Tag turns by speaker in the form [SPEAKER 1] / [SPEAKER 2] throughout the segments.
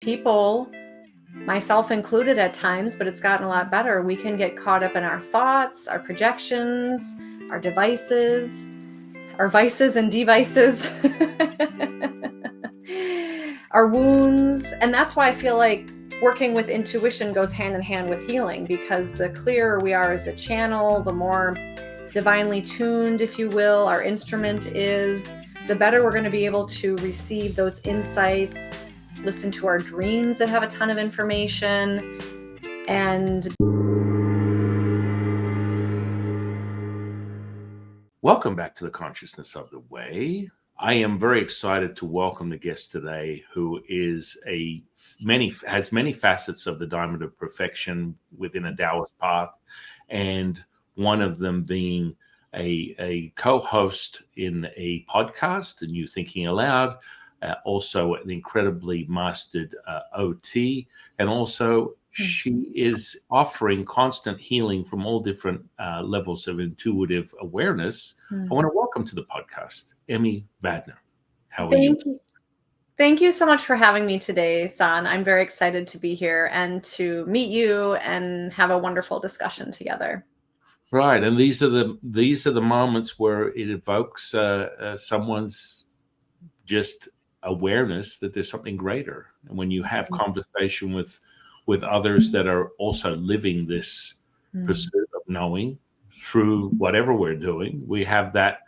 [SPEAKER 1] People, myself included at times, but it's gotten a lot better. We can get caught up in our thoughts, our projections, our devices, our vices and devices, our wounds. And that's why I feel like working with intuition goes hand in hand with healing, because the clearer we are as a channel, the more divinely tuned, if you will, our instrument is, the better we're going to be able to receive those insights, listen to our dreams that have a ton of information. And
[SPEAKER 2] welcome back to the Consciousness of the Way. I am very excited to welcome the guest today, who is has many facets of the diamond of perfection within a Taoist path, and one of them being a co-host in a podcast, A New Thinking Aloud, also an incredibly mastered OT, and also she is offering constant healing from all different levels of intuitive awareness. I want to welcome to the podcast, Emmy Vadnais. How are you?
[SPEAKER 1] Thank you so much for having me today, San. I'm very excited to be here and to meet you and have a wonderful discussion together.
[SPEAKER 2] Right, and these are the moments where it evokes someone's just awareness that there's something greater, and when you have conversation with others that are also living this pursuit of knowing through whatever we're doing, we have that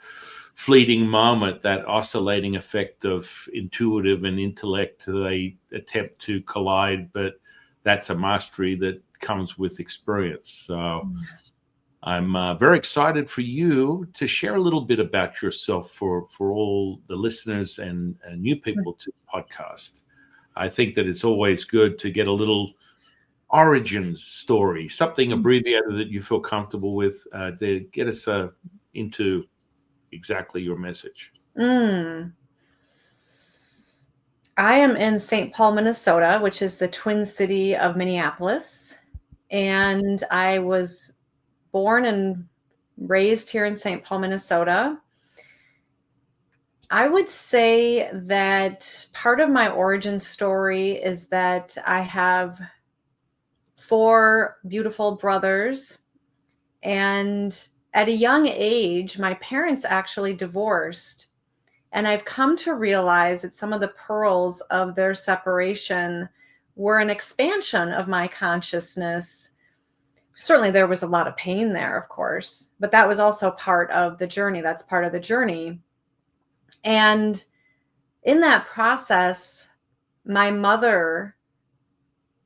[SPEAKER 2] fleeting moment, that oscillating effect of intuitive and intellect. They attempt to collide, but that's a mastery that comes with experience. So I'm very excited for you to share a little bit about yourself for all the listeners and new people to the podcast. I think that it's always good to get a little origins story, something abbreviated that you feel comfortable with, to get us into exactly your message.
[SPEAKER 1] I am in St. Paul, Minnesota, which is the twin city of Minneapolis. And I was born and raised here in St. Paul, Minnesota. I would say that part of my origin story is that I have 4 beautiful brothers, and at a young age, my parents actually divorced. And I've come to realize that some of the pearls of their separation were an expansion of my consciousness. Certainly there was a lot of pain there, of course, but that was also part of the journey. That's part of the journey. And in that process, my mother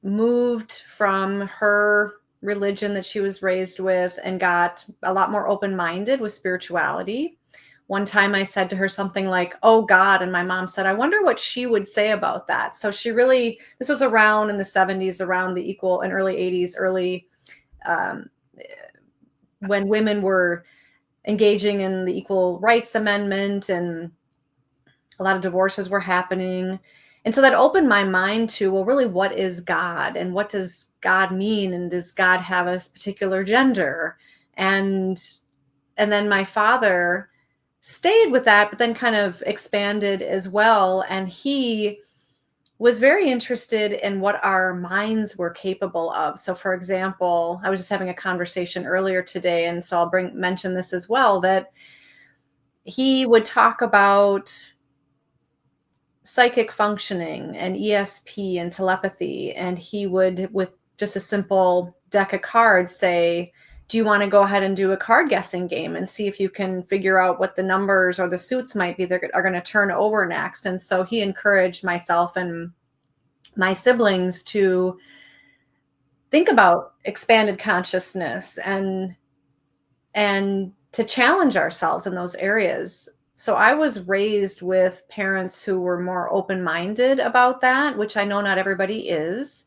[SPEAKER 1] moved from her religion that she was raised with and got a lot more open-minded with spirituality. One time I said to her something like, "Oh God," and my mom said, "I wonder what she would say about that." So she really, this was around in the 70s, around the equal and early 80s, when women were engaging in the Equal Rights Amendment and a lot of divorces were happening. And so that opened my mind to, well, really, what is God, and what does God mean? And does God have a particular gender? And then my father stayed with that, but then kind of expanded as well. And he was very interested in what our minds were capable of. So for example, I was just having a conversation earlier today, and so I'll mention this as well, that he would talk about psychic functioning and ESP and telepathy. And he would, with just a simple deck of cards, say, "Do you want to go ahead and do a card guessing game and see if you can figure out what the numbers or the suits might be that are going to turn over next?" And so he encouraged myself and my siblings to think about expanded consciousness and to challenge ourselves in those areas. So I was raised with parents who were more open-minded about that, which I know not everybody is.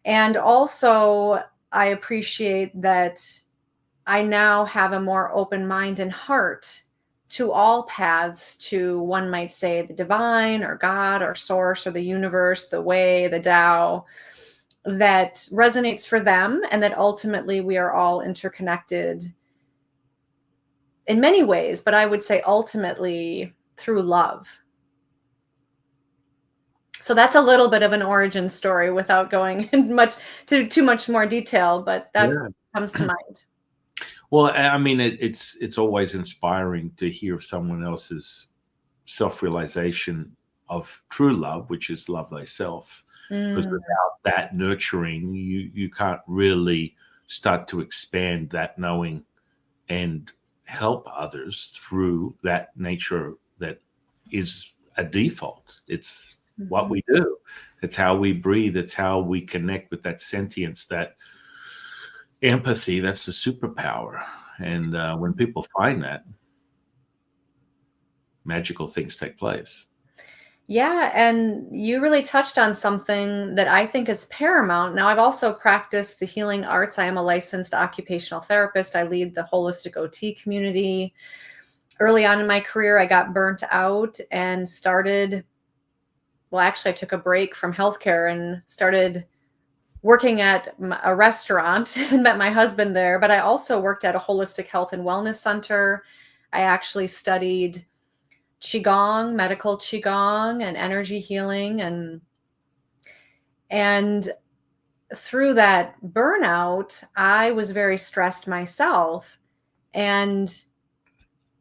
[SPEAKER 1] And also, I appreciate that I now have a more open mind and heart to all paths, to, one might say, the divine or God or source or the universe, the way, the Tao, that resonates for them, and that ultimately we are all interconnected in many ways, but I would say ultimately through love. So that's a little bit of an origin story without going in too much more detail, but that's
[SPEAKER 2] Yeah.
[SPEAKER 1] what comes to mind.
[SPEAKER 2] Well, I mean, it's always inspiring to hear someone else's self-realization of true love, which is love thyself. Because
[SPEAKER 1] Mm,
[SPEAKER 2] without that nurturing, you can't really start to expand that knowing and help others through that nature that is a default. It's what
[SPEAKER 1] mhm.
[SPEAKER 2] we do. It's how we breathe. It's how we connect with that sentience, that empathy. That's the superpower. And when people find that, magical things take place.
[SPEAKER 1] Yeah, and you really touched on something that I think is paramount. Now, I've also practiced the healing arts. I am a licensed occupational therapist. I lead the holistic OT community. Early on in my career, I got burnt out and started, well, actually, I took a break from healthcare and started working at a restaurant and met my husband there. But I also worked at a holistic health and wellness center. I actually studied Qigong, medical Qigong, and energy healing, and through that burnout, I was very stressed myself. And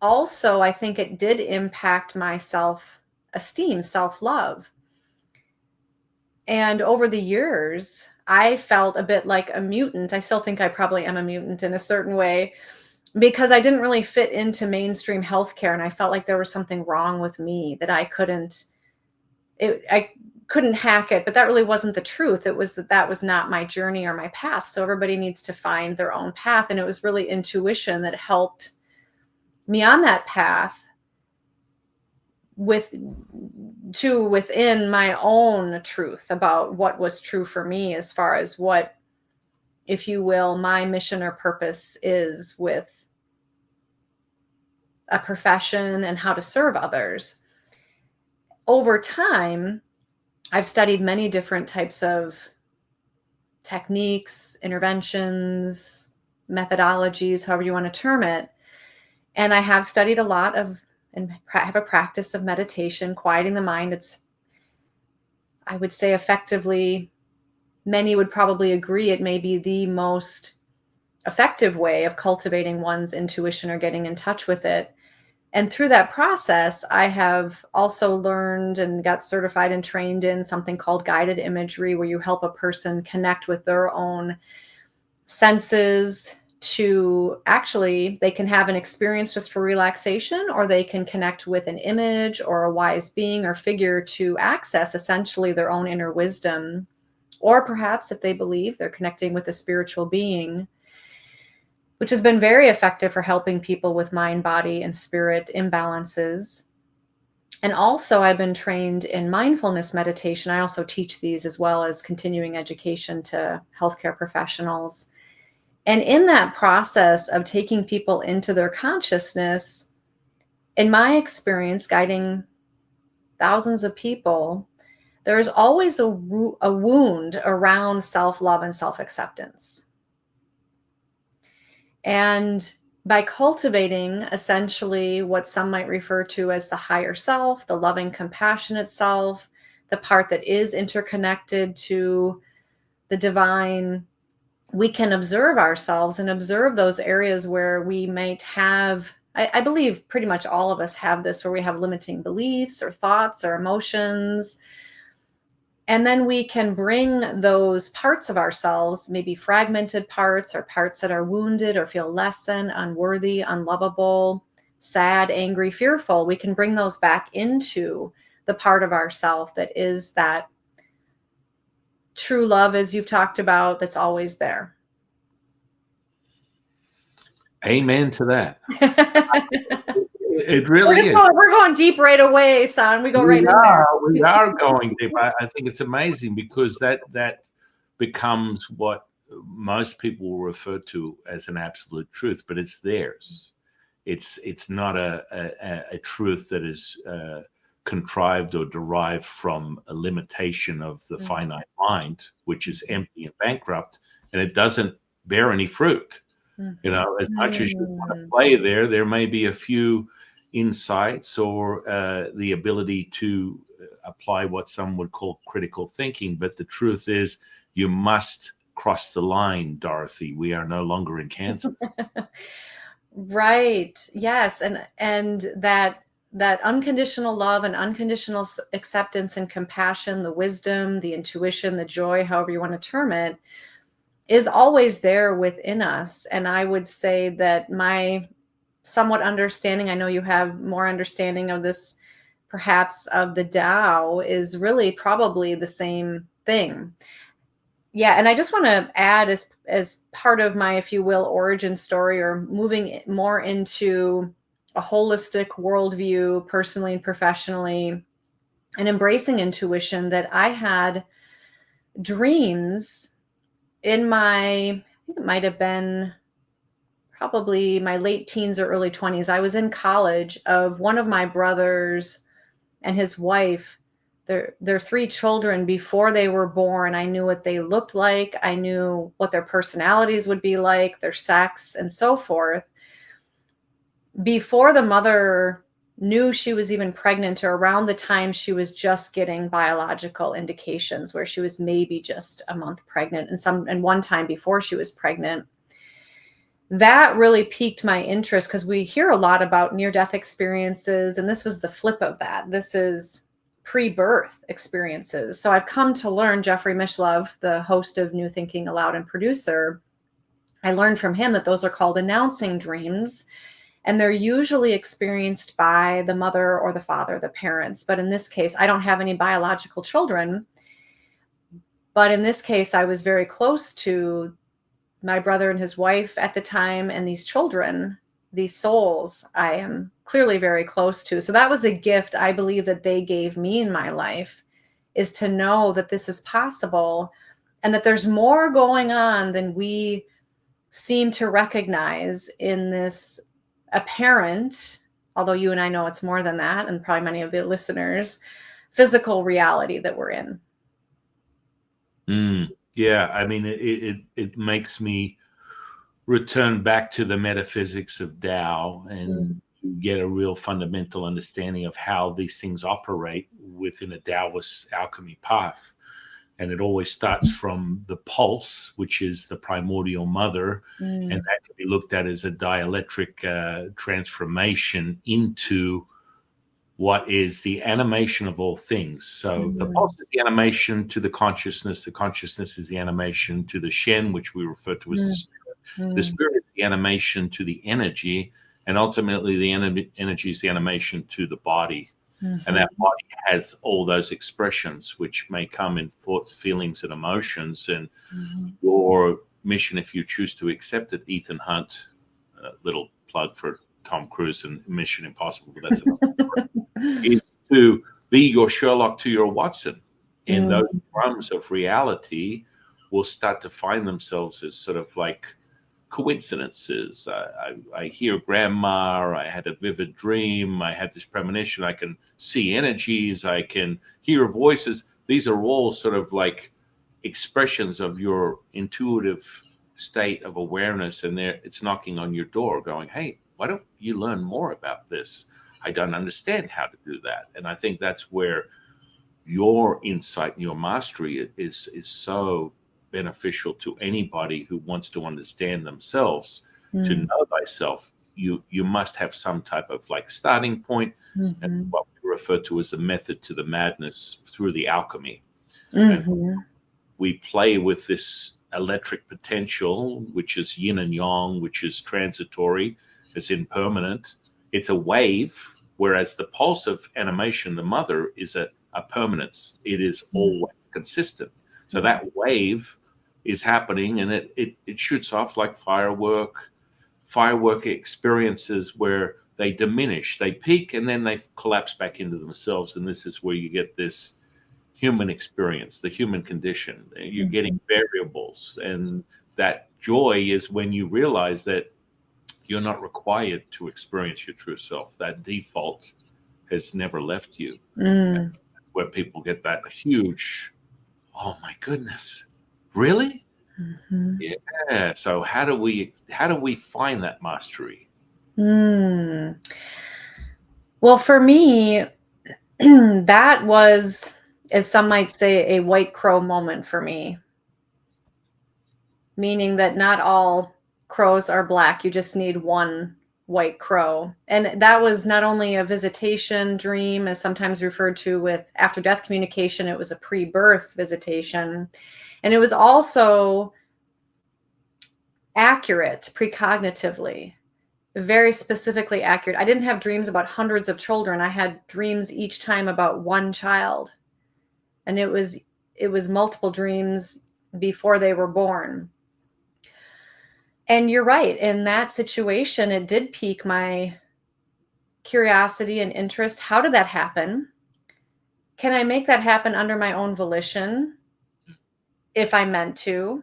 [SPEAKER 1] also, I think it did impact my self esteem, self love. And over the years, I felt a bit like a mutant. I still think I probably am a mutant in a certain way because I didn't really fit into mainstream healthcare. And I felt like there was something wrong with me that I couldn't hack it, but that really wasn't the truth. It was that was not my journey or my path. So everybody needs to find their own path. And it was really intuition that helped me on that path with to within my own truth about what was true for me as far as what, if you will, my mission or purpose is with a profession and how to serve others. Over time, I've studied many different types of techniques, interventions, methodologies, however you want to term it. And I have studied a lot of and have a practice of meditation, quieting the mind. It's, I would say, effectively, many would probably agree it may be the most effective way of cultivating one's intuition or getting in touch with it. And through that process, I have also learned and got certified and trained in something called guided imagery, where you help a person connect with their own senses to actually, they can have an experience just for relaxation, or they can connect with an image or a wise being or figure to access essentially their own inner wisdom. Or perhaps if they believe they're connecting with a spiritual being, which has been very effective for helping people with mind, body, and spirit imbalances. And also, I've been trained in mindfulness meditation. I also teach these as well as continuing education to healthcare professionals. And in that process of taking people into their consciousness, in my experience, guiding thousands of people, there's always a wound around self love and self acceptance. And by cultivating essentially what some might refer to as the higher self, the loving, compassionate self, the part that is interconnected to the divine, we can observe ourselves and observe those areas where we might have, I believe pretty much all of us have this, where we have limiting beliefs or thoughts or emotions. And then we can bring those parts of ourselves, maybe fragmented parts or parts that are wounded or feel less than, unworthy, unlovable, sad, angry, fearful. We can bring those back into the part of ourself that is that true love, as you've talked about, that's always there.
[SPEAKER 2] Amen to that. It
[SPEAKER 1] We're
[SPEAKER 2] really
[SPEAKER 1] just
[SPEAKER 2] is.
[SPEAKER 1] going, we're going deep right away, son. We go right in there.
[SPEAKER 2] We are going deep. I think it's amazing because that becomes what most people will refer to as an absolute truth, but it's theirs. It's not a truth that is contrived or derived from a limitation of the finite mind, which is empty and bankrupt, and it doesn't bear any fruit. You know, as much as you want to play there may be a few insights or the ability to apply what some would call critical thinking. But the truth is, you must cross the line, Dorothy. We are no longer in Kansas.
[SPEAKER 1] Right. Yes. And that unconditional love and unconditional acceptance and compassion, the wisdom, the intuition, the joy, however you want to term it, is always there within us. And I would say that my somewhat understanding, I know you have more understanding of this, perhaps, of the Tao, is really probably the same thing. Yeah, and I just want to add, as part of my, if you will, origin story, or moving more into a holistic worldview, personally and professionally, and embracing intuition, that I had dreams in my, I think it might have been probably my late teens or early 20s. I was in college, of one of my brothers and his wife, their three children. Before they were born, I knew what they looked like. I knew what their personalities would be like, their sex, and so forth. Before the mother knew she was even pregnant, or around the time she was just getting biological indications, where she was maybe just a month pregnant, and one time before she was pregnant, that really piqued my interest, because we hear a lot about near-death experiences, and this was the flip of that. This is pre-birth experiences. So I've come to learn, Jeffrey Mishlove, the host of New Thinking Aloud and producer, I learned from him that those are called announcing dreams, and they're usually experienced by the mother or the father, the parents. But in this case, I don't have any biological children, but in this case, I was very close to my brother and his wife at the time, and these children, these souls, I am clearly very close to. So that was a gift I believe that they gave me in my life, is to know that this is possible, and that there's more going on than we seem to recognize in this apparent, although you and I know it's more than that, and probably many of the listeners, physical reality that we're in.
[SPEAKER 2] Yeah, I mean, it makes me return back to the metaphysics of Tao, and get a real fundamental understanding of how these things operate within a Taoist alchemy path. And it always starts from the pulse, which is the primordial mother, and that can be looked at as a dielectric transformation into what is the animation of all things. So the pulse is the animation to the consciousness is the animation to the Shen, which we refer to as the spirit. The spirit is the animation to the energy, and ultimately the energy is the animation to the body. And that body has all those expressions, which may come in thoughts, feelings, and emotions. And your mission, if you choose to accept it, Ethan Hunt, little plug for Tom Cruise and Mission Impossible, but that's another is to be your Sherlock to your Watson. And those crumbs of reality will start to find themselves as sort of like coincidences. I hear grandma, or I had a vivid dream, I had this premonition, I can see energies, I can hear voices. These are all sort of like expressions of your intuitive state of awareness, and it's knocking on your door going, hey, why don't you learn more about this? I don't understand how to do that. And I think that's where your insight and your mastery is so beneficial to anybody who wants to understand themselves. To know thyself, you must have some type of like starting point, and what we refer to as the method to the madness through the alchemy. And so we play with this electric potential, which is yin and yang, which is transitory, it's impermanent. It's a wave, whereas the pulse of animation, the mother, is a permanence. It is always consistent. So that wave is happening, and it shoots off like firework experiences where they diminish, they peak, and then they collapse back into themselves. And this is where you get this human experience, the human condition. You're getting variables, and that joy is when you realize that you're not required to experience your true self. That default has never left you. Where people get that huge, oh my goodness, really? Yeah. So how do we find that mastery?
[SPEAKER 1] Well, for me, that was, as some might say, a white crow moment for me, meaning that not all crows are black. You just need one white crow. And that was not only a visitation dream, as sometimes referred to with after death communication, it was a pre-birth visitation. And it was also accurate precognitively, very specifically accurate. I didn't have dreams about hundreds of children. I had dreams each time about one child. And it was multiple dreams before they were born. And you're right. In that situation, it did pique my curiosity and interest. How did that happen? Can I make that happen under my own volition if I meant to?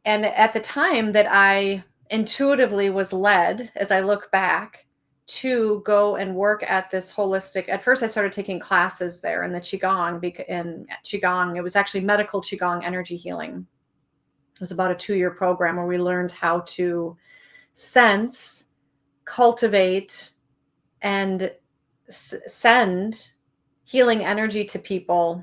[SPEAKER 1] And at the time that I intuitively was led, as I look back, to go and work at this holistic. At first, I started taking classes there in the Qigong. In Qigong, it was actually medical Qigong energy healing. It was about a 2-year program where we learned how to sense, cultivate, and send healing energy to people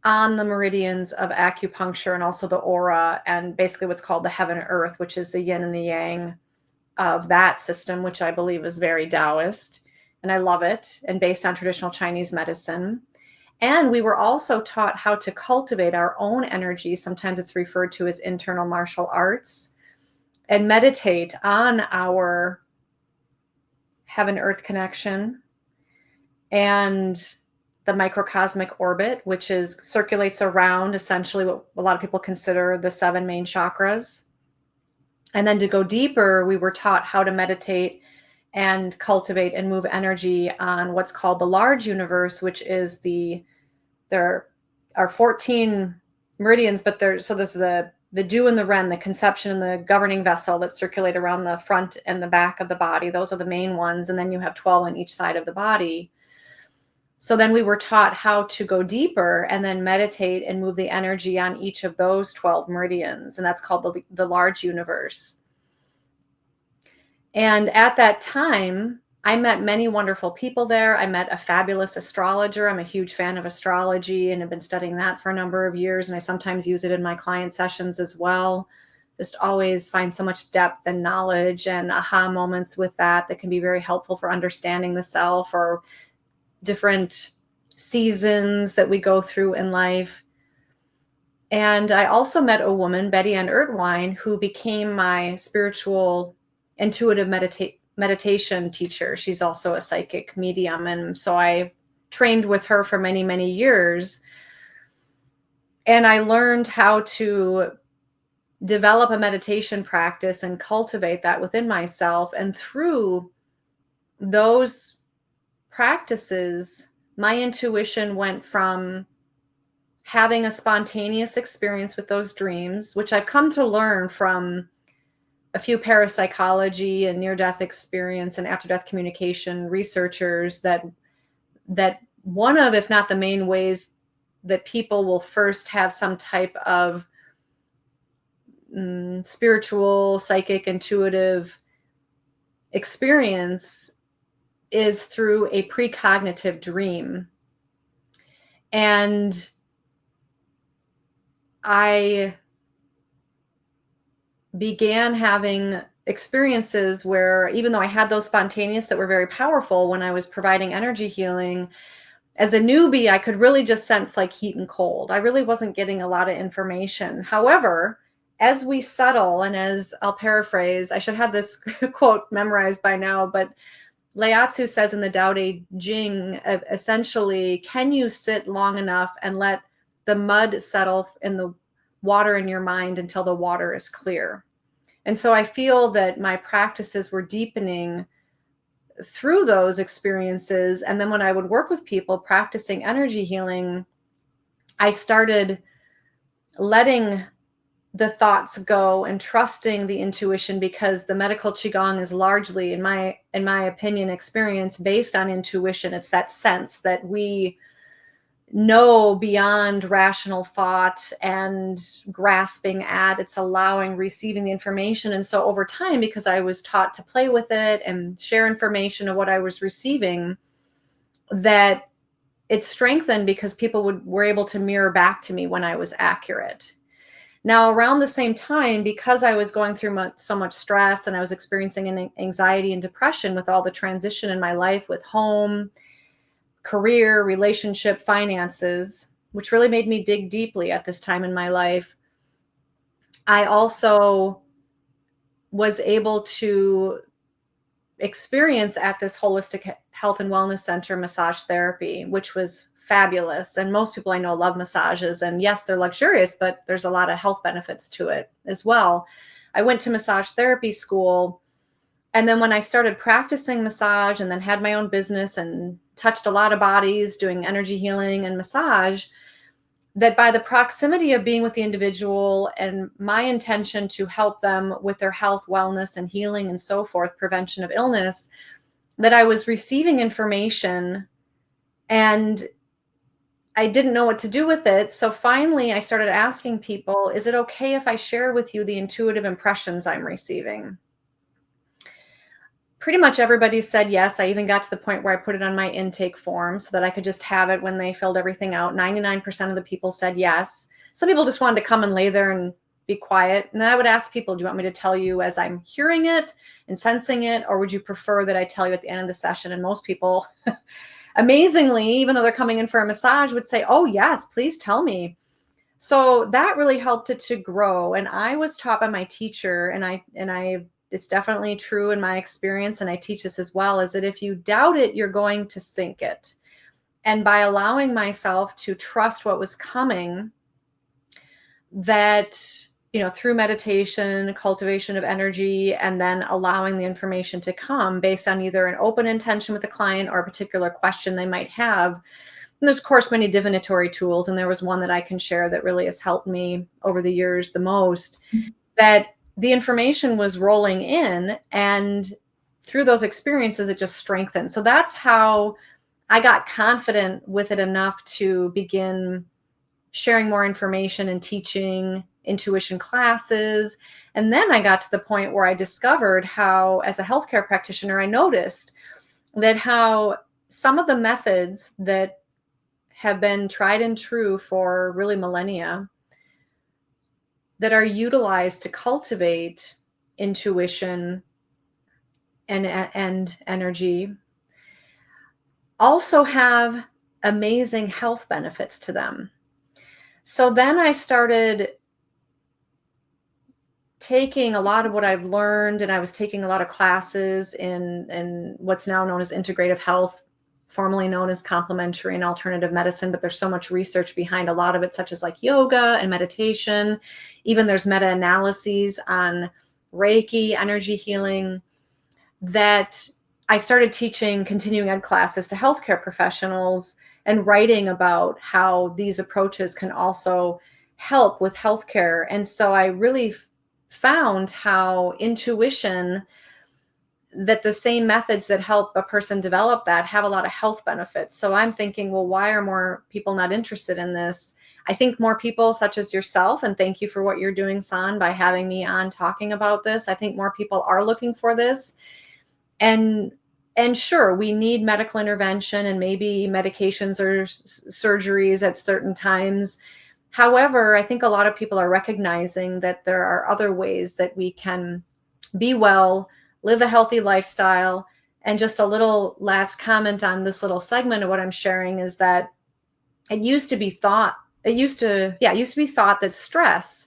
[SPEAKER 1] on the meridians of acupuncture and also the aura, and basically what's called the heaven and earth, which is the yin and the yang of that system, which I believe is very Taoist. And I love it, and based on traditional Chinese medicine. And we were also taught how to cultivate our own energy. Sometimes it's referred to as internal martial arts, and meditate on our heaven earth connection and the microcosmic orbit, which circulates around essentially what a lot of people consider the 7 main chakras. And then to go deeper, we were taught how to meditate and cultivate and move energy on what's called the large universe, which is there are 14 meridians, but there's the dew and the ren, the conception and the governing vessel that circulate around the front and the back of the body. Those are the main ones. And then you have 12 on each side of the body. So then we were taught how to go deeper and then meditate and move the energy on each of those 12 meridians. And that's called the large universe. And at that time, I met many wonderful people there. I met a fabulous astrologer. I'm a huge fan of astrology and have been studying that for a number of years. And I sometimes use it in my client sessions as well. Just always find so much depth and knowledge and aha moments with that can be very helpful for understanding the self or different seasons that we go through in life. And I also met a woman, Betty Ann Ertwine, who became my spiritual intuitive meditation teacher. She's also a psychic medium. And so I trained with her for many, many years. And I learned how to develop a meditation practice and cultivate that within myself. And through those practices, my intuition went from having a spontaneous experience with those dreams, which I've come to learn from a few parapsychology and near-death experience and after-death communication researchers, that one of, if not the main ways that people will first have some type of spiritual, psychic, intuitive experience is through a precognitive dream. And I began having experiences where, even though I had those spontaneous that were very powerful when I was providing energy healing, as a newbie, I could really just sense like heat and cold. I really wasn't getting a lot of information. However, as we settle, and as I'll paraphrase, I should have this quote memorized by now, but Lao Tzu says in the Tao Te Ching, essentially, can you sit long enough and let the mud settle in the water in your mind until the water is clear? And so I feel that my practices were deepening through those experiences. And then when I would work with people practicing energy healing, I started letting the thoughts go and trusting the intuition, because the medical Qigong is largely, in my opinion, experience based on intuition. It's that sense that we know beyond rational thought and grasping at. It's allowing, receiving the information. And so over time, because I was taught to play with it and share information of what I was receiving, that it strengthened because people were able to mirror back to me when I was accurate. Now, around the same time, because I was going through so much stress and I was experiencing an anxiety and depression with all the transition in my life with home, career, relationship, finances, which really made me dig deeply at this time in my life, I also was able to experience at this holistic health and wellness center massage therapy, which was fabulous. And most people I know love massages. And yes, they're luxurious, but there's a lot of health benefits to it as well. I went to massage therapy school. And then when I started practicing massage and then had my own business and touched a lot of bodies doing energy healing and massage, that by the proximity of being with the individual and my intention to help them with their health, wellness, and healing and so forth, prevention of illness, that I was receiving information and I didn't know what to do with it. So finally, I started asking people, is it okay if I share with you the intuitive impressions I'm receiving? Pretty much everybody said yes. I even got to the point where I put it on my intake form so that I could just have it when they filled everything out. 99% of the people said yes. Some people just wanted to come and lay there and be quiet. And then I would ask people, do you want me to tell you as I'm hearing it and sensing it, or would you prefer that I tell you at the end of the session? And most people, amazingly, even though they're coming in for a massage, would say, oh, yes, please tell me. So that really helped it to grow. And I was taught by my teacher, and I it's definitely true in my experience, and I teach this as well, is that if you doubt it, you're going to sink it. And by allowing myself to trust what was coming, that, through meditation, cultivation of energy, and then allowing the information to come based on either an open intention with the client or a particular question they might have. And there's, of course, many divinatory tools, and there was one that I can share that really has helped me over the years the most, that the information was rolling in, and through those experiences, it just strengthened. So that's how I got confident with it enough to begin sharing more information and teaching intuition classes. And then I got to the point where I discovered how, as a healthcare practitioner, I noticed that how some of the methods that have been tried and true for really millennia that are utilized to cultivate intuition and energy also have amazing health benefits to them. So then I started taking a lot of what I've learned, and I was taking a lot of classes in what's now known as integrative health, formerly known as complementary and alternative medicine, but there's so much research behind a lot of it, such as like yoga and meditation. Even there's meta-analyses on Reiki, energy healing, that I started teaching continuing ed classes to healthcare professionals and writing about how these approaches can also help with healthcare. And so I really found how intuition, that the same methods that help a person develop that have a lot of health benefits. So I'm thinking, well, why are more people not interested in this? I think more people such as yourself, and thank you for what you're doing, San, by having me on talking about this. I think more people are looking for this. And sure, we need medical intervention and maybe medications or surgeries at certain times. However, I think a lot of people are recognizing that there are other ways that we can be well, live a healthy lifestyle. And just a little last comment on this little segment of what I'm sharing is that it used to be thought that stress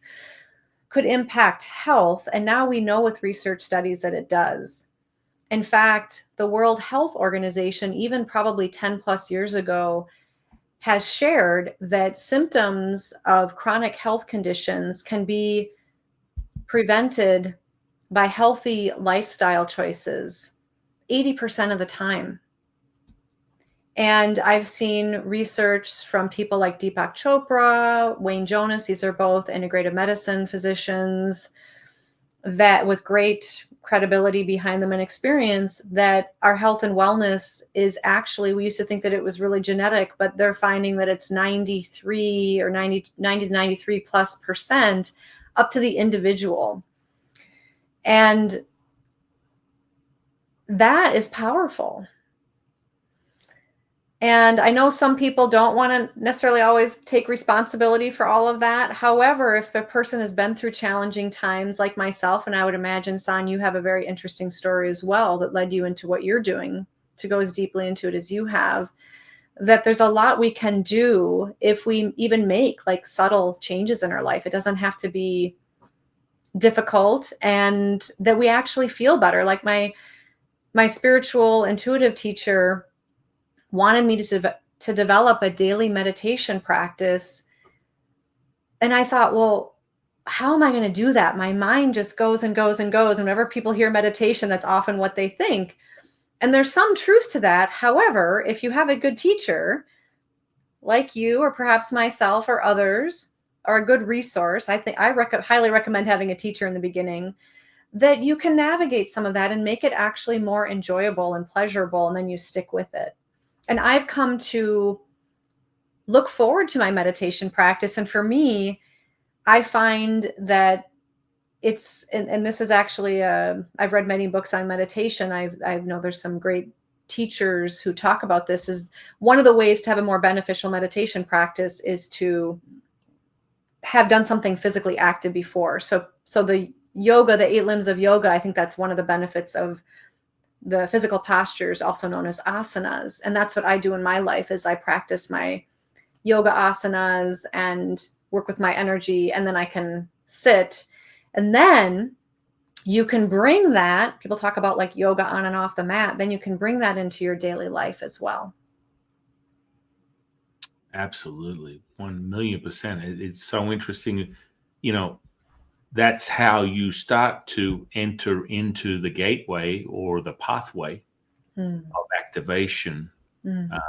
[SPEAKER 1] could impact health. And now we know with research studies that it does. In fact, the World Health Organization, even probably 10 plus years ago, has shared that symptoms of chronic health conditions can be prevented by healthy lifestyle choices 80% of the time. And I've seen research from people like Deepak Chopra, Wayne Jonas. These are both integrative medicine physicians that with great credibility behind them and experience, that our health and wellness is actually, we used to think that it was really genetic, but they're finding that it's 93 or 90 to 93 plus % up to the individual. And that is powerful. And I know some people don't want to necessarily always take responsibility for all of that. However, if a person has been through challenging times like myself, and I would imagine, San, you have a very interesting story as well that led you into what you're doing to go as deeply into it as you have, that there's a lot we can do if we even make like subtle changes in our life. It doesn't have to be difficult, and that we actually feel better. Like my spiritual intuitive teacher wanted me to develop a daily meditation practice. And I thought, well, how am I going to do that? My mind just goes and goes and goes. And whenever people hear meditation, that's often what they think. And there's some truth to that. However, if you have a good teacher like you, or perhaps myself or others, or a good resource, I think highly recommend having a teacher in the beginning, that you can navigate some of that and make it actually more enjoyable and pleasurable. And then you stick with it. And I've come to look forward to my meditation practice. And for me, I find that and this is actually, I've read many books on meditation. I know there's some great teachers who talk about this, is one of the ways to have a more beneficial meditation practice is to have done something physically active before. So the yoga, the 8 limbs of yoga, I think that's one of the benefits of the physical postures, also known as asanas. And that's what I do in my life, is I practice my yoga asanas and work with my energy, and then I can sit. And then you can bring that, people talk about like yoga on and off the mat, then you can bring that into your daily life as well.
[SPEAKER 2] Absolutely. 1,000,000%. It's so interesting. You know, that's how you start to enter into the gateway or the pathway
[SPEAKER 1] Mm,
[SPEAKER 2] of activation
[SPEAKER 1] mm,
[SPEAKER 2] uh,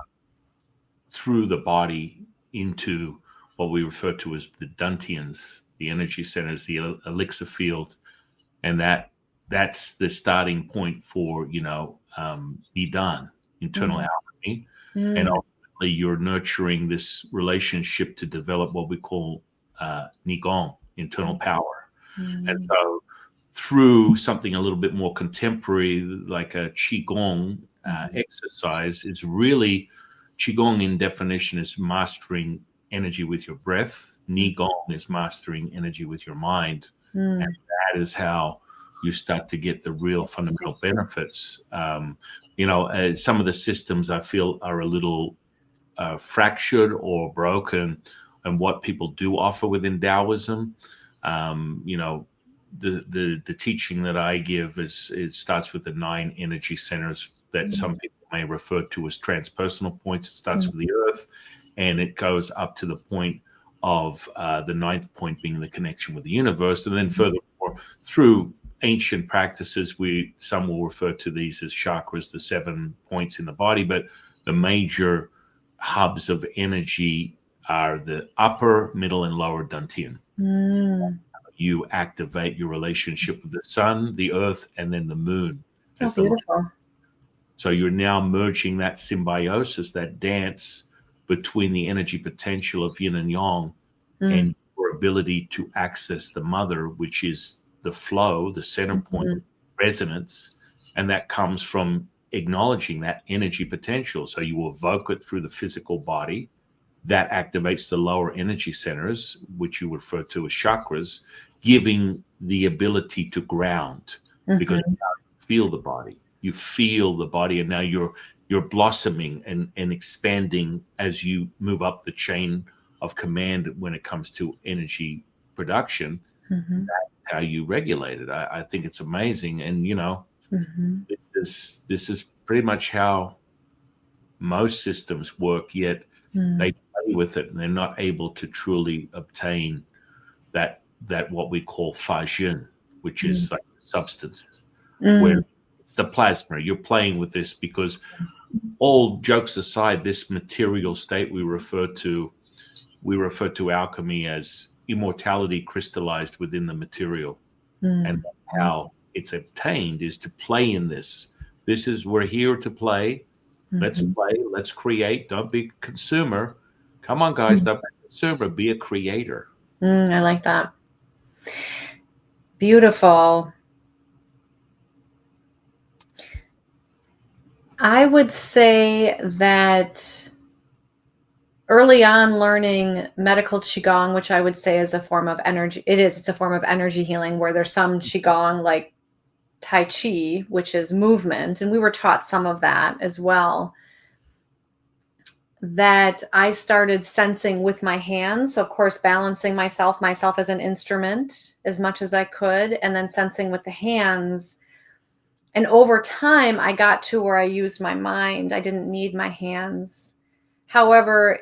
[SPEAKER 2] through the body into what we refer to as the dantians, the energy centers, the elixir field, and that's the starting point for Nidan, internal
[SPEAKER 1] mm,
[SPEAKER 2] alchemy, and
[SPEAKER 1] mm,
[SPEAKER 2] ultimately you're nurturing this relationship to develop what we call Qigong, internal power. And
[SPEAKER 1] mm,
[SPEAKER 2] so through something a little bit more contemporary, like a Qigong
[SPEAKER 1] mm,
[SPEAKER 2] exercise, is really Qigong in definition is mastering energy with your breath. Qigong is mastering energy with your mind. And
[SPEAKER 1] mm,
[SPEAKER 2] that is how you start to get the real fundamental benefits. Some of the systems I feel are a little fractured or broken, and what people do offer within Taoism. The teaching that I give is it starts with the 9 energy centers that some people may refer to as transpersonal points. It starts
[SPEAKER 1] mm,
[SPEAKER 2] with the earth, and it goes up to the point of the ninth point being the connection with the universe, and then furthermore through ancient practices, some will refer to these as chakras, the 7 points in the body, but the major hubs of energy are the upper, middle, and lower dantian.
[SPEAKER 1] mm.
[SPEAKER 2] You activate your relationship with the sun, the earth, and then the moon
[SPEAKER 1] Oh,
[SPEAKER 2] as the light.
[SPEAKER 1] beautiful.
[SPEAKER 2] So you're now merging that symbiosis, that dance between the energy potential of yin and yang
[SPEAKER 1] Mm,
[SPEAKER 2] and your ability to access the mother, which is the flow, the center point,
[SPEAKER 1] mhm,
[SPEAKER 2] resonance. And that comes from acknowledging that energy potential. So you evoke it through the physical body. That activates the lower energy centers, which you refer to as chakras, giving the ability to ground, because
[SPEAKER 1] mhm,
[SPEAKER 2] now you feel the body. You feel the body, and now you're blossoming and expanding as you move up the chain of command when it comes to energy production.
[SPEAKER 1] mhm,
[SPEAKER 2] How you regulate it. I think it's amazing. And
[SPEAKER 1] mhm,
[SPEAKER 2] this is pretty much how most systems work, yet
[SPEAKER 1] mm,
[SPEAKER 2] they play with it and they're not able to truly obtain that what we call fajin, which
[SPEAKER 1] mm,
[SPEAKER 2] is like substance, where
[SPEAKER 1] mm,
[SPEAKER 2] it's the plasma. You're playing with this because, all jokes aside, this material state we refer to alchemy as immortality crystallized within the material. And
[SPEAKER 1] mm,
[SPEAKER 2] how it's obtained is to play in this. We're here to play. Let's
[SPEAKER 1] mhm,
[SPEAKER 2] play. Let's create. Don't be a consumer. Come on, guys.
[SPEAKER 1] mm.
[SPEAKER 2] Don't be a consumer. Be a creator.
[SPEAKER 1] I like that. Beautiful. I would say that early on learning medical Qigong, which I would say is a form of energy, it's a form of energy healing where there's some Qigong like Tai Chi, which is movement, and we were taught some of that as well, that I started sensing with my hands. So of course, balancing myself as an instrument as much as I could, and then sensing with the hands. And over time, I got to where I used my mind. I didn't need my hands. However,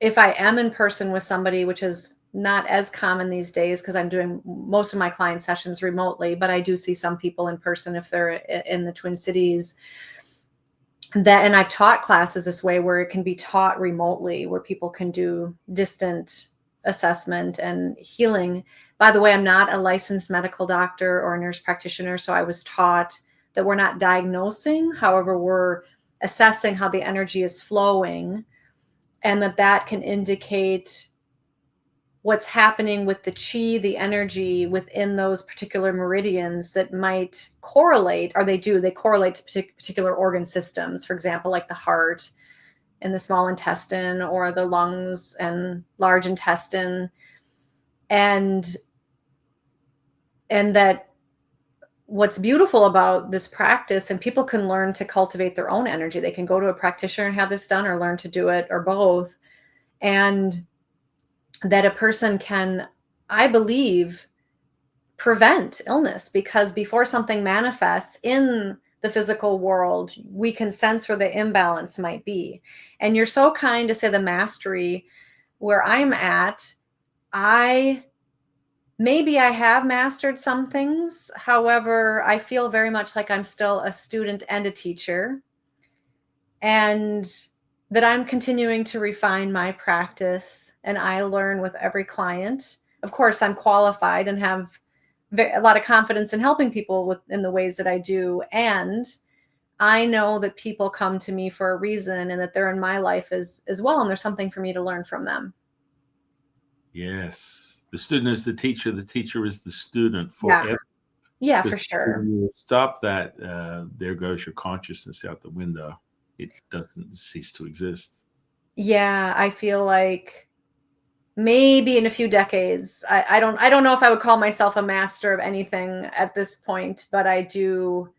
[SPEAKER 1] if I am in person with somebody, which is not as common these days because I'm doing most of my client sessions remotely, but I do see some people in person if they're in the Twin Cities. And I've taught classes this way where it can be taught remotely, where people can do distant assessment and healing. By the way, I'm not a licensed medical doctor or a nurse practitioner, so I was taught that we're not diagnosing, however, we're assessing how the energy is flowing, and that can indicate what's happening with the chi, the energy within those particular meridians that might correlate, or they correlate to particular organ systems, for example, like the heart and the small intestine, or the lungs and large intestine. And that what's beautiful about this practice, and people can learn to cultivate their own energy. They can go to a practitioner and have this done, or learn to do it, or both. And that a person can, I believe, prevent illness, because before something manifests in the physical world, we can sense where the imbalance might be. And you're so kind to say the mastery. Where I'm at, maybe I have mastered some things. However, I feel very much like I'm still a student and a teacher, and that I'm continuing to refine my practice, and I learn with every client. Of course, I'm qualified and have a lot of confidence in helping people in the ways that I do. And I know that people come to me for a reason, and that they're in my life as well. And there's something for me to learn from them.
[SPEAKER 2] Yes. The student is the teacher is the student
[SPEAKER 1] Yeah.
[SPEAKER 2] forever.
[SPEAKER 1] Yeah, for
[SPEAKER 2] Because
[SPEAKER 1] sure.
[SPEAKER 2] when you stop that, there goes your consciousness out the window. It doesn't cease to exist.
[SPEAKER 1] Yeah, I feel like maybe in a few decades, I don't know if I would call myself a master of anything at this point, but I do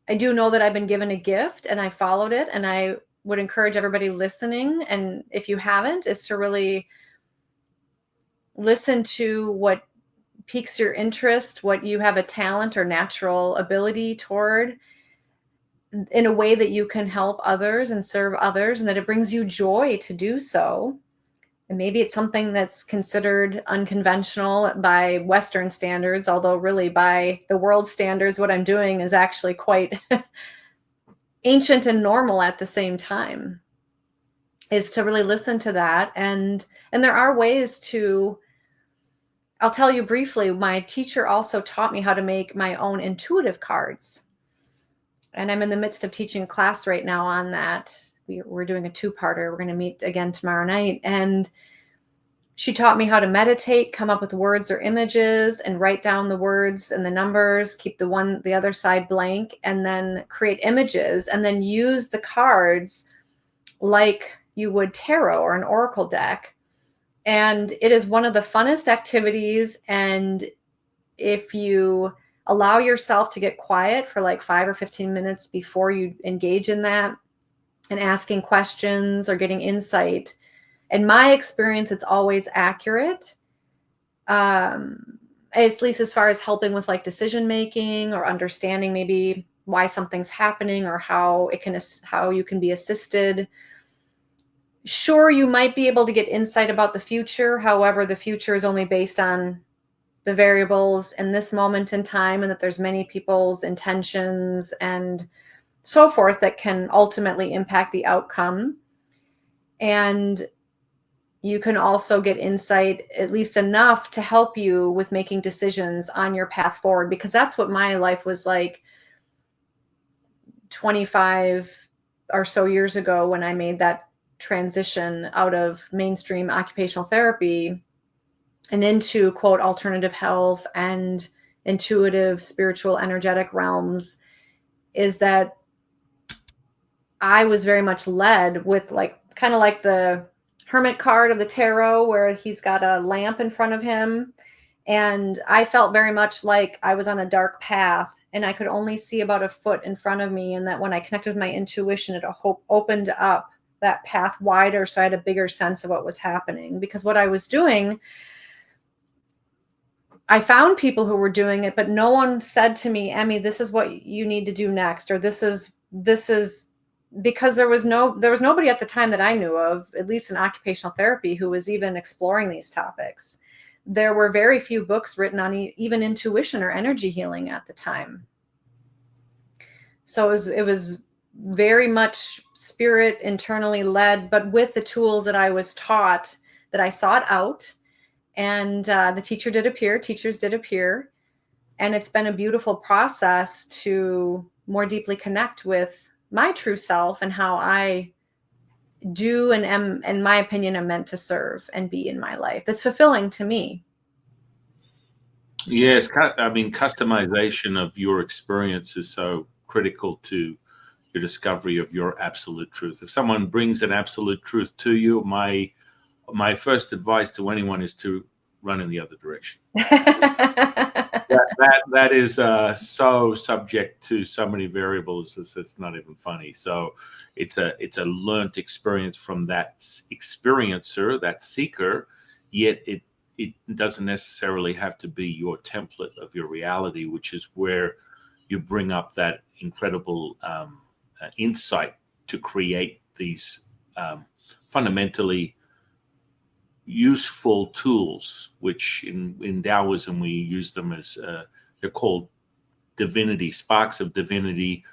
[SPEAKER 1] know that I've been given a gift and I followed it. And I would encourage everybody listening, and if you haven't, is to really listen to what piques your interest, what you have a talent or natural ability toward, in a way that you can help others and serve others, and that it brings you joy to do so. And maybe it's something that's considered unconventional by Western standards, although really by the world standards, what I'm doing is actually quite ancient and normal at the same time, is to really listen to that. And there are ways to, I'll tell you briefly, my teacher also taught me how to make my own intuitive cards. And I'm in the midst of teaching a class right now on that. We're doing a two-parter. We're going to meet again tomorrow night. And she taught me how to meditate, come up with words or images, and write down the words and the numbers, keep the other side blank, and then create images, and then use the cards like you would tarot or an oracle deck. And it is one of the funnest activities. And if you allow yourself to get quiet for like 5 or 15 minutes before you engage in that, and asking questions or getting insight, in my experience, it's always accurate. At least as far as helping with like decision making, or understanding maybe why something's happening, or how you can be assisted. Sure, you might be able to get insight about the future. However, the future is only based on the variables in this moment in time, and that there's many people's intentions and so forth that can ultimately impact the outcome. And you can also get insight, at least enough to help you with making decisions on your path forward, because that's what my life was like 25 or so years ago, when I made that transition out of mainstream occupational therapy and into, quote, alternative health and intuitive, spiritual, energetic realms. Is that I was very much led with like kind of like the hermit card of the tarot, where he's got a lamp in front of him. And I felt very much like I was on a dark path and I could only see about a foot in front of me. And that when I connected with my intuition, it opened up that path wider. So I had a bigger sense of what was happening, because what I was doing, I found people who were doing it, but no one said to me, Emmy, this is what you need to do next. Or this is, because there was nobody at the time that I knew of, at least in occupational therapy, who was even exploring these topics. There were very few books written on even intuition or energy healing at the time. So it was very much spirit internally led, but with the tools that I was taught, that I sought out. And the teachers did appear. And it's been a beautiful process to more deeply connect with my true self and how I do and am, in my opinion, am meant to serve and be in my life. That's fulfilling to me.
[SPEAKER 2] Yes, I mean, customization of your experience is so critical to your discovery of your absolute truth. If someone brings an absolute truth to you, my first advice to anyone is to run in the other direction. That is so subject to so many variables. It's not even funny. So it's a learnt experience from that experiencer, that seeker. Yet it doesn't necessarily have to be your template of your reality, which is where you bring up that incredible insight to create these fundamentally useful tools, which in Taoism we use them as they're called divinity, sparks of divinity,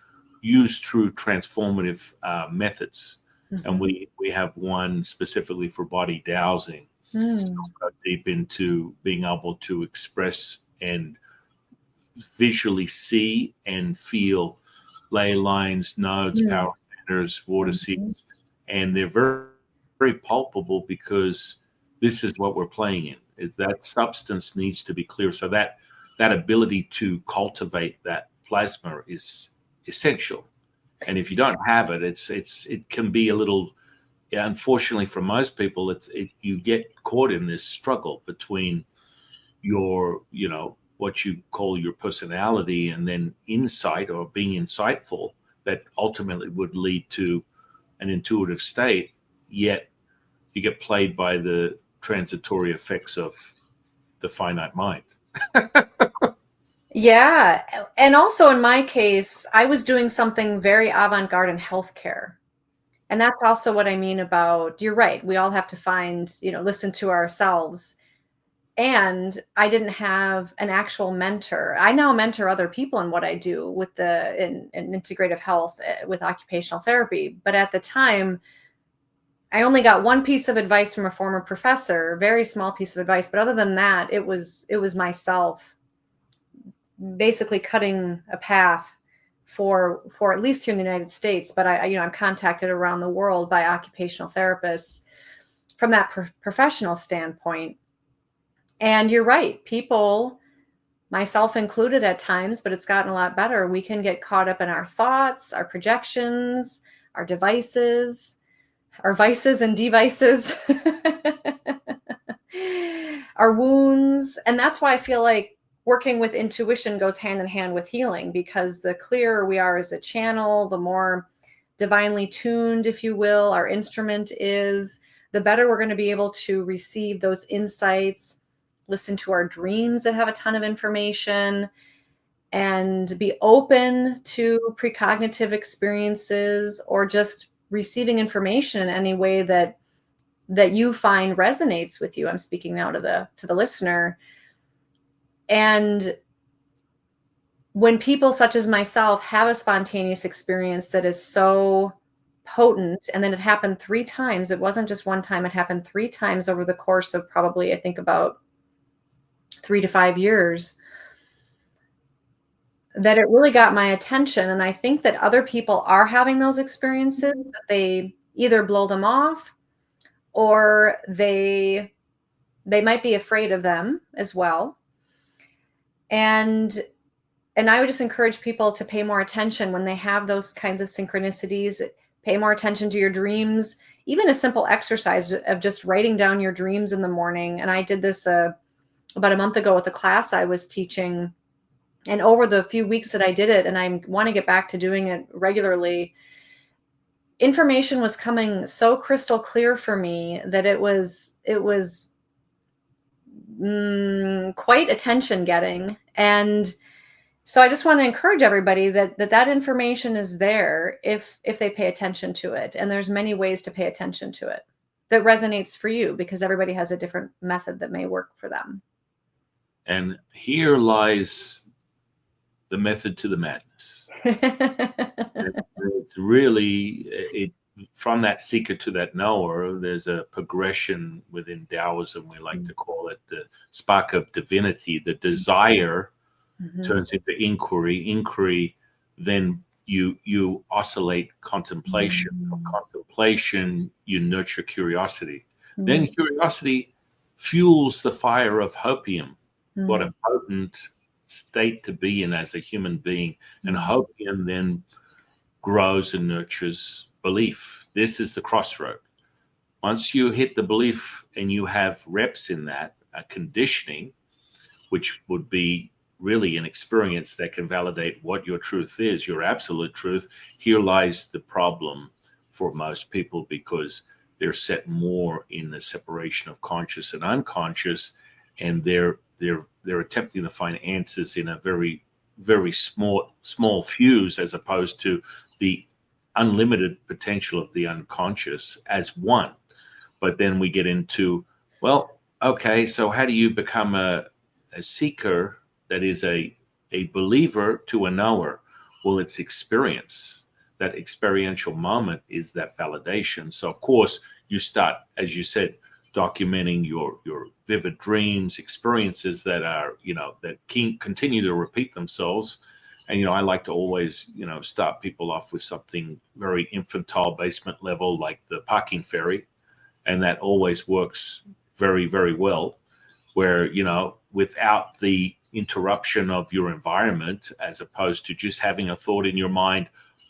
[SPEAKER 2] used through transformative methods. Mm-hmm. And we have one specifically for body dowsing. So go deep into being able to express and visually see and feel ley lines, nodes, power centers, vortices, and they're very, very palpable, because this is what we're playing in. Is that substance needs to be clear. So that ability to cultivate that plasma is essential. And if you don't have it, it can be a little. Unfortunately, for most people, you get caught in this struggle between your, what you call your personality, and then insight or being insightful, that ultimately would lead to an intuitive state. Yet you get played by the transitory effects of the finite mind.
[SPEAKER 1] Yeah. And also in my case, I was doing something very avant-garde in healthcare. And that's also what I mean about, you're right, we all have to find, listen to ourselves. And I didn't have an actual mentor. I now mentor other people in what I do with in integrative health with occupational therapy. But at the time, I only got one piece of advice from a former professor, very small piece of advice. But other than that, it was myself basically cutting a path for at least here in the United States. But I'm contacted around the world by occupational therapists from that professional standpoint. And you're right, people, myself included at times, but it's gotten a lot better. We can get caught up in our thoughts, our projections, our devices, our vices and devices, our wounds. And that's why I feel like working with intuition goes hand in hand with healing, because the clearer we are as a channel, the more divinely tuned, if you will, our instrument is, the better we're going to be able to receive those insights, listen to our dreams that have a ton of information, and be open to precognitive experiences, or just receiving information in any way that you find resonates with you. I'm speaking now to the listener. And when people such as myself have a spontaneous experience that is so potent, and then it happened 3 times, it wasn't just one time, it happened 3 times over the course of probably, I think, about 3 to 5 years, that it really got my attention. And I think that other people are having those experiences, that they either blow them off, or they might be afraid of them as well. And I would just encourage people to pay more attention when they have those kinds of synchronicities. pay more attention to your dreams. Even a simple exercise of just writing down your dreams in the morning. And I did this about a month ago with a class I was teaching. And over the few weeks that I did it, and I want to get back to doing it regularly, information was coming so crystal clear for me that it was quite attention getting. And so I just want to encourage everybody that information is there if they pay attention to it. And there's many ways to pay attention to it that resonates for you, because everybody has a different method that may work for them.
[SPEAKER 2] And here lies the method to the madness. It's really from that seeker to that knower. There's a progression within Taoism. We like to call it the spark of divinity. The desire turns into inquiry. Inquiry, then you oscillate contemplation. From contemplation, you nurture curiosity. Then curiosity fuels the fire of hopium. What a potent state to be in as a human being. And hopium then grows and nurtures belief. This is the crossroad. Once you hit the belief and you have reps in that, a conditioning, which would be really an experience that can validate what your truth is, your absolute truth. Here lies the problem for most people, because they're set more in the separation of conscious and unconscious, and they're attempting to find answers in a very, very small fuse, as opposed to the unlimited potential of the unconscious as one. But then we get into, well, okay, so how do you become a seeker that is a believer to a knower? Well, it's experience. That experiential moment is that validation. So, of course, you start, as you said, documenting your vivid dreams, experiences that are, that continue to repeat themselves. And, I like to always, start people off with something very infantile, basement level, like the parking ferry. And that always works very, very well, where, without the interruption of your environment, as opposed to just having a thought in your mind,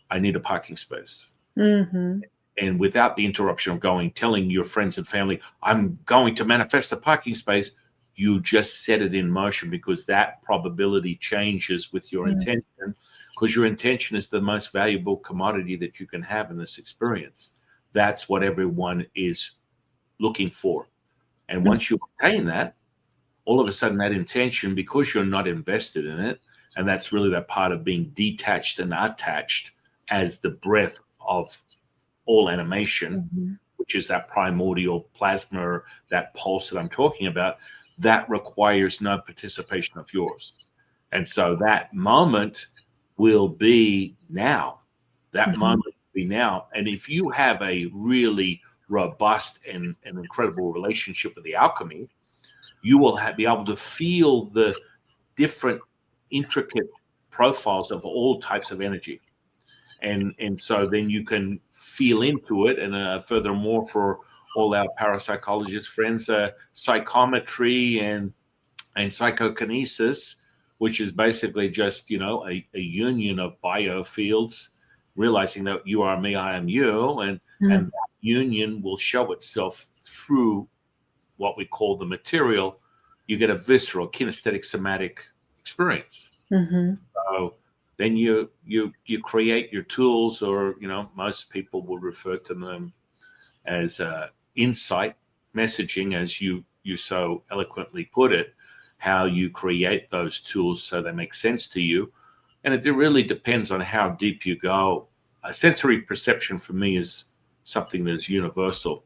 [SPEAKER 2] I need a parking space. And without the interruption of telling your friends and family, I'm going to manifest a parking space, you just set it in motion, because that probability changes with your intention, because your intention is the most valuable commodity that you can have in this experience. That's what everyone is looking for. And once you obtain that, all of a sudden that intention, because you're not invested in it, and that's really that part of being detached and attached as the breath of all animation, which is that primordial plasma, that pulse that I'm talking about, that requires no participation of yours. And so that moment will be now. That moment will be now. And if you have a really robust and incredible relationship with the alchemy, you will be able to feel the different intricate profiles of all types of energy. And so then you can feel into it. And furthermore, for all our parapsychologist friends, psychometry and psychokinesis, which is basically just, a union of biofields, realizing that you are me, I am you. And that union will show itself through what we call the material. You get a visceral, kinesthetic, somatic experience. So then you create your tools, or most people will refer to them as insight messaging, as you so eloquently put it, how you create those tools so they make sense to you. And it really depends on how deep you go. Sensory perception for me is something that is universal,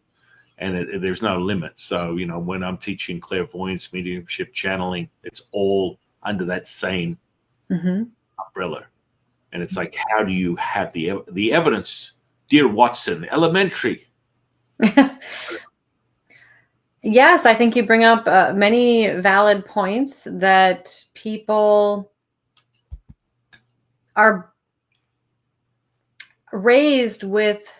[SPEAKER 2] and there's no limit. So, when I'm teaching clairvoyance, mediumship, channeling, it's all under that same umbrella. And it's like, how do you have the evidence, dear Watson, elementary?
[SPEAKER 1] Yes, I think you bring up many valid points that people are raised with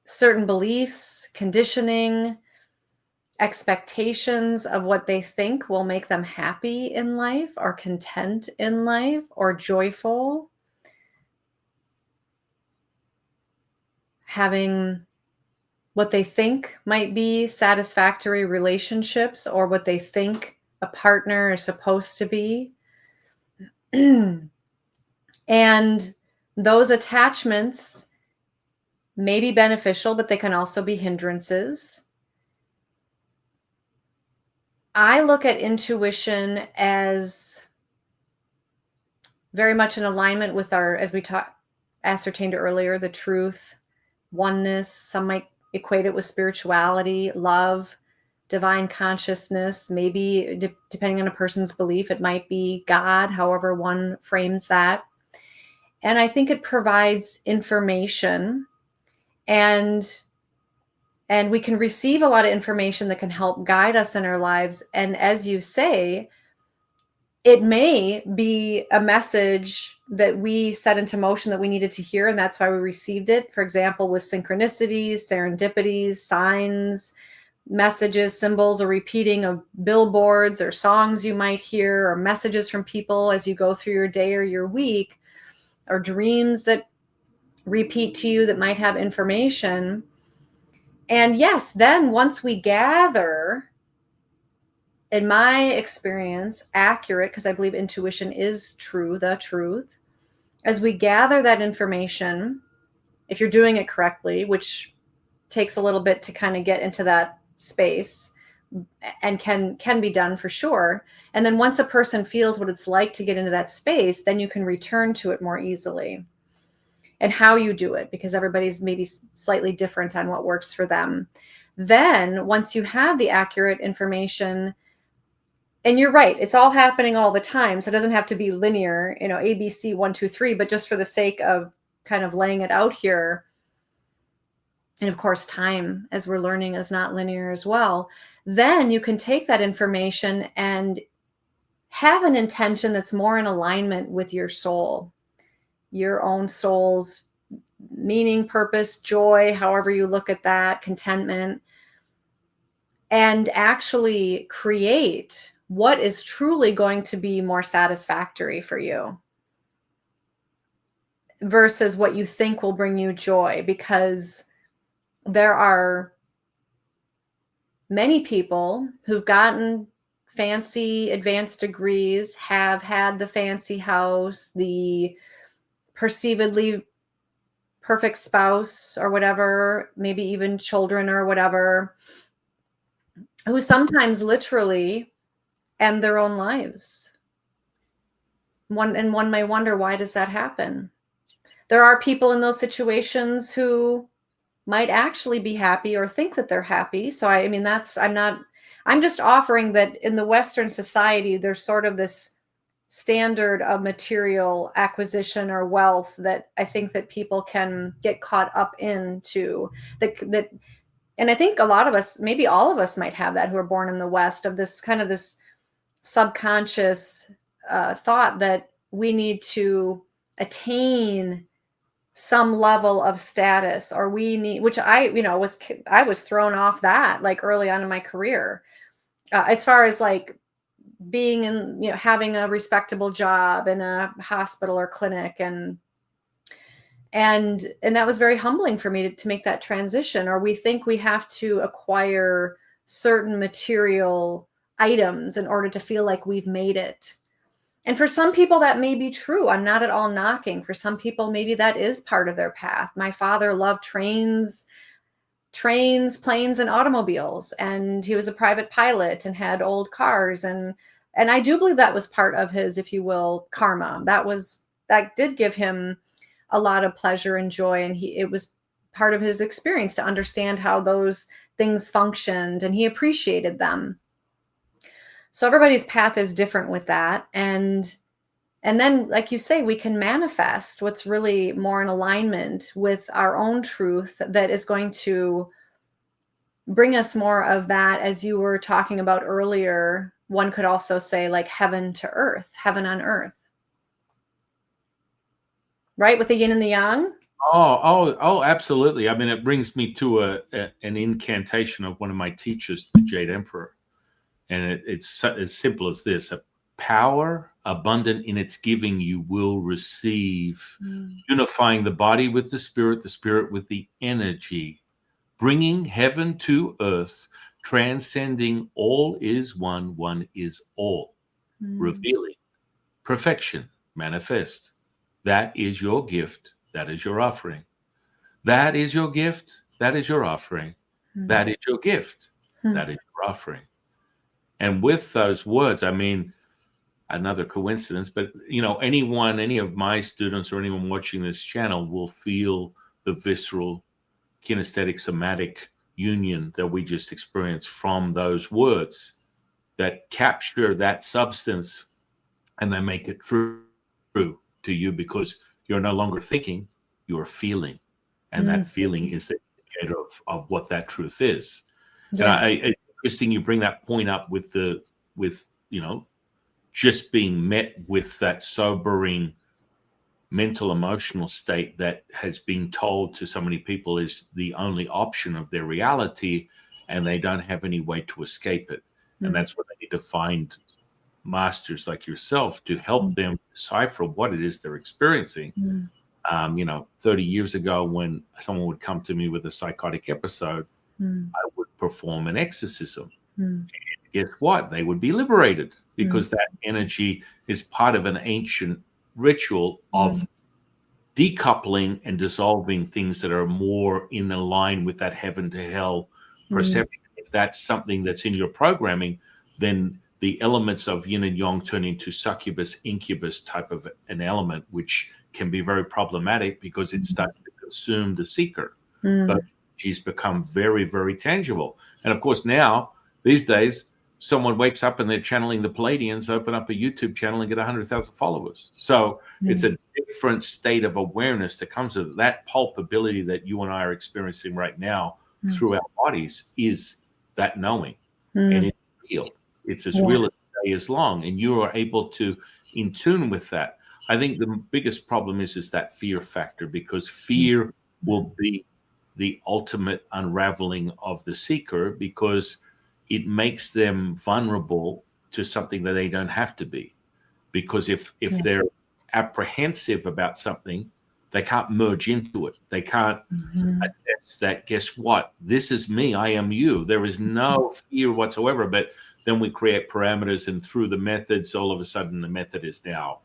[SPEAKER 1] certain beliefs, conditioning, expectations of what they think will make them happy in life, or content in life, or joyful. having what they think might be satisfactory relationships or what they think a partner is supposed to be. And those attachments may be beneficial, but they can also be hindrances. I look at intuition as very much in alignment with our, as we ascertained earlier, the truth, oneness. Some might equate it with spirituality, love, divine consciousness. Maybe depending on a person's belief, it might be God, however one frames that. And I think it provides information, and we can receive a lot of information that can help guide us in our lives. And as you say, it may be a message that we set into motion that we needed to hear, and that's why we received it. For example, with synchronicities, serendipities, signs, messages, symbols, or repeating of billboards or songs you might hear, or messages from people as you go through your day or your week, or dreams that repeat to you that might have information. And yes, then once we gather, in my experience, accurate, because I believe intuition is true, the truth, as we gather that information, if you're doing it correctly, which takes a little bit to kind of get into that space, and can be done for sure. And then once a person feels what it's like to get into that space, then you can return to it more easily. And how you do it, because everybody's maybe slightly different on what works for them. Then once you have the accurate information, and you're right, it's all happening all the time, so it doesn't have to be linear, ABC 1 2 3, but just for the sake of kind of laying it out here. And of course, time, as we're learning, is not linear as well. Then you can take that information and have an intention that's more in alignment with your soul, your own soul's meaning, purpose, joy, however you look at that, contentment, and actually create what is truly going to be more satisfactory for you versus what you think will bring you joy. Because there are many people who've gotten fancy advanced degrees, have had the fancy house, the perceivedly perfect spouse or whatever, maybe even children or whatever, who sometimes literally end their own lives. One may wonder, why does that happen? There are people in those situations who might actually be happy or think that they're happy. So I mean, I'm just offering that in the Western society, there's sort of this standard of material acquisition or wealth that I think that people can get caught up into, that and I think a lot of us, maybe all of us, might have that, who are born in the West, of this kind of this subconscious thought that we need to attain some level of status, or we need, which I was thrown off that like early on in my career, as far as like being in, having a respectable job in a hospital or clinic, and that was very humbling for me to make that transition. Or we think we have to acquire certain material items in order to feel like we've made it. And for some people that may be true. I'm not at all knocking. For some people, maybe that is part of their path. My father loved trains, planes, and automobiles, and he was a private pilot and had old cars, and I do believe that was part of his, if you will, karma. That did give him a lot of pleasure and joy, and it was part of his experience to understand how those things functioned, and he appreciated them. So everybody's path is different with that. And then, like you say, we can manifest what's really more in alignment with our own truth, that is going to bring us more of that, as you were talking about earlier. One could also say like heaven to earth, heaven on earth, right? With the yin and the yang.
[SPEAKER 2] Oh, absolutely. I mean, it brings me to an incantation of one of my teachers, the Jade Emperor. And it's as simple as this. power, abundant in its giving, you will receive, unifying the body with the spirit with the energy, bringing heaven to earth, transcending all is one, one is all, revealing perfection manifest. That is your gift. That is your offering. That is your gift. That is your offering. That is your gift. That is your offering. And with those words, I mean, another coincidence, but anyone, any of my students or anyone watching this channel will feel the visceral, kinesthetic, somatic union that we just experienced from those words that capture that substance and they make it true to you because you're no longer thinking, you're feeling. And that feeling is the indicator of what that truth is. And
[SPEAKER 1] Yes.
[SPEAKER 2] it's interesting you bring that point up with just being met with that sobering mental emotional state that has been told to so many people is the only option of their reality, and they don't have any way to escape it. And that's what they need to find masters like yourself to help them decipher what it is they're experiencing. 30 years ago, when someone would come to me with a psychotic episode, I would perform an exorcism. And guess what? They would be liberated because that energy is part of an ancient ritual of decoupling and dissolving things that are more in line with that heaven to hell perception. If that's something that's in your programming, then the elements of yin and yang turn into succubus, incubus type of an element, which can be very problematic because it starts to consume the seeker. But she's become very, very tangible. And of course, now, these days, someone wakes up and they're channeling the Palladians, open up a YouTube channel and get 100,000 followers. So it's a different state of awareness that comes with it. That pulpability that you and I are experiencing right now through our bodies is that knowing. And it's real. It's as real as the day is long. And you are able to in tune with that. I think the biggest problem is that fear factor, because fear will be the ultimate unraveling of the seeker, because it makes them vulnerable to something that they don't have to be. Because if they're apprehensive about something, they can't merge into it. They can't assess that, guess what? This is me. I am you. There is no fear whatsoever. But then we create parameters, and through the methods, all of a sudden the method is now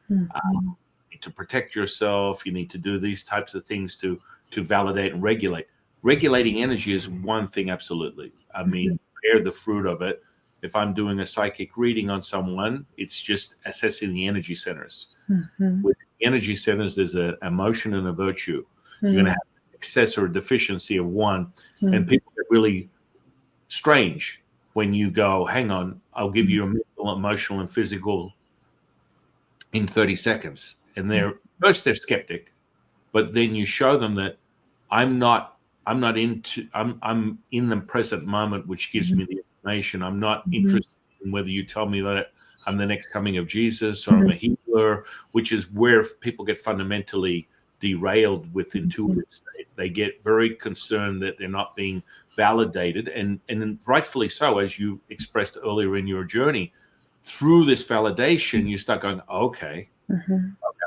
[SPEAKER 2] to protect yourself. You need to do these types of things to validate and regulate. Regulating energy is one thing, absolutely. I mean, bear the fruit of it. If I'm doing a psychic reading on someone, it's just assessing the energy centers. With the energy centers, there's an emotion and a virtue. You're going to have excess or a deficiency of one. And people get really strange when you go, hang on, I'll give you a mental, emotional, and physical in 30 seconds. And they're skeptic, but then you show them that I'm in the present moment, which gives me the information. I'm not interested in whether you tell me that I'm the next coming of Jesus or I'm a healer, which is where people get fundamentally derailed with intuitive state. They get very concerned that they're not being validated, and rightfully so, as you expressed earlier in your journey. Through this validation, you start going, okay,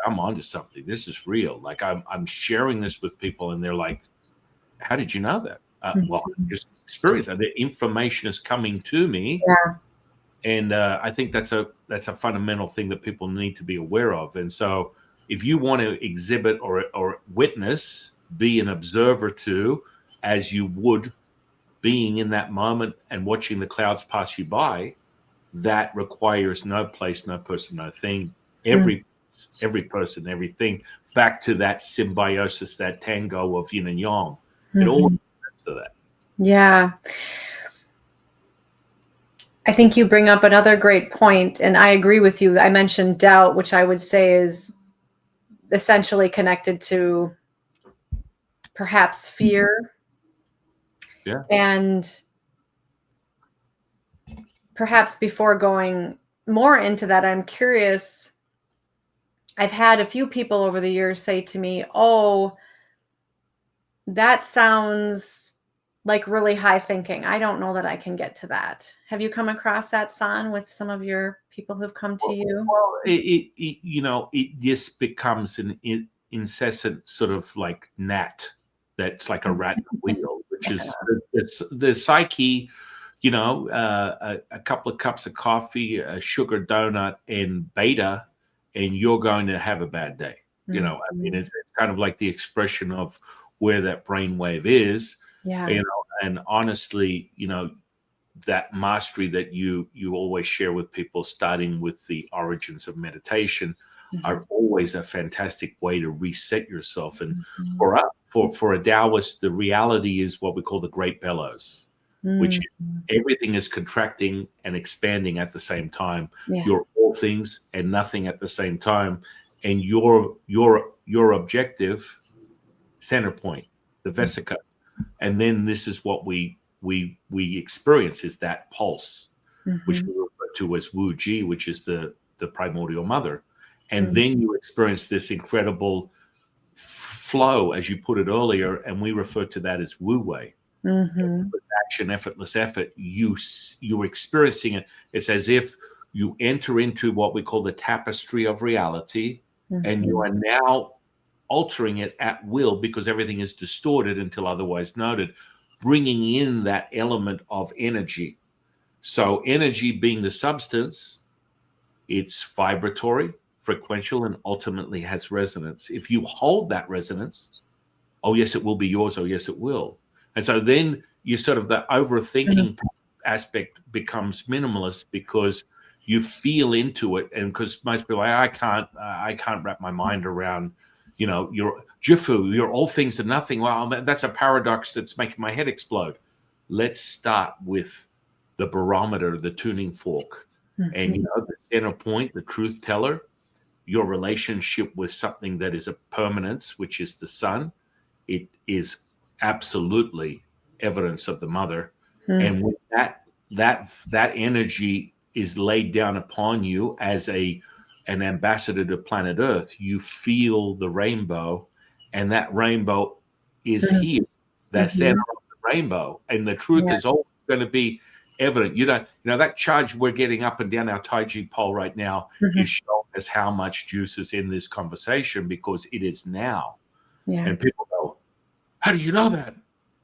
[SPEAKER 2] I'm onto something. This is real. Like I'm sharing this with people, and they're like, how did you know that? Well, I just experienced that. The information is coming to me. And I think that's a fundamental thing that people need to be aware of. And so if you want to exhibit or witness, be an observer to, as you would being in that moment and watching the clouds pass you by, that requires no place, no person, no thing. Every person, everything, back to that symbiosis, that tango of yin and yang. It all comes to that.
[SPEAKER 1] Yeah. I think you bring up another great point, and I agree with you. I mentioned doubt, which I would say is essentially connected to perhaps fear.
[SPEAKER 2] Yeah.
[SPEAKER 1] And perhaps before going more into that, I'm curious. I've had a few people over the years say to me, oh, that sounds like really high thinking. I don't know that I can get to that. Have you come across that, San, with some of your people who've come to you?
[SPEAKER 2] Well, it just becomes an incessant sort of like gnat that's like a rat in a wheel, which is the psyche. A couple of cups of coffee, a sugar donut, and beta, and you're going to have a bad day. I mean, it's kind of like the expression of where that brainwave is.
[SPEAKER 1] Yeah.
[SPEAKER 2] And honestly, that mastery that you always share with people, starting with the origins of meditation, are always a fantastic way to reset yourself. And for a Taoist, the reality is what we call the great bellows, which everything is contracting and expanding at the same time.
[SPEAKER 1] Yeah.
[SPEAKER 2] You're all things and nothing at the same time, and your objective center point, the vesica, and then this is what we experience, is that pulse, which we refer to as Wu Ji, which is the primordial mother. And then you experience this incredible flow, as you put it earlier, and we refer to that as Wu Wei. Effortless action, effortless effort. You're experiencing it. It's as if you enter into what we call the tapestry of reality, and you are now altering it at will, because everything is distorted until otherwise noted, bringing in that element of energy. So energy being the substance, it's vibratory, frequential, and ultimately has resonance. If you hold that resonance, oh yes, it will be yours. Oh yes, it will. And so then you sort of, the overthinking aspect becomes minimalist, because you feel into it. And because most people are like, I can't wrap my mind around, you're Jifu, you're all things and nothing. Well, that's a paradox that's making my head explode. Let's start with the barometer, the tuning fork, and the center point, the truth teller, your relationship with something that is a permanence, which is the sun. It is absolutely evidence of the mother. And when that energy is laid down upon you as an ambassador to planet Earth, you feel the rainbow, and that rainbow is here, that center of the rainbow, and the truth is always going to be evident. That charge we're getting up and down our Tai Chi pole right now is showing us how much juice is in this conversation, because it is now. And people go, how do you know that?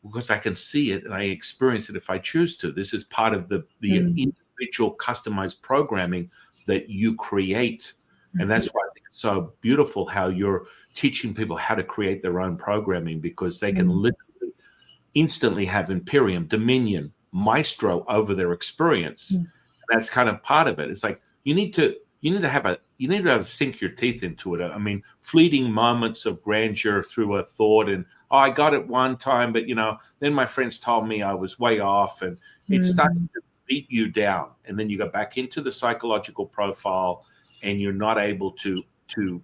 [SPEAKER 2] Because I can see it and I experience it if I choose to. This is part of the individual customized programming that you create. And that's why I think it's so beautiful how you're teaching people how to create their own programming, because they can literally instantly have imperium, dominion, maestro over their experience. And that's kind of part of it. It's like you need to sink your teeth into it. I mean, fleeting moments of grandeur through a thought, and I got it one time, but then my friends told me I was way off, and it starts to beat you down. And then you go back into the psychological profile, and you're not able to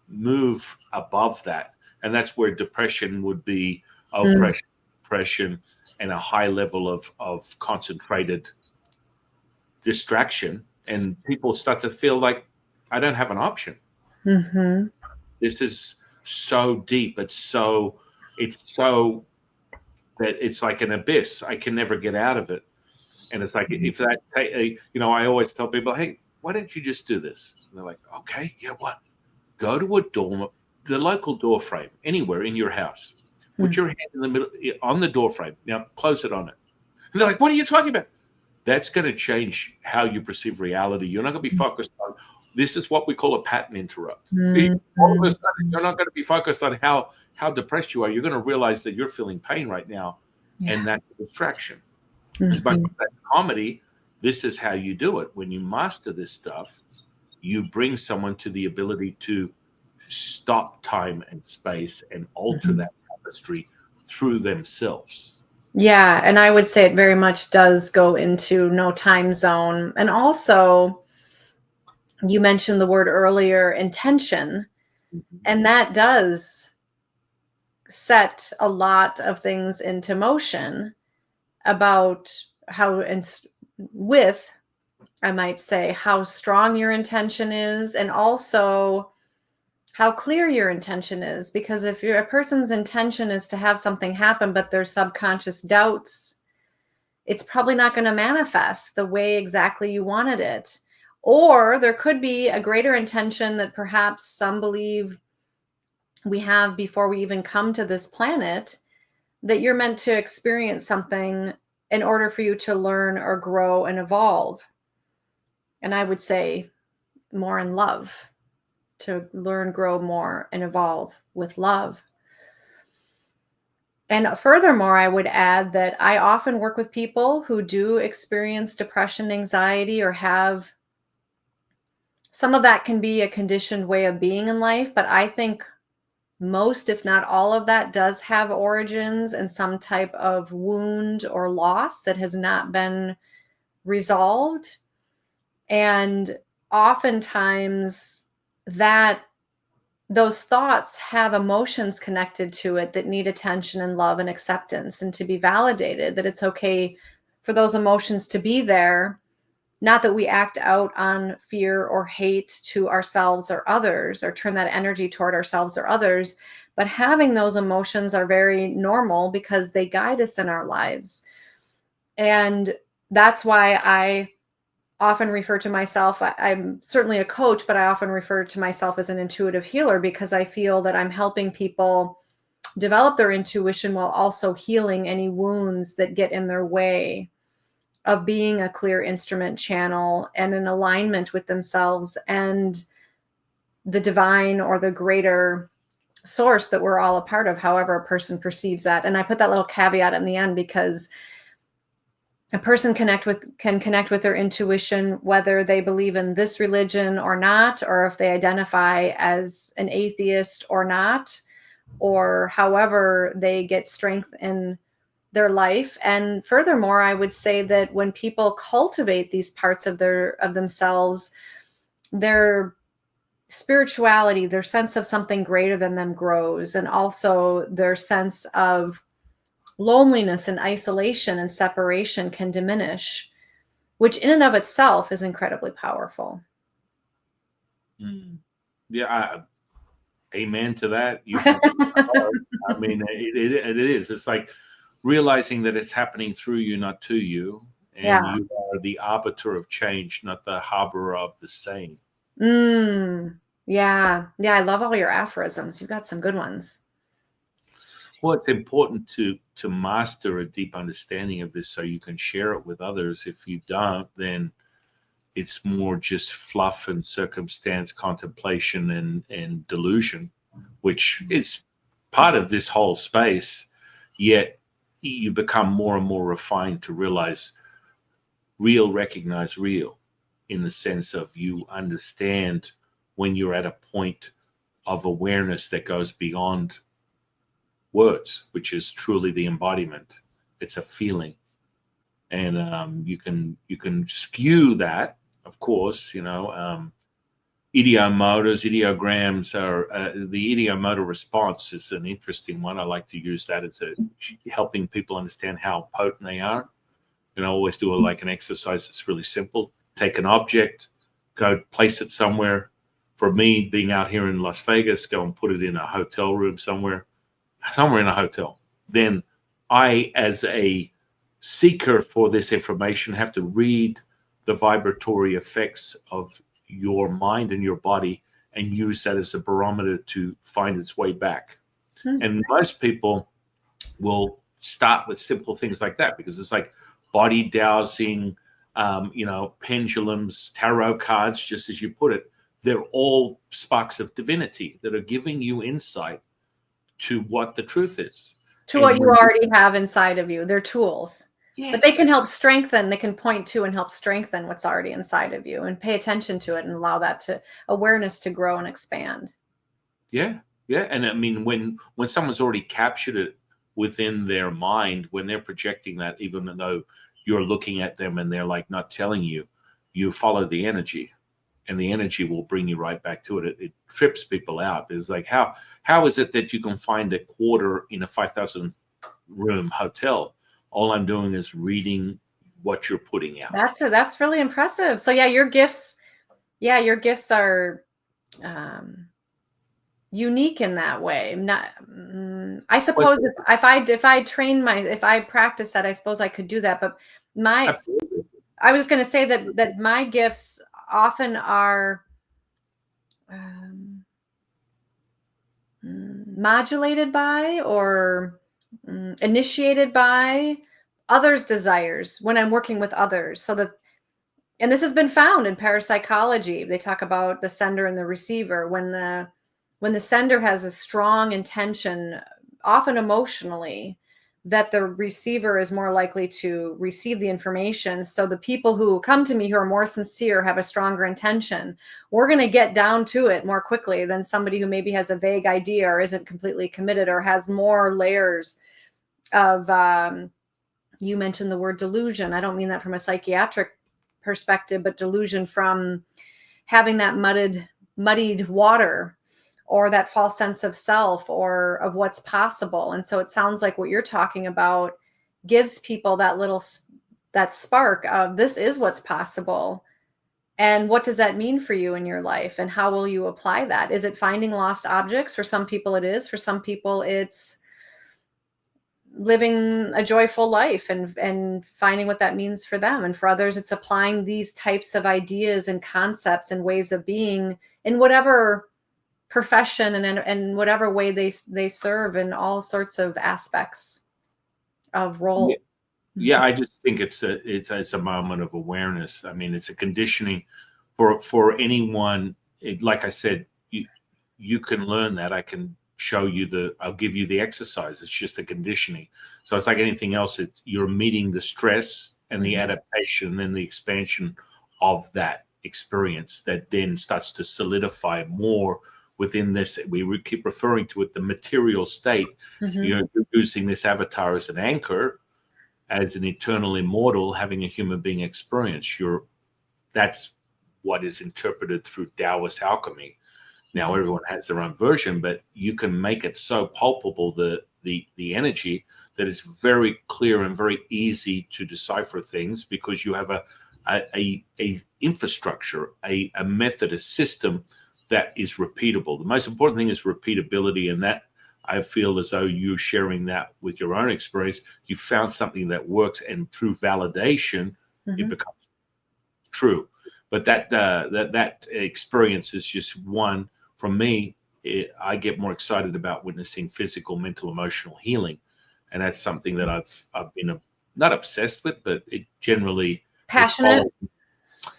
[SPEAKER 2] move above that. And that's where depression would be, oppression, and a high level of concentrated distraction. And people start to feel like, I don't have an option. This is so deep. It's so that it's like an abyss. I can never get out of it. And it's like, if that, I always tell people, hey, why don't you just do this? And they're like, okay, yeah, what? Go to a door, the local door frame, anywhere in your house. Put your hand in the middle on the door frame. Now close it on it. And they're like, what are you talking about? That's going to change how you perceive reality. You're not going to be focused on, this is what we call a pattern interrupt. See, all of a sudden, you're not going to be focused on how depressed you are. You're going to realize that you're feeling pain right now, and that's a distraction. As much as that's comedy, this is how you do it. When you master this stuff, you bring someone to the ability to stop time and space and alter that tapestry through themselves.
[SPEAKER 1] Yeah, and I would say it very much does go into no time zone. And also, you mentioned the word earlier, intention, and that does set a lot of things into motion about how, and with, I might say, how strong your intention is, and also how clear your intention is. Because if a person's intention is to have something happen, but their subconscious doubts, it's probably not going to manifest the way exactly you wanted it. Or there could be a greater intention that perhaps some believe we have before we even come to this planet, that you're meant to experience something in order for you to learn or grow and evolve. And I would say more in love, to learn, grow more, and evolve with love. And furthermore, I would add that I often work with people who do experience depression, anxiety, or have some of that can be a conditioned way of being in life. But I think most, if not all of that, does have origins in some type of wound or loss that has not been resolved. And oftentimes that those thoughts have emotions connected to it that need attention and love and acceptance, and to be validated, that it's okay for those emotions to be there. Not that we act out on fear or hate to ourselves or others, or turn that energy toward ourselves or others, but having those emotions are very normal because they guide us in our lives. And that's why I often refer to myself, I'm certainly a coach, but I often refer to myself as an intuitive healer, because I feel that I'm helping people develop their intuition while also healing any wounds that get in their way of being a clear instrument channel and in alignment with themselves and the divine or the greater source that we're all a part of, however a person perceives that. And I put that little caveat in the end because a person can connect with their intuition whether they believe in this religion or not, or if they identify as an atheist or not, or however they get strength in their life. And furthermore, I would say that when people cultivate these parts of themselves, their spirituality, their sense of something greater than them grows, and also their sense of loneliness and isolation and separation can diminish, which in and of itself is incredibly powerful.
[SPEAKER 2] Mm. Yeah, amen to that. You hit it hard. I mean, it is. It's like realizing that it's happening through you, not to you, and
[SPEAKER 1] Yeah.
[SPEAKER 2] you are the arbiter of change, not the harborer of the same.
[SPEAKER 1] Yeah. Yeah. I love all your aphorisms. You've got some good ones.
[SPEAKER 2] Well, it's important to master a deep understanding of this so you can share it with others. If you don't, then it's more just fluff and circumstance contemplation and delusion, which is part of this whole space. Yet you become more and more refined to realize real recognize real, in the sense of you understand when you're at a point of awareness that goes beyond words, which is truly the embodiment. It's a feeling, and you can skew that, of course. Ideograms are the ideomotor response is an interesting one. I like to use that as helping people understand how potent they are. And I always do like an exercise that's really simple. Take an object, go place it somewhere. For me, being out here in Las Vegas, go and put it in a hotel room somewhere in a hotel. Then I, as a seeker for this information, have to read the vibratory effects of your mind and your body and use that as a barometer to find its way back.
[SPEAKER 1] Hmm.
[SPEAKER 2] And most people will start with simple things like that because it's like body dowsing, pendulums, tarot cards, just as you put it. They're all sparks of divinity that are giving you insight to what the truth is.
[SPEAKER 1] To what
[SPEAKER 2] And
[SPEAKER 1] you already have inside of you. They're tools. But they can
[SPEAKER 2] yes,
[SPEAKER 1] help strengthen, they can point to and help strengthen what's already inside of you, and pay attention to it and allow that to awareness to grow and expand.
[SPEAKER 2] yeah, yeah. And I mean, when someone's already captured it within their mind, when they're projecting that, even though you're looking at them and they're like not telling you, you follow the energy, and the energy will bring you right back to it. It trips people out. It's like how is it that you can find a quarter in a 5,000 room hotel? All I'm doing is reading what you're putting out.
[SPEAKER 1] That's really impressive. So your gifts are unique in that way. Not, I
[SPEAKER 2] But
[SPEAKER 1] suppose if I practice that, I suppose I could do that. But my
[SPEAKER 2] absolutely.
[SPEAKER 1] I was going to say that my gifts often are um, modulated by or initiated by others' desires when I'm working with others. So that, and this has been found in parapsychology. They talk about the sender and the receiver. When the sender has a strong intention, often emotionally, that the receiver is more likely to receive the information. So the people who come to me who are more sincere, have a stronger intention, we're going to get down to it more quickly than somebody who maybe has a vague idea or isn't completely committed or has more layers of you mentioned the word delusion. I don't mean that from a psychiatric perspective, but delusion from having that muddied water, or that false sense of self or of what's possible. And so it sounds like what you're talking about gives people that spark of, this is what's possible. And what does that mean for you in your life? And how will you apply that? Is it finding lost objects? For some people it is. For some people it's living a joyful life and finding what that means for them. And for others, it's applying these types of ideas and concepts and ways of being in whatever profession and whatever way they serve in all sorts of aspects of
[SPEAKER 2] Yeah,
[SPEAKER 1] role.
[SPEAKER 2] yeah, I just think it's a moment of awareness. I mean, it's a conditioning for anyone. Like I said, you can learn that. I can show you I'll give you the exercise. It's just a conditioning. So it's like anything else. You're meeting the stress and the adaptation, and then the expansion of that experience that then starts to solidify more within this. We keep referring to it, the material state. You're using this avatar as an anchor, as an eternal immortal, having a human being experience. That's what is interpreted through Taoist alchemy. Now everyone has their own version, but you can make it so palpable, the energy, that it's very clear and very easy to decipher things, because you have a infrastructure, a method, a system that is repeatable. The most important thing is repeatability, and that I feel as though you're sharing that with your own experience. You found something that works, and through validation, it becomes true. But that experience is just one. From me, I get more excited about witnessing physical, mental, emotional healing, and that's something that I've been not obsessed with, but it generally has
[SPEAKER 1] Passionate.
[SPEAKER 2] followed.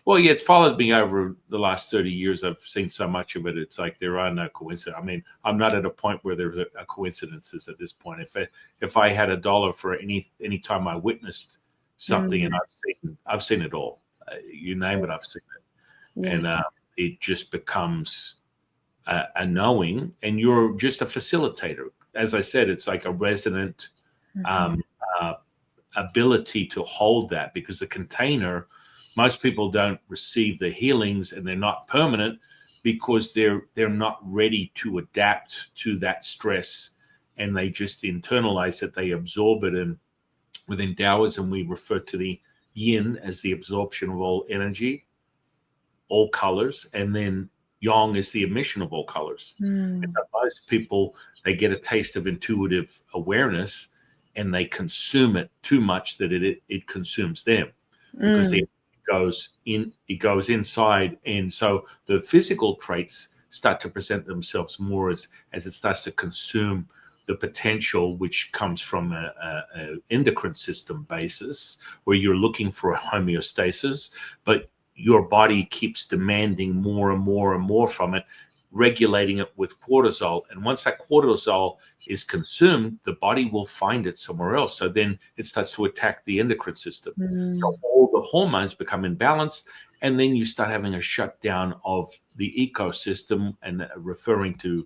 [SPEAKER 2] Well, yeah, it's followed me over the last 30 years. I've seen so much of it. It's like there are no coincidences. I mean, I'm not at a point where there's a coincidences at this point. If I had $1 for any time I witnessed something, and I've seen it all. You name it, I've seen it, and it just becomes a knowing, and you're just a facilitator. As I said, it's like a resonant uh, ability to hold that, because the container, most people don't receive the healings, and they're not permanent because they're not ready to adapt to that stress, and they just internalize it, they absorb it. And within Taoism, we refer to the yin as the absorption of all energy, all colors, and then yang is the emission of all colors. And so most people, they get a taste of intuitive awareness, and they consume it too much, that it consumes them, because it goes inside. And so the physical traits start to present themselves more as it starts to consume the potential, which comes from a endocrine system basis, where you're looking for a homeostasis, but your body keeps demanding more and more and more from it, regulating it with cortisol. And once that cortisol is consumed, the body will find it somewhere else. So then it starts to attack the endocrine system. So all the hormones become imbalanced, and then you start having a shutdown of the ecosystem. And referring to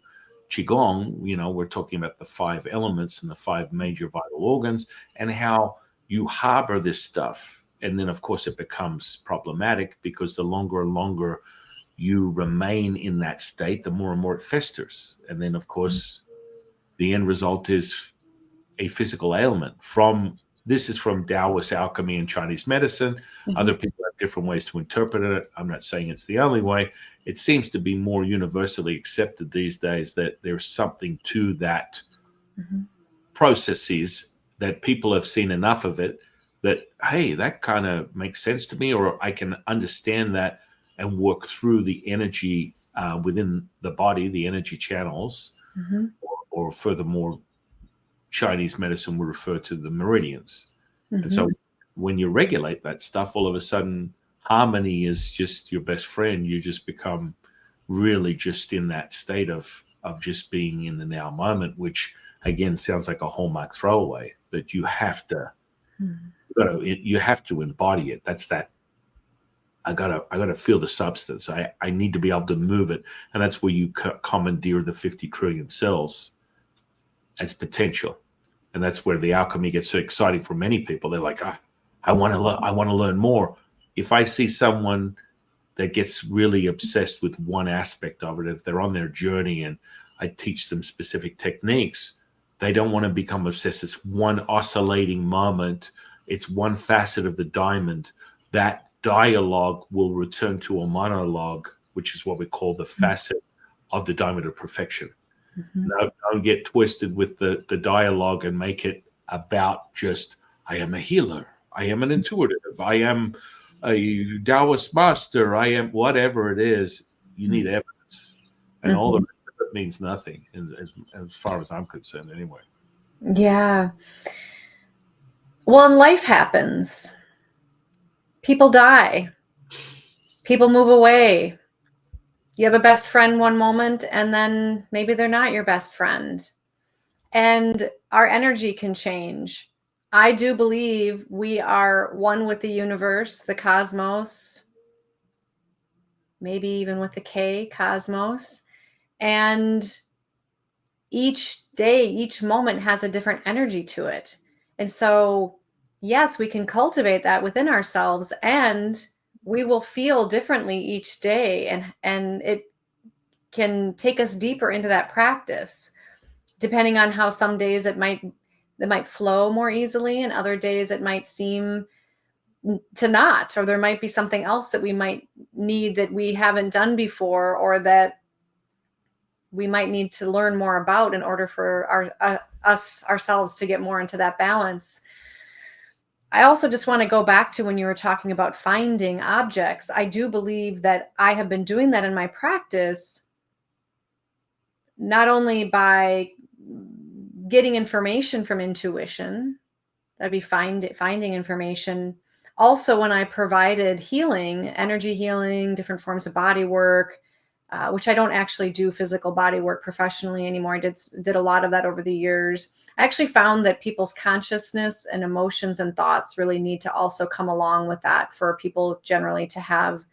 [SPEAKER 2] Qigong, we're talking about the 5 elements and the 5 major vital organs, and how you harbor this stuff. And then, of course, it becomes problematic, because the longer and longer you remain in that state, the more and more it festers. And then, of course, the end result is a physical ailment. This is from Taoist alchemy and Chinese medicine. Other people have different ways to interpret it. I'm not saying it's the only way. It seems to be more universally accepted these days that there's something to that processes, that people have seen enough of it that, hey, that kind of makes sense to me, or I can understand that and work through the energy within the body, the energy channels,
[SPEAKER 1] Mm-hmm.
[SPEAKER 2] or furthermore, Chinese medicine would refer to the meridians. And
[SPEAKER 1] Mm-hmm.
[SPEAKER 2] so when you regulate that stuff, all of a sudden, harmony is just your best friend. You just become really just in that state of just being in the now moment, which again sounds like a hallmark throwaway, but you have to embody it. That's that. I gotta feel the substance. I need to be able to move it, and that's where you commandeer the 50 trillion cells as potential, and that's where the alchemy gets so exciting for many people. They're like, I want to I want to learn more. If I see someone that gets really obsessed with one aspect of it, if they're on their journey and I teach them specific techniques, they don't want to become obsessed. It's one oscillating moment. It's one facet of the diamond. That dialogue will return to a monologue, which is what we call the facet of the diamond of perfection.
[SPEAKER 1] Mm-hmm.
[SPEAKER 2] No, don't get twisted with the dialogue and make it about just, I am a healer. I am an intuitive. I am a Taoist master. I am whatever it is. You need evidence. And all the
[SPEAKER 1] Mm-hmm.
[SPEAKER 2] rest of it means nothing, as far as I'm concerned, anyway.
[SPEAKER 1] Yeah. Well, and life happens. People die. People move away. You have a best friend one moment, and then maybe they're not your best friend. And our energy can change. I do believe we are one with the universe, the cosmos, maybe even with the K, cosmos. And each day, each moment has a different energy to it. And so, yes, we can cultivate that within ourselves, and we will feel differently each day, and it can take us deeper into that practice, depending on how some days it might flow more easily, and other days it might seem to not, or there might be something else that we might need that we haven't done before, or that we might need to learn more about in order for us ourselves to get more into that balance. I also just want to go back to when you were talking about finding objects. I do believe that I have been doing that in my practice, not only by getting information from intuition, that'd be finding information. Also, when I provided healing, energy healing, different forms of body work, which I don't actually do physical body work professionally anymore. I did a lot of that over the years. I actually found that people's consciousness and emotions and thoughts really need to also come along with that for people generally to have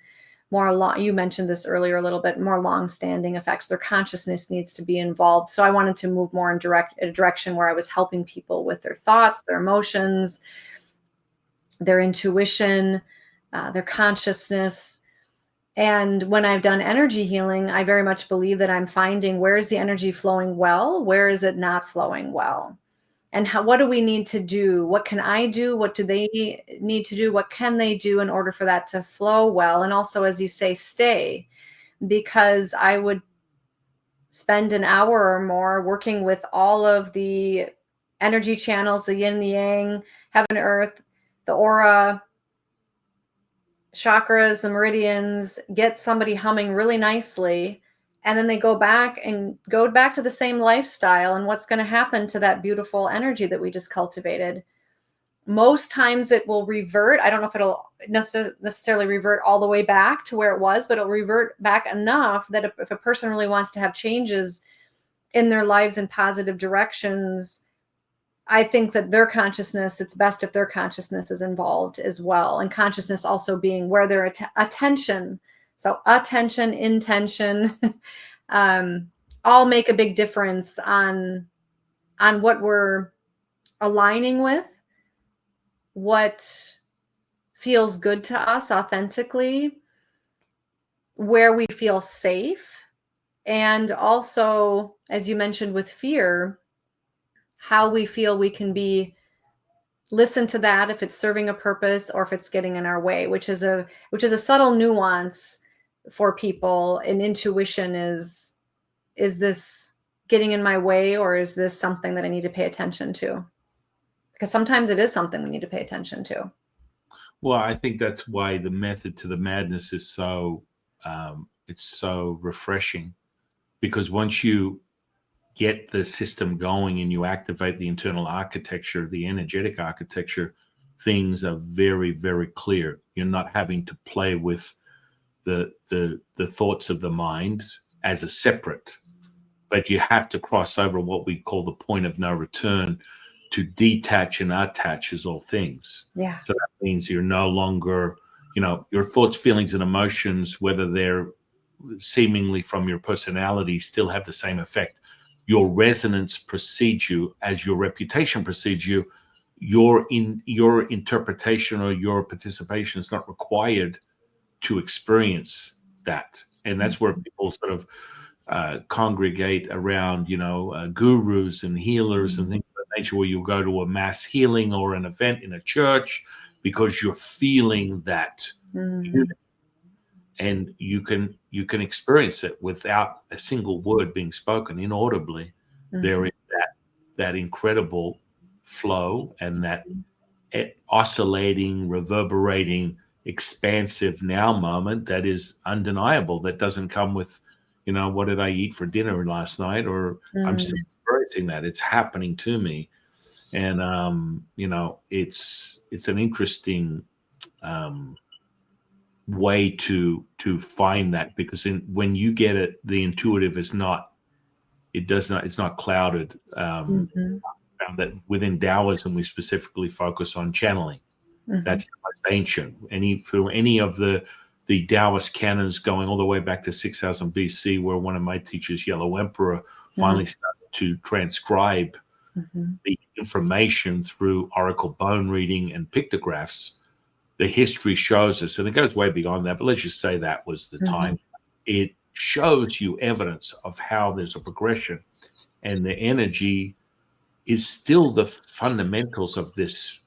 [SPEAKER 1] more you mentioned this earlier a little bit, more long-standing effects. Their consciousness needs to be involved. So I wanted to move more in a direction where I was helping people with their thoughts, their emotions, their intuition, their consciousness. And when I've done energy healing, I very much believe that I'm finding, where is the energy flowing well? Where is it not flowing well? And what do we need to do? What can I do? What do they need to do? What can they do in order for that to flow well? And also, as you say, stay, because I would spend an hour or more working with all of the energy channels, the yin, the yang, heaven, earth, the aura, chakras, the meridians, get somebody humming really nicely. And then they go back to the same lifestyle. And what's going to happen to that beautiful energy that we just cultivated? Most times it will revert. I don't know if it'll necessarily revert all the way back to where it was, but it'll revert back enough that if a person really wants to have changes in their lives in positive directions, I think that it's best if their consciousness is involved as well. And consciousness also being where their attention, so attention, intention, all make a big difference on what we're aligning with, what feels good to us authentically, where we feel safe. And also, as you mentioned with fear, how we feel we can listen to that if it's serving a purpose or if it's getting in our way, which is a subtle nuance for people. And intuition is this getting in my way, or is this something that I need to pay attention to? Because sometimes it is something we need to pay attention to.
[SPEAKER 2] Well, I think that's why the method to the madness is so it's so refreshing, because once you get the system going and you activate the internal architecture, the energetic architecture, things are very, very clear. You're not having to play with the thoughts of the mind as a separate, but you have to cross over what we call the point of no return to detach and attach as all things.
[SPEAKER 1] Yeah.
[SPEAKER 2] So that means you're no longer, your thoughts, feelings, and emotions, whether they're seemingly from your personality, still have the same effect. Your resonance precedes you as your reputation precedes you. Your interpretation or your participation is not required to experience that. And that's where people sort of congregate around, gurus and healers and things of that nature, where you'll go to a mass healing or an event in a church because you're feeling that. And you can experience it without a single word being spoken, inaudibly. There is that incredible flow and that oscillating, reverberating, expansive now moment that is undeniable, that doesn't come with, what did I eat for dinner last night, or I'm still experiencing that. It's happening to me. And it's an interesting way to find that, because when you get it, the intuitive is not, it's not clouded. Found that within Taoism, we specifically focus on channeling. That's the most ancient. Through any of the Taoist canons going all the way back to 6000 BC, where one of my teachers, Yellow Emperor, finally started to transcribe the information through oracle bone reading and pictographs. The history shows us, and it goes way beyond that, but let's just say that was the time. It shows you evidence of how there's a progression, and the energy is still the fundamentals of this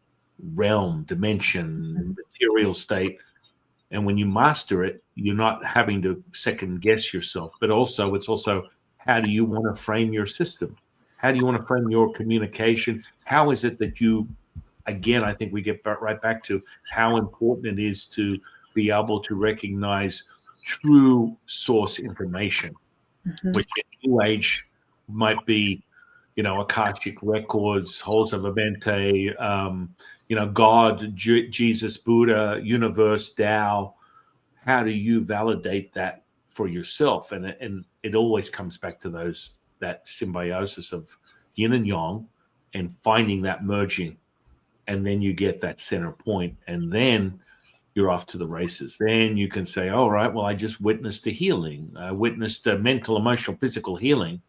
[SPEAKER 2] realm, dimension, material state. And when you master it, you're not having to second guess yourself, but also it's also, how do you want to frame your system? How do you want to frame your communication? How is it that you, again, I think we get right back to how important it is to be able to recognize true source information, which in New Age might be, Akashic records, halls of Amente, God, Jesus, Buddha, universe, Tao. How do you validate that for yourself? And it always comes back to that symbiosis of yin and yang, and finding that merging. And then you get that center point, and then you're off to the races. Then you can say, all right, well, I just witnessed a healing. I witnessed a mental, emotional, physical healing.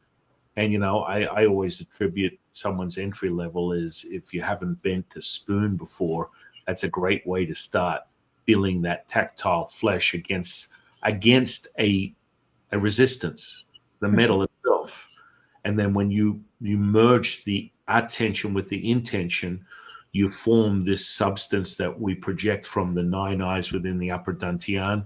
[SPEAKER 2] And, I always attribute someone's entry level is, if you haven't been to Spoon before, that's a great way to start feeling that tactile flesh against a resistance, the metal itself. And then when you merge the attention with the intention, you form this substance that we project from the 9 eyes within the upper dantian.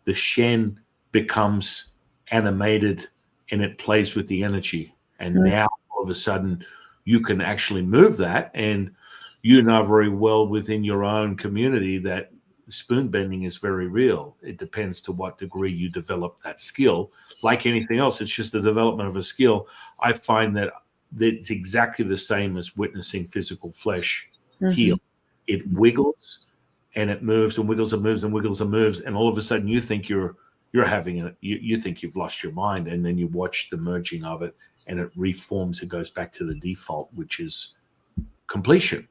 [SPEAKER 2] The Shen becomes animated, and it plays with the energy. And now all of a sudden you can actually move that. And you know very well within your own community that spoon bending is very real. It depends to what degree you develop that skill. Like anything else, it's just the development of a skill. I find that it's exactly the same as witnessing physical flesh heal. It wiggles and it moves and wiggles and moves and wiggles and moves, and all of a sudden you think you're having it. You think you've lost your mind, and then you watch the merging of it, and it reforms. It goes back to the default, which is completion.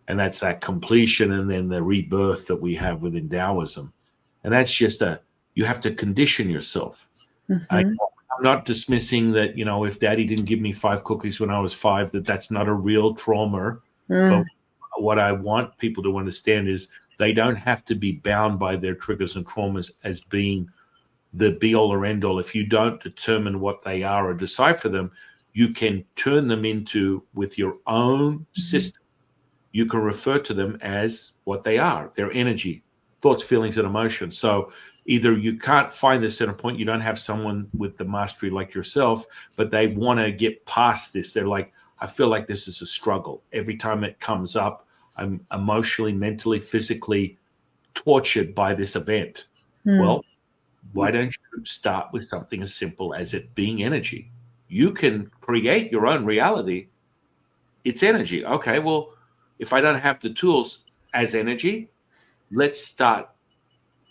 [SPEAKER 2] And that's that completion, and then the rebirth that we have within Taoism. And that's just you have to condition yourself. I'm not dismissing that, if daddy didn't give me 5 cookies when I was 5, that's not a real trauma. But what I want people to understand is they don't have to be bound by their triggers and traumas as being the be all or end all. If you don't determine what they are or decipher them, you can turn them into, with your own system, you can refer to them as what they are, their energy, thoughts, feelings, and emotions. So either you can't find the center point, you don't have someone with the mastery like yourself, but they want to get past this. They're like, I feel like this is a struggle. Every time it comes up, I'm emotionally, mentally, physically tortured by this event. Well, Why don't you start with something as simple as it being energy? You can create your own reality. It's energy. Okay, well, if I don't have the tools as energy, let's start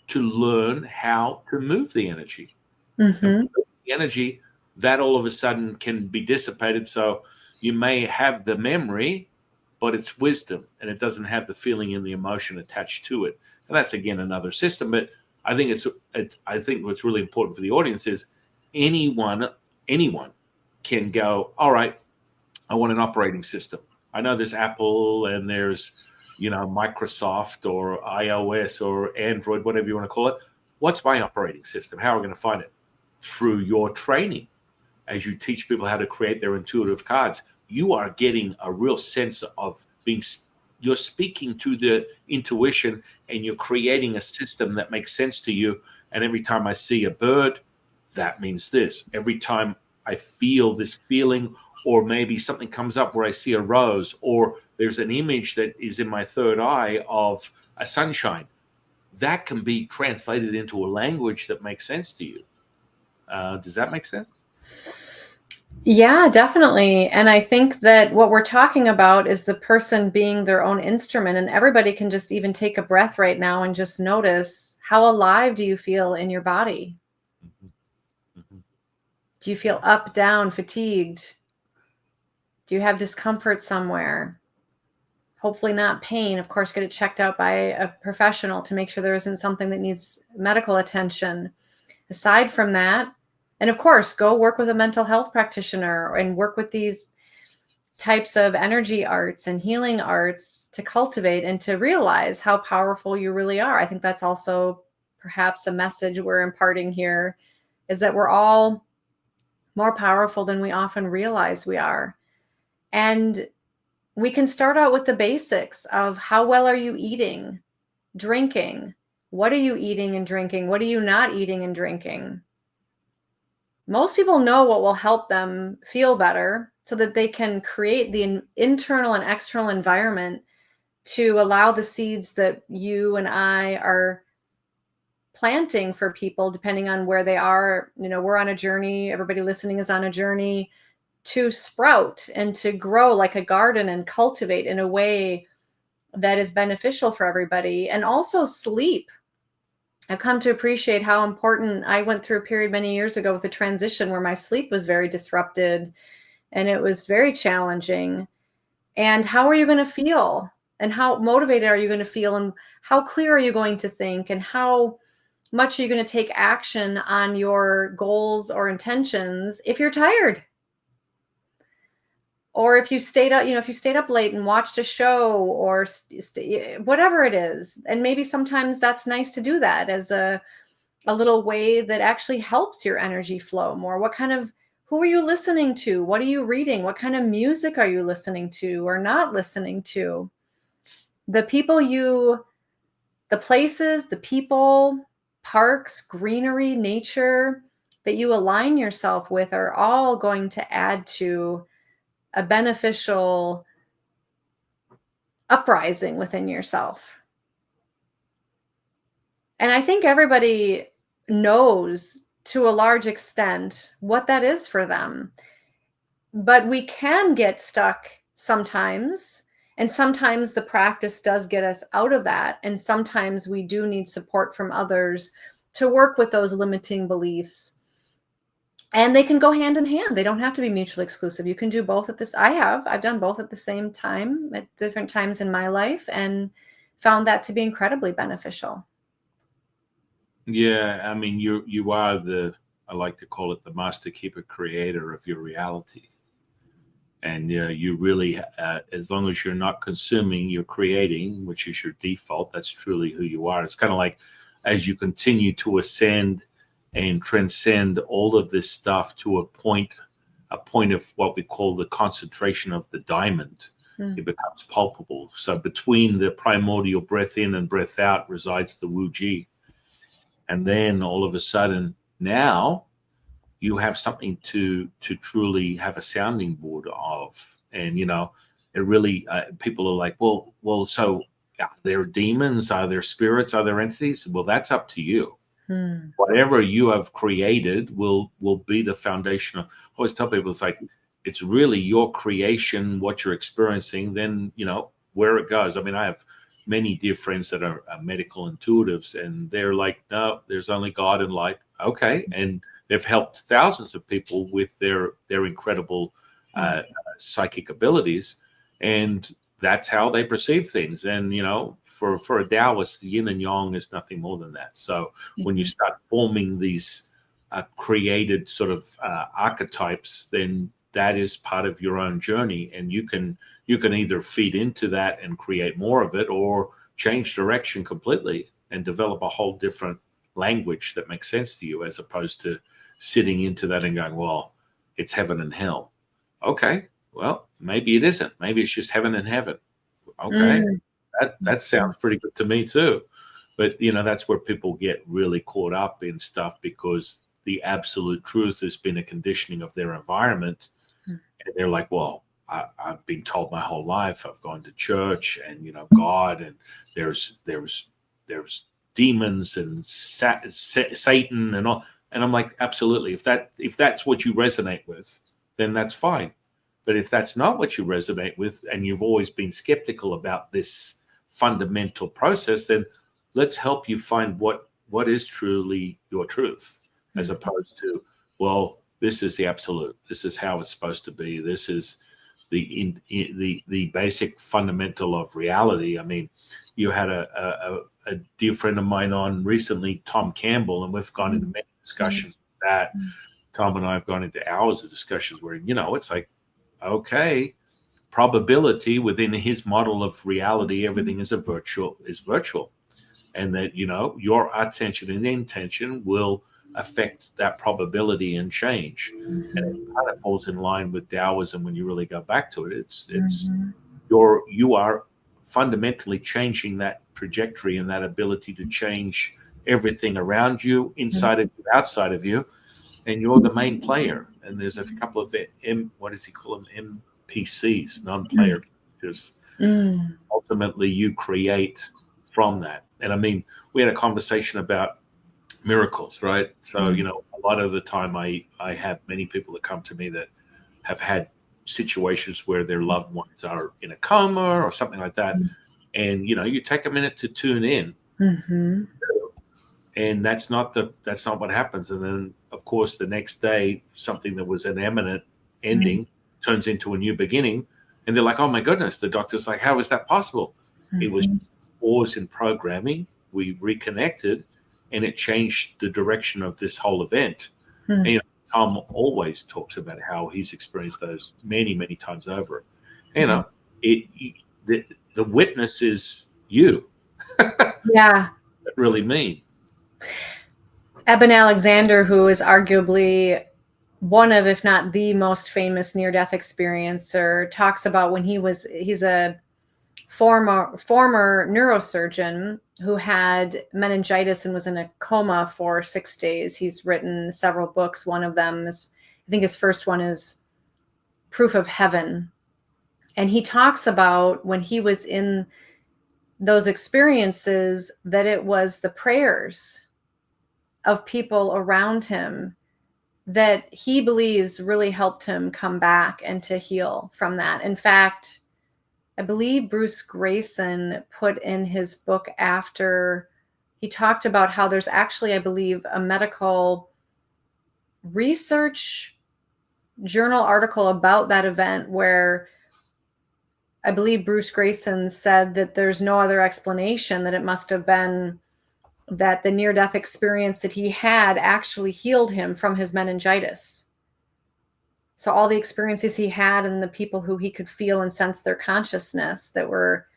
[SPEAKER 2] to learn how to move the energy. And
[SPEAKER 1] Mm-hmm.
[SPEAKER 2] the energy, that all of a sudden can be dissipated. So you may have the memory, but it's wisdom, and it doesn't have the feeling and the emotion attached to it. And that's again another system. But I think I think what's really important for the audience is anyone can go, all right, I want an operating system. I know there's Apple and there's, Microsoft or iOS or Android, whatever you want to call it. What's my operating system? How are we going to find it? Through your training. As you teach people how to create their intuitive cards, you are getting a real sense of you're speaking to the intuition, and you're creating a system that makes sense to you. And every time I see a bird, that means this. Every time I feel this feeling, or maybe something comes up where I see a rose, or there's an image that is in my third eye of a sunshine, that can be translated into a language that makes sense to you. Does that make sense?
[SPEAKER 1] Yeah, definitely. And I think that what we're talking about is the person being their own instrument. And everybody can just even take a breath right now and just notice, how alive do you feel in your body?
[SPEAKER 2] Mhm. Mhm.
[SPEAKER 1] Do you feel up, down, fatigued? Do you have discomfort somewhere? Hopefully not pain. Of course, get it checked out by a professional to make sure there isn't something that needs medical attention. Aside from that, and of course, go work with a mental health practitioner and work with these types of energy arts and healing arts to cultivate and to realize how powerful you really are. I think that's also perhaps a message we're imparting here, is that we're all more powerful than we often realize we are. And we can start out with the basics of, how well are you eating, drinking? What are you eating and drinking? What are you not eating and drinking? Most people know what will help them feel better so that they can create the internal and external environment to allow the seeds that you and I are planting for people, depending on where they are. We're on a journey. Everybody listening is on a journey to sprout and to grow like a garden and cultivate in a way that is beneficial for everybody. And also sleep. I've come to appreciate how important. I went through a period many years ago with a transition where my sleep was very disrupted and it was very challenging. And how are you going to feel? And how motivated are you going to feel? And how clear are you going to think? And how much are you going to take action on your goals or intentions if you're tired? Or if you stayed up, if you stayed up late and watched a show, or whatever it is. And maybe sometimes that's nice to do that as a little way that actually helps your energy flow more. Who are you listening to? What are you reading? What kind of music are you listening to or not listening to? The places, the people, parks, greenery, nature that you align yourself with are all going to add to a beneficial uprising within yourself. And I think everybody knows to a large extent what that is for them. But we can get stuck sometimes. And sometimes the practice does get us out of that. And sometimes we do need support from others to work with those limiting beliefs. And they can go hand in hand. They don't have to be mutually exclusive. You can do both at this. I've done both at the same time at different times in my life, and found that to be incredibly beneficial.
[SPEAKER 2] Yeah, I mean, you are I like to call it the master keeper creator of your reality. And you really, as long as you're not consuming, you're creating, which is your default. That's truly who you are. It's kind of like, as you continue to ascend and transcend all of this stuff to a point of what we call the concentration of the diamond, it becomes palpable. So between the primordial breath in and breath out resides the Wu Ji. And then all of a sudden, now you have something to truly have a sounding board of. And it really, people are like, well, so are there demons, are there spirits, are there entities? Well, that's up to you.
[SPEAKER 1] Hmm.
[SPEAKER 2] Whatever you have created will be the foundation of. I always tell people, it's like, it's really your creation, what you're experiencing, then where it goes. I mean, I have many dear friends that are medical intuitives, and they're like, no, there's only God and light. Okay. And they've helped thousands of people with their incredible psychic abilities, and that's how they perceive things. And for a Taoist, the yin and yang is nothing more than that. So when you start forming these created sort of archetypes, then that is part of your own journey, and you can either feed into that and create more of it, or change direction completely and develop a whole different language that makes sense to you, as opposed to sitting into that and going, well, it's heaven and hell. Okay, well, maybe it isn't. Maybe it's just heaven and heaven. Okay,
[SPEAKER 1] Mm.
[SPEAKER 2] that sounds pretty good to me too. But that's where people get really caught up in stuff, because the absolute truth has been a conditioning of their environment, and they're like, well, I've been told my whole life, I've gone to church, and God, and there's demons and Satan and all. And I'm like, absolutely. If that's what you resonate with, then that's fine. But if that's not what you resonate with, and you've always been skeptical about this fundamental process, then let's help you find what is truly your truth, as opposed to, well, this is the absolute. This is how it's supposed to be. This is the basic fundamental of reality. I mean, you had a dear friend of mine on recently, Tom Campbell, and we've gone into many discussions with that. Tom and I have gone into hours of discussions where it's like, okay, probability within his model of reality, everything is virtual, and that your attention and intention will affect that probability and change. And it kind of falls in line with Taoism when you really go back to it. It's you are fundamentally changing that trajectory and that ability to change everything around you, inside of you, outside of you, and you're the main player. And there's a couple of what does he call them? NPCs, non-player characters. Ultimately, you create from that. And I mean, we had a conversation about miracles, right? So, a lot of the time I have many people that come to me that have had situations where their loved ones are in a coma or something like that. And, you take a minute to tune in. And that's not what happens. And then, of course, the next day, something that was an imminent ending turns into a new beginning. And they're like, oh my goodness, the doctor's like, how is that possible? It was pause in programming. We reconnected, and it changed the direction of this whole event. And Tom always talks about how he's experienced those many, many times over. The witness is you.
[SPEAKER 1] Yeah.
[SPEAKER 2] That really mean.
[SPEAKER 1] Eben Alexander, who is arguably one of, if not the most famous near-death experiencer, talks about when he's a former neurosurgeon who had meningitis and was in a coma for 6 days. He's written several books. One of them is, I think his first one is Proof of Heaven. And he talks about when he was in those experiences, that it was the prayers of people around him that he believes really helped him come back and to heal from that. In fact, I believe Bruce Grayson put in his book after he talked about how there's actually, I believe, a medical research journal article about that event where I believe Bruce Grayson said that there's no other explanation, that it must have been that the near-death experience that he had actually healed him from his meningitis. So all the experiences he had and the people who he could feel and sense their consciousness that were,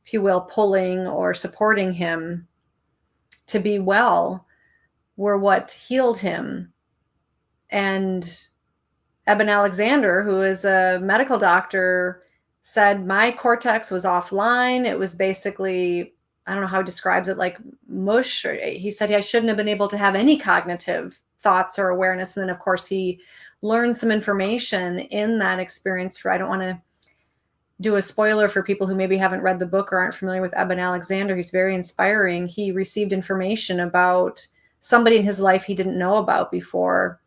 [SPEAKER 1] if you will, pulling or supporting him to be well, were what healed him. And Eben Alexander, who is a medical doctor, said my cortex was offline. It was basically, I don't know how he describes it, like mush. Or he said I shouldn't have been able to have any cognitive thoughts or awareness. And then, of course, he learned some information in that experience. I don't want to do a spoiler for people who maybe haven't read the book or aren't familiar with Eben Alexander. He's very inspiring. He received information about somebody in his life he didn't know about before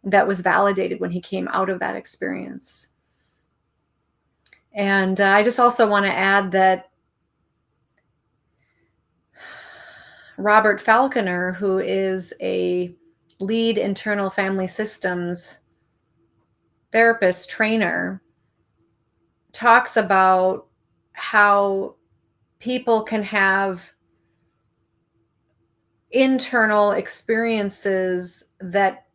[SPEAKER 1] that was validated when he came out of that experience. And I just also want to add that Robert Falconer, who is a lead internal family systems therapist trainer, talks about how people can have internal experiences that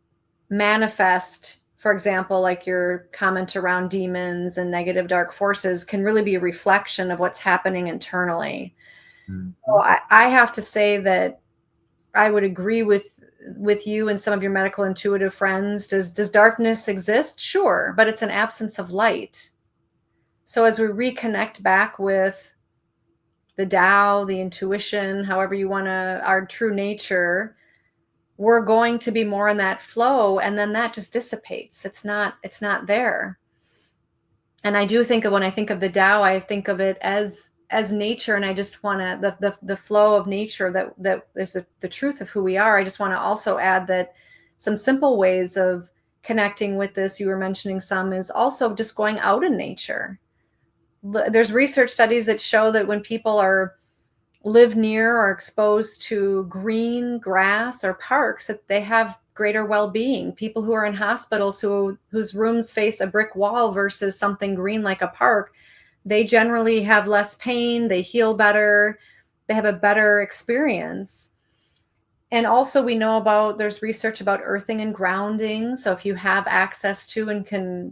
[SPEAKER 1] manifest, for example, like your comment around demons and negative dark forces can really be a reflection of what's happening internally. So I have to say that I would agree with you and some of your medical intuitive friends. Does darkness exist? Sure, but it's an absence of light. So as we reconnect back with the Tao, the intuition, however you want to, our true nature, we're going to be more in that flow, and then that just dissipates. It's not there. And I do think of, when I think of the Tao, I think of it as nature, and I just want to, the flow of nature that is the truth of who we are. I just want to also add that some simple ways of connecting with this, you were mentioning some, is also just going out in nature. There's research studies that show that when people live near or exposed to green grass or parks, that they have greater well-being. People who are in hospitals whose rooms face a brick wall versus something green like a park, they generally have less pain, they heal better, they have a better experience. And also we know there's research about earthing and grounding. So if you have access to and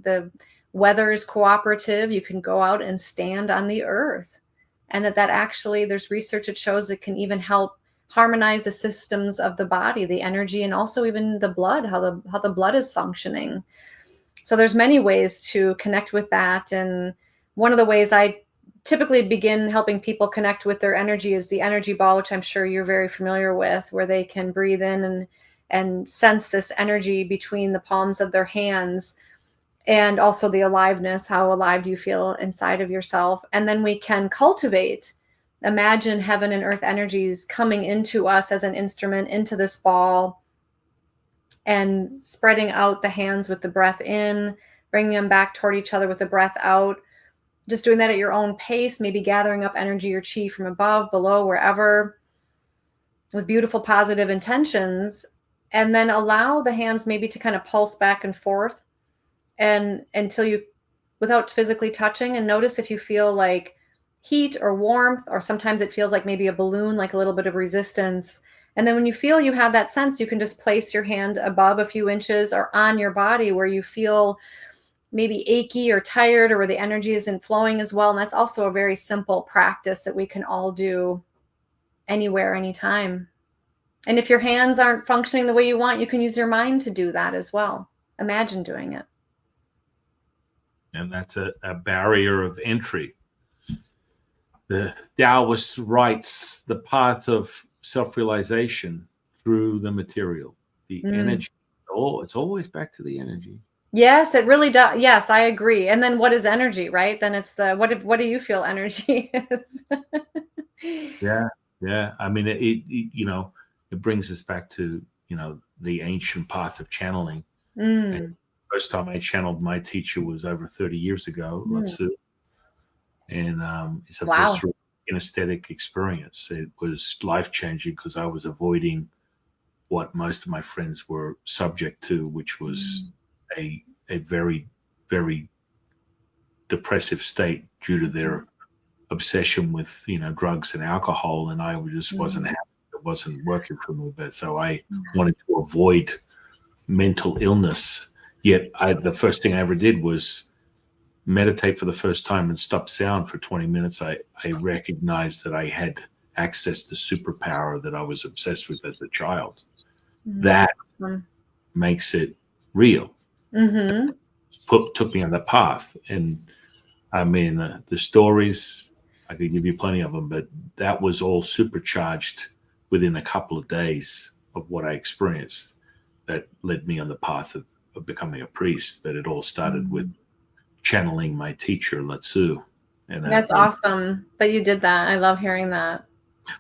[SPEAKER 1] the weather is cooperative, you can go out and stand on the earth. And that actually, there's research that shows it can even help harmonize the systems of the body, the energy, and also even the blood, how the blood is functioning. So there's many ways to connect with that. And one of the ways I typically begin helping people connect with their energy is the energy ball, which I'm sure you're very familiar with, where they can breathe in and sense this energy between the palms of their hands, and also the aliveness. How alive do you feel inside of yourself? And then we can imagine heaven and earth energies coming into us as an instrument into this ball, and spreading out the hands with the breath in, bringing them back toward each other with the breath out. Just doing that at your own pace, maybe gathering up energy or chi from above, below, wherever, with beautiful positive intentions. And then allow the hands maybe to kind of pulse back and forth, and until you, without physically touching, and notice if you feel like heat or warmth, or sometimes it feels like maybe a balloon, like a little bit of resistance. And then when you feel you have that sense, you can just place your hand above a few inches or on your body where you feel maybe achy or tired, or where the energy isn't flowing as well. And that's also a very simple practice that we can all do anywhere, anytime. And if your hands aren't functioning the way you want, you can use your mind to do that as well. Imagine doing it.
[SPEAKER 2] And that's a barrier of entry. The Taoist writes the path of self-realization through the material, the energy. Oh, it's always back to the energy.
[SPEAKER 1] Yes, it really does. Yes, I agree. And then what is energy, right? Then it's what do you feel energy is?
[SPEAKER 2] Yeah. I mean, it brings us back to, the ancient path of channeling. And the first time I channeled my teacher was over 30 years ago, Latsu. And it's a
[SPEAKER 1] Wow.
[SPEAKER 2] visceral kinesthetic experience. It was life-changing because I was avoiding what most of my friends were subject to, which was a very, very depressive state due to their obsession with, drugs and alcohol. And I just wasn't happy. It wasn't working for me. But so I wanted to avoid mental illness. Yet the first thing I ever did was meditate for the first time and stop sound for 20 minutes. I recognized that I had access to superpower that I was obsessed with as a child. That makes it real. Took me on the path. And I mean, the stories, I could give you plenty of them, but that was all supercharged within a couple of days of what I experienced that led me on the path of becoming a priest. But it all started with channeling my teacher, Latsu. And
[SPEAKER 1] That's awesome that you did that. I love hearing that.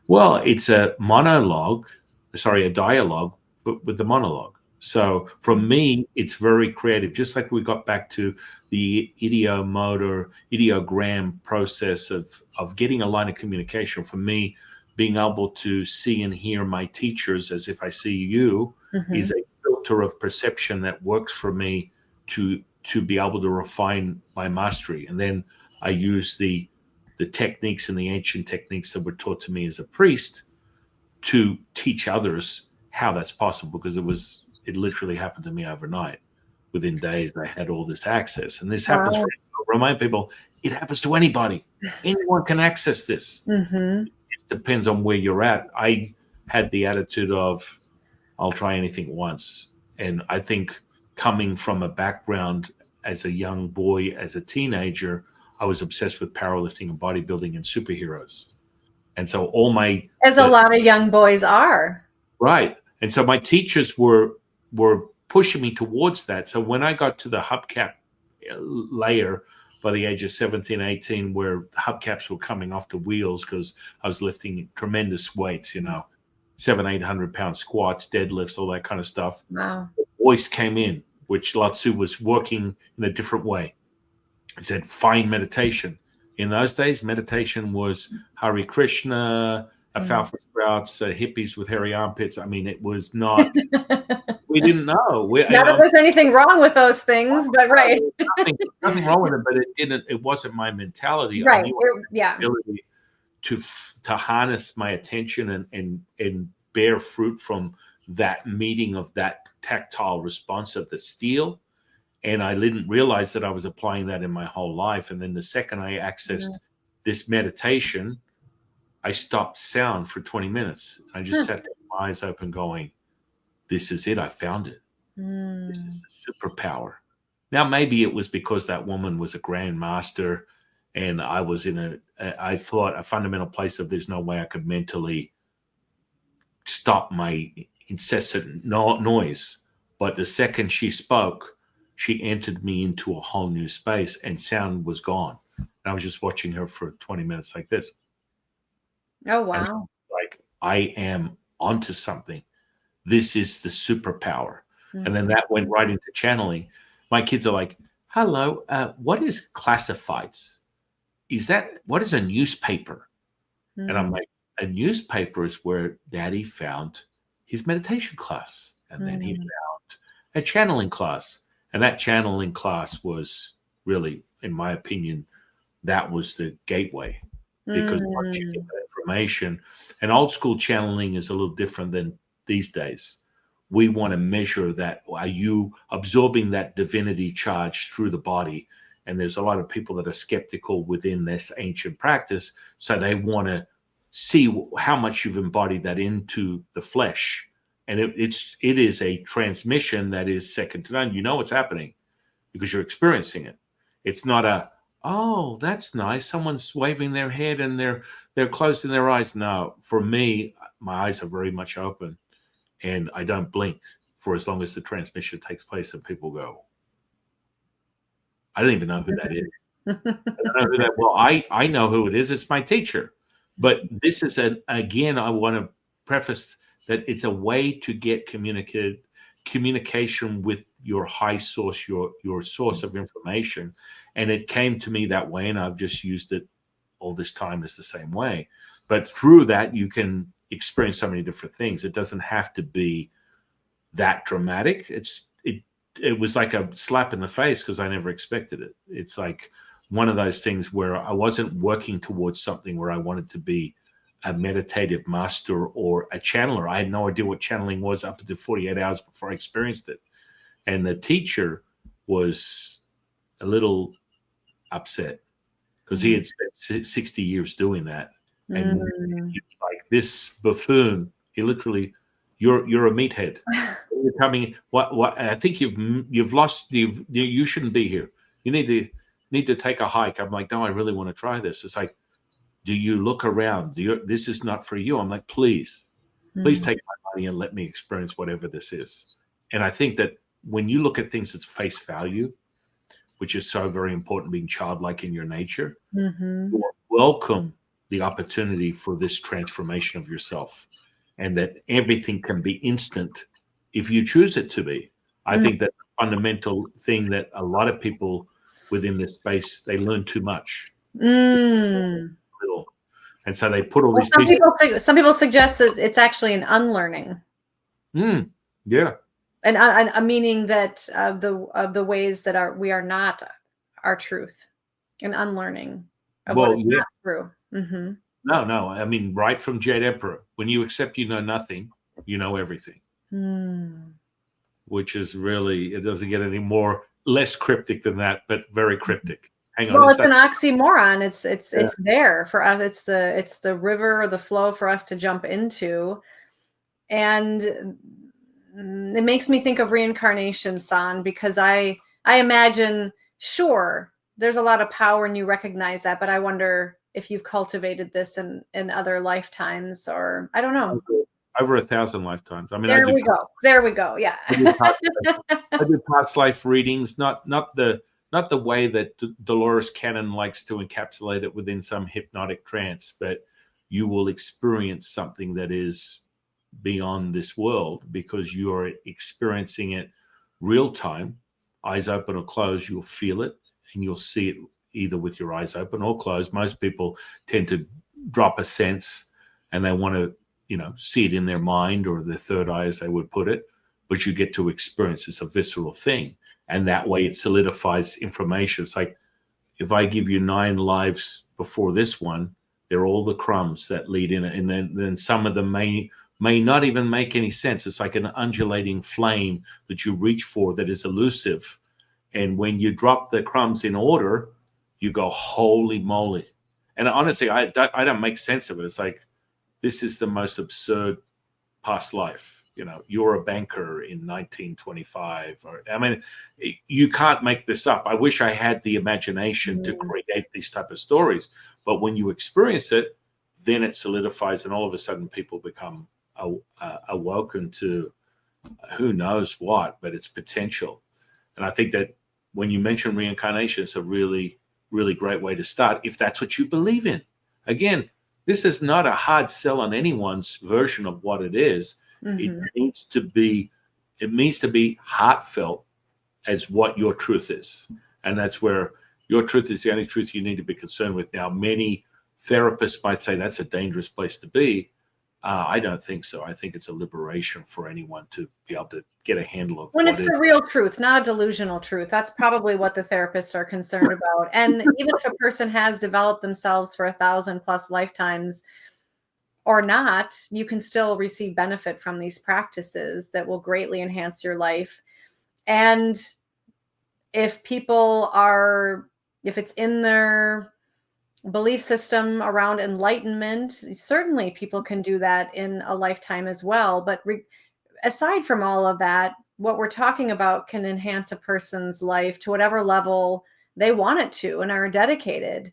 [SPEAKER 2] well, it's a monologue, sorry, a dialogue, but with the monologue. So for me, it's very creative. Just like we got back to the ideogram process of getting a line of communication. For me, being able to see and hear my teachers as if I see you
[SPEAKER 1] Mm-hmm.
[SPEAKER 2] is a filter of perception that works for me to be able to refine my mastery. And then I use the techniques and the ancient techniques that were taught to me as a priest to teach others how that's possible, because it literally happened to me overnight. Within days I had all this access, and this happens for,
[SPEAKER 1] Wow.
[SPEAKER 2] remind people, it happens to anybody. Anyone can access this.
[SPEAKER 1] Mm-hmm.
[SPEAKER 2] It depends on where you're at. I had the attitude of I'll try anything once, and I think coming from a background as a young boy, as a teenager, I was obsessed with powerlifting and bodybuilding and superheroes. And so all my
[SPEAKER 1] As a
[SPEAKER 2] the
[SPEAKER 1] lot of young boys are.
[SPEAKER 2] right. And so my teachers were pushing me towards that. So when I got to the hubcap layer by the age of 17, 18, where the hubcaps were coming off the wheels because I was lifting tremendous weights, 700-800 pound squats, deadlifts, all that kind of stuff.
[SPEAKER 1] Wow.
[SPEAKER 2] The voice came in, which Latsu was working in a different way. He said, find meditation. In those days, meditation was Hare Krishna,
[SPEAKER 1] Mm.
[SPEAKER 2] alfalfa sprouts, hippies with hairy armpits. I mean, it was not, we didn't know.
[SPEAKER 1] Not that there's anything wrong with those things, but right.
[SPEAKER 2] Nothing wrong with it, but it wasn't my mentality. I
[SPEAKER 1] Right.
[SPEAKER 2] knew I
[SPEAKER 1] Yeah.
[SPEAKER 2] had the ability to harness my attention and bear fruit from that meeting of that tactile response of the steel. And I didn't realize that I was applying that in my whole life. And then the second I accessed this meditation, I stopped sound for 20 minutes. I just sat there with my eyes open going, this is it. I found it. This is
[SPEAKER 1] Mm.
[SPEAKER 2] the superpower. Now, maybe it was because that woman was a grandmaster and I was I thought a fundamental place of there's no way I could mentally stop my incessant noise. But the second she spoke, she entered me into a whole new space and sound was gone. And I was just watching her for 20 minutes like this.
[SPEAKER 1] Oh,
[SPEAKER 2] And
[SPEAKER 1] wow.
[SPEAKER 2] like, I am onto something. This is the superpower. And then
[SPEAKER 1] Mhm.
[SPEAKER 2] that went right into channeling. My kids are like, hello, what is classifieds? What is a newspaper? And I'm
[SPEAKER 1] Mhm.
[SPEAKER 2] like, a newspaper is where daddy found his meditation class. And then he
[SPEAKER 1] Mhm.
[SPEAKER 2] found a channeling class. And that channeling class was really, in my opinion, that was the gateway. Because once you get
[SPEAKER 1] Mm.
[SPEAKER 2] that information, and old school channeling is a little different than these days. We want to measure that. Are you absorbing that divinity charge through the body? And there's a lot of people that are skeptical within this ancient practice. So they want to see how much you've embodied that into the flesh. And it is a transmission that is second to none. You know what's happening because you're experiencing it. It's not a, oh, that's nice. Someone's waving their head and they're closing their eyes. No, for me, my eyes are very much open and I don't blink for as long as the transmission takes place and people go, I don't even know who that is. I don't know who that. Well, I know who it is. It's my teacher. But this is again, I want to preface that it's a way to get communication with your high source, your source of information. And it came to me that way, and I've just used it all this time as the same way. But through that, you can experience so many different things. It doesn't have to be that dramatic. It was like a slap in the face because I never expected it. It's like one of those things where I wasn't working towards something where I wanted to be a meditative master or a channeler. I had no idea what channeling was up to 48 hours before I experienced it. And the teacher was a little upset because he had spent 60 years doing that. And
[SPEAKER 1] Mm.
[SPEAKER 2] he was like, this buffoon, he literally, you're a meathead. You're coming, what, I think you've lost, you shouldn't be here. You need to take a hike. I'm like, no, I really want to try this. It's like, do you look around? This is not for you. I'm like, please
[SPEAKER 1] Mm.
[SPEAKER 2] take my money and let me experience whatever this is. And I think that when you look at things at face value, which is so very important, being childlike in your nature,
[SPEAKER 1] Mm-hmm.
[SPEAKER 2] you welcome the opportunity for this transformation of yourself, and that everything can be instant if you choose it to be. I think that fundamental thing that a lot of people within this space, they learn too much.
[SPEAKER 1] Mm.
[SPEAKER 2] Little. And so they put all
[SPEAKER 1] Well,
[SPEAKER 2] these pieces.
[SPEAKER 1] some people suggest that it's actually an unlearning,
[SPEAKER 2] Yeah.
[SPEAKER 1] and a meaning that of the ways that we are not our truth, an unlearning of what
[SPEAKER 2] Well,
[SPEAKER 1] is
[SPEAKER 2] yeah.
[SPEAKER 1] not true. Mm-hmm.
[SPEAKER 2] No. I mean, right from Jade Emperor, when you accept you know nothing, you know everything, which is really, it doesn't get any more, less cryptic than that, but very cryptic. Hang on.
[SPEAKER 1] Well,
[SPEAKER 2] Is
[SPEAKER 1] it's
[SPEAKER 2] that?
[SPEAKER 1] an oxymoron. It's
[SPEAKER 2] Yeah.
[SPEAKER 1] it's there for us. It's the river or the flow for us to jump into, and it makes me think of reincarnation, San, because I imagine, sure, there's a lot of power and you recognize that, but I wonder if you've cultivated this in other lifetimes, or I don't know.
[SPEAKER 2] Over 1,000 lifetimes. I mean,
[SPEAKER 1] There we go. There we go. Yeah.
[SPEAKER 2] I do past life readings, not the way that Dolores Cannon likes to encapsulate it within some hypnotic trance, but you will experience something that is beyond this world because you're experiencing it real time, eyes open or closed. You'll feel it and you'll see it either with your eyes open or closed. Most people tend to drop a sense and they want to, see it in their mind or their third eye, as they would put it. But you get to experience it's a visceral thing, and that way it solidifies information. It's like if I give you 9 lives before this one, they're all the crumbs that lead in it, and then some of them may not even make any sense. It's like an undulating flame that you reach for that is elusive, and when you drop the crumbs in order, you go, holy moly. And honestly, I don't make sense of it. It's like, this is the most absurd past life. You're a banker in 1925. Or, I mean, you can't make this up. I wish I had the imagination to create these type of stories. But when you experience it, then it solidifies, and all of a sudden people become awoken to who knows what, but it's potential. And I think that when you mention reincarnation, it's a really, really great way to start if that's what you believe in. Again, this is not a hard sell on anyone's version of what it is. It needs to be heartfelt as what your truth is. And that's where your truth is the only truth you need to be concerned with. Now, many therapists might say that's a dangerous place to be. I don't think so. I think it's a liberation for anyone to be able to get a handle of
[SPEAKER 1] When
[SPEAKER 2] what
[SPEAKER 1] it's the real truth, not a delusional truth. That's probably what the therapists are concerned about. And even if a person has developed themselves for 1,000+ lifetimes or not, you can still receive benefit from these practices that will greatly enhance your life. And if it's in their belief system around enlightenment, certainly people can do that in a lifetime as well. But aside from all of that, what we're talking about can enhance a person's life to whatever level they want it to and are dedicated.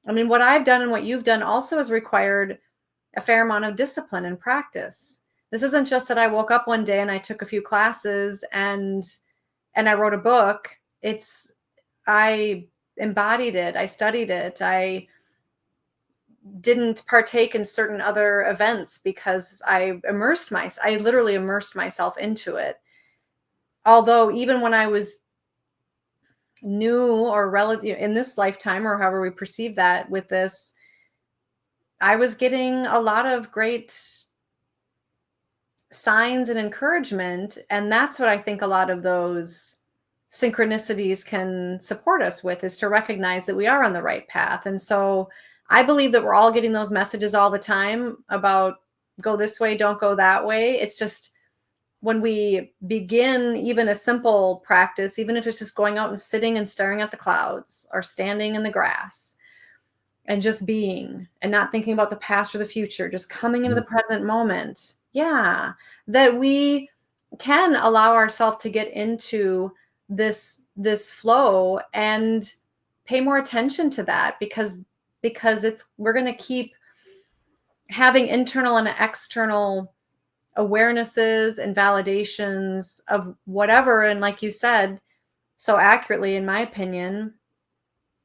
[SPEAKER 1] I mean, what I've done and what you've done also has required a fair amount of discipline and practice. This isn't just that I woke up one day and I took a few classes and I wrote a book. I embodied it. I studied it. I didn't partake in certain other events because I literally immersed myself into it. Although even when I was new or relative in this lifetime, or however we perceive that with this, I was getting a lot of great signs and encouragement. And that's what I think a lot of those synchronicities can support us with, is to recognize that we are on the right path. And so I believe that we're all getting those messages all the time about go this way, don't go that way. It's just when we begin even a simple practice, even if it's just going out and sitting and staring at the clouds or standing in the grass and just being and not thinking about the past or the future, just coming into the present moment. Yeah, that we can allow ourselves to get into this flow and pay more attention to that, because we're going to keep having internal and external awarenesses and validations of whatever. And like you said, so accurately, in my opinion,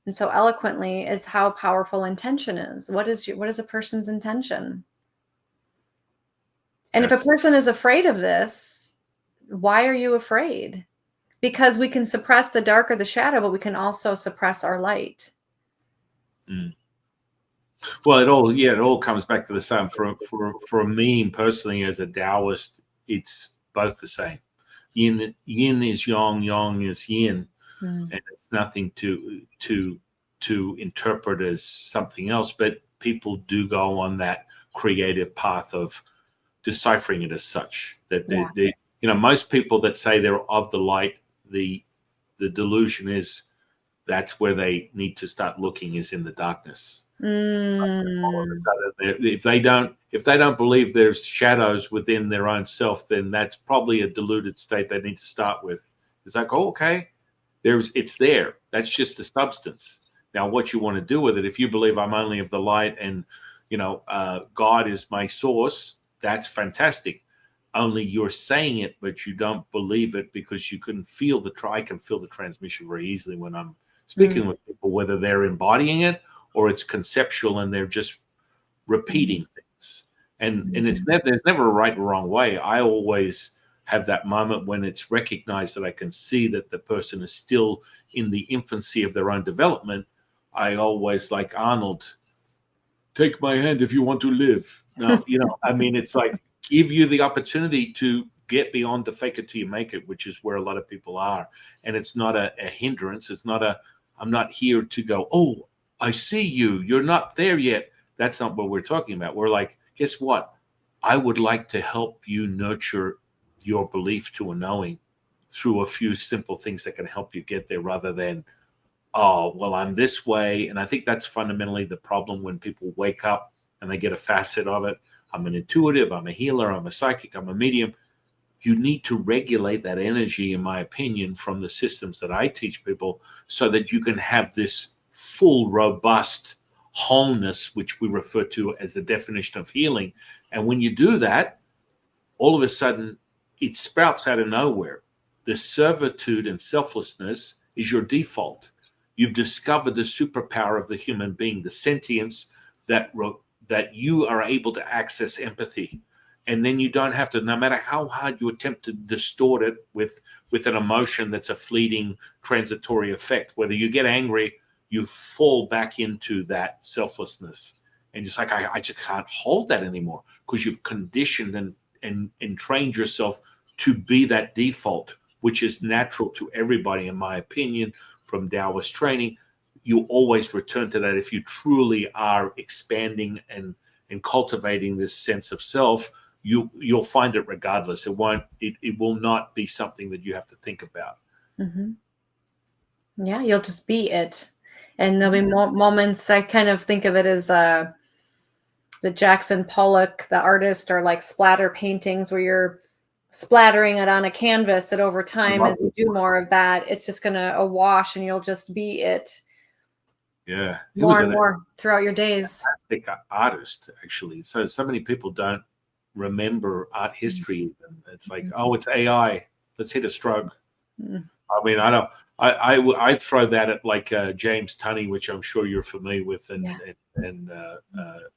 [SPEAKER 1] and so eloquently, is how powerful intention is. What is a person's intention? And if a
[SPEAKER 2] That's
[SPEAKER 1] person is afraid of this, why are you afraid? Because we can suppress the dark or the shadow, but we can also suppress our light.
[SPEAKER 2] mm. Well, it all comes back to the same. For me personally, as a Taoist, it's both the same. Yin is yang, yang is yin,
[SPEAKER 1] Mm.
[SPEAKER 2] and it's nothing to interpret as something else. But people do go on that creative path of deciphering it as such. That
[SPEAKER 1] Yeah.
[SPEAKER 2] most people that say they're of the light, the delusion is that's where they need to start looking, is in the darkness. All of a
[SPEAKER 1] Mm.
[SPEAKER 2] sudden, if they don't believe there's shadows within their own self, then that's probably a deluded state they need to start with. It's like, oh, okay, it's there. That's just the substance. Now, what you want to do with it, if you believe I'm only of the light and God is my source, that's fantastic. Only you're saying it, but you don't believe it because you couldn't feel I can feel the transmission very easily when I'm
[SPEAKER 1] Mm.
[SPEAKER 2] speaking with people, whether they're embodying it or it's conceptual and they're just repeating things. And there's never a right or wrong way. I always have that moment when it's recognized that I can see that the person is still in the infancy of their own development. I always, like Arnold, take my hand if you want to live. Now, I mean, it's like give you the opportunity to get beyond the fake it till you make it, which is where a lot of people are. And it's not a hindrance. It's not I'm not here to go, oh, I see you. You're not there yet. That's not what we're talking about. We're like, guess what? I would like to help you nurture your belief to a knowing through a few simple things that can help you get there rather than, oh, well, I'm this way. And I think that's fundamentally the problem when people wake up and they get a facet of it. I'm an intuitive, I'm a healer, I'm a psychic, I'm a medium. You need to regulate that energy, in my opinion, from the systems that I teach people so that you can have this full, robust wholeness, which we refer to as the definition of healing. And when you do that, all of a sudden it sprouts out of nowhere. The servitude and selflessness is your default. You've discovered the superpower of the human being, the sentience that you are able to access empathy. And then you don't have to, no matter how hard you attempt to distort it with an emotion that's a fleeting transitory effect, whether you get angry, you fall back into that selflessness. And just like, I just can't hold that anymore because you've conditioned and trained yourself to be that default, which is natural to everybody, in my opinion, from Taoist training. You always return to that if you truly are expanding and cultivating this sense of self. You'll find it regardless. It will not be something that you have to think about.
[SPEAKER 1] Mm-hmm. Yeah, you'll just be it. And there'll be moments, I kind of think of it as the Jackson Pollock, the artist, or like splatter paintings where you're splattering it on a canvas, and over
[SPEAKER 2] I
[SPEAKER 1] time,
[SPEAKER 2] love
[SPEAKER 1] as you
[SPEAKER 2] it.
[SPEAKER 1] do more of that, it's just going to awash and you'll just be it
[SPEAKER 2] Yeah, he was
[SPEAKER 1] more and
[SPEAKER 2] an
[SPEAKER 1] more throughout your days.
[SPEAKER 2] fantastic artist, actually. So many people don't remember art history. Even it's like, oh, it's AI. Let's hit a stroke.
[SPEAKER 1] Mm.
[SPEAKER 2] I mean, I don't. I'd throw that at like James Tunney, which I'm sure you're familiar with,
[SPEAKER 1] Yeah.
[SPEAKER 2] and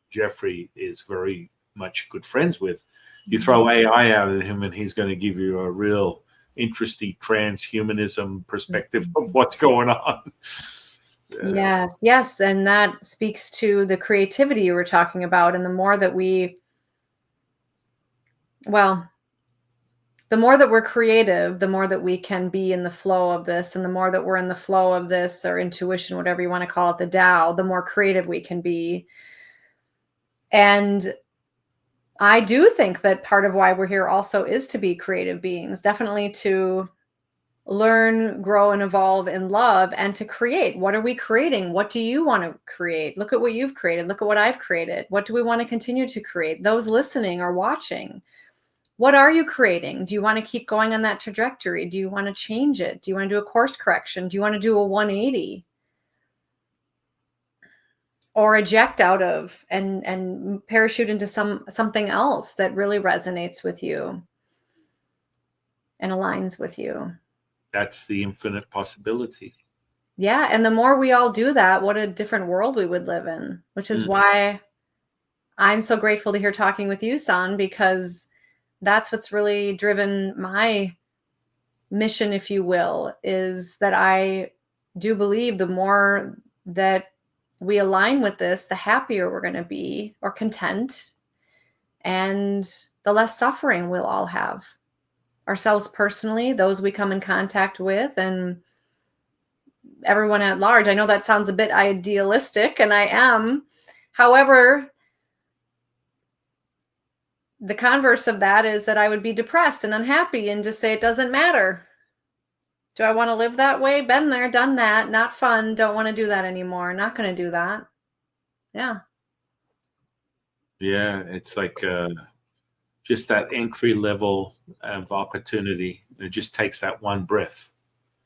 [SPEAKER 2] Jeffrey is very much good friends with. You
[SPEAKER 1] Mhm.
[SPEAKER 2] throw AI out at him, and he's going to give you a real interesting transhumanism perspective of what's going on.
[SPEAKER 1] Yes, yes. And that speaks to the creativity you were talking about. And well, the more that we're creative, the more that we can be in the flow of this. And the more that we're in the flow of this, or intuition, whatever you want to call it, the Tao, the more creative we can be. And I do think that part of why we're here also is to be creative beings, definitely to learn, grow, and evolve in love, and to create. What are we creating? What do you want to create? Look at what you've created. Look at what I've created. What do we want to continue to create? Those listening or watching, what are you creating? Do you want to keep going on that trajectory? Do you want to change it? Do you want to do a course correction? Do you want to do a 180? Or eject out of and parachute into something else that really resonates with you and aligns with you?
[SPEAKER 2] that's the infinite possibility.
[SPEAKER 1] Yeah, and the more we all do that, what a different world we would live in, which is why I'm so grateful to hear talking with you, San, because that's what's really driven my mission, if you will, is that I do believe the more that we align with this, the happier we're going to be, or content, and the less suffering we'll all have, ourselves personally, those we come in contact with, and everyone at large. I know that sounds a bit idealistic, and I am. However, the converse of that is that I would be depressed and unhappy and just say it doesn't matter. Do I want to live that way? Been there, done that. Not fun. Don't want to do that anymore. Not going to do that. Yeah.
[SPEAKER 2] Yeah, it's like just that entry level of opportunity. It just takes that one breath.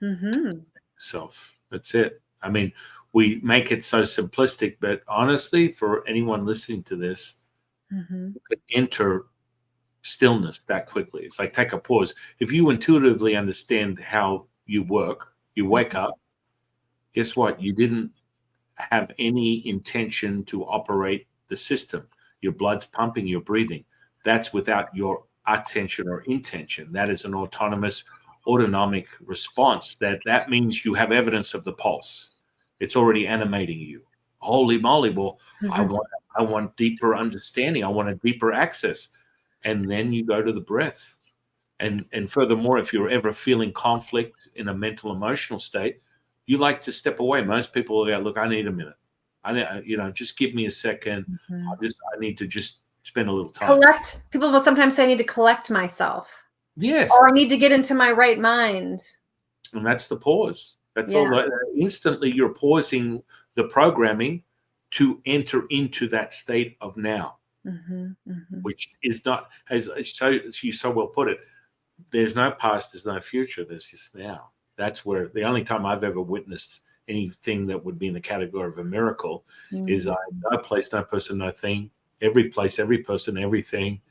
[SPEAKER 1] Mm-hmm.
[SPEAKER 2] Self. That's it. I mean, we make it so simplistic, but honestly, for anyone listening to this,
[SPEAKER 1] Mm-hmm.
[SPEAKER 2] you could enter stillness that quickly. It's like take a pause. If you intuitively understand how you work, you wake up, guess what? You didn't have any intention to operate the system. Your blood's pumping, you're breathing. That's without your attention or intention. That is an autonomous, autonomic response. That means you have evidence of the pulse. It's already animating you. Holy moly! Well,
[SPEAKER 1] Mm-hmm.
[SPEAKER 2] I want deeper understanding. I want a deeper access, and then you go to the breath. And furthermore, if you're ever feeling conflict in a mental emotional state, you like to step away. Most people are, look, I need a minute. Just give me a second.
[SPEAKER 1] Mm-hmm.
[SPEAKER 2] I need to just spend a little time.
[SPEAKER 1] Collect. People will sometimes say I need to collect myself,
[SPEAKER 2] Yes.
[SPEAKER 1] or I need to get into my right mind.
[SPEAKER 2] And that's the pause. That's
[SPEAKER 1] Yeah.
[SPEAKER 2] all. Instantly, you're pausing the programming to enter into that state of now,
[SPEAKER 1] Mm-hmm. Mm-hmm.
[SPEAKER 2] which is not, as you so well put it, there's no past, there's no future, there's just now. That's where the only time I've ever witnessed anything that would be in the category of a miracle is no place, no person, no thing, every place, every person, everything.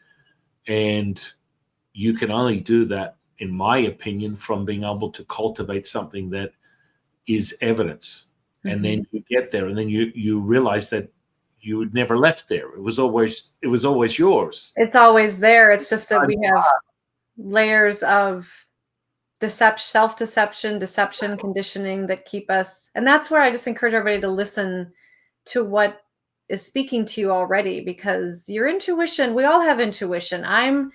[SPEAKER 2] And you can only do that, in my opinion, from being able to cultivate something that is evidence.
[SPEAKER 1] Mm-hmm.
[SPEAKER 2] And then you get there, and then you realize that you had never left there. It was always yours.
[SPEAKER 1] It's always there. It's just that we have layers of self-deception, deception, conditioning that keep us. And that's where I just encourage everybody to listen to what is speaking to you already, because your intuition, we all have intuition. I'm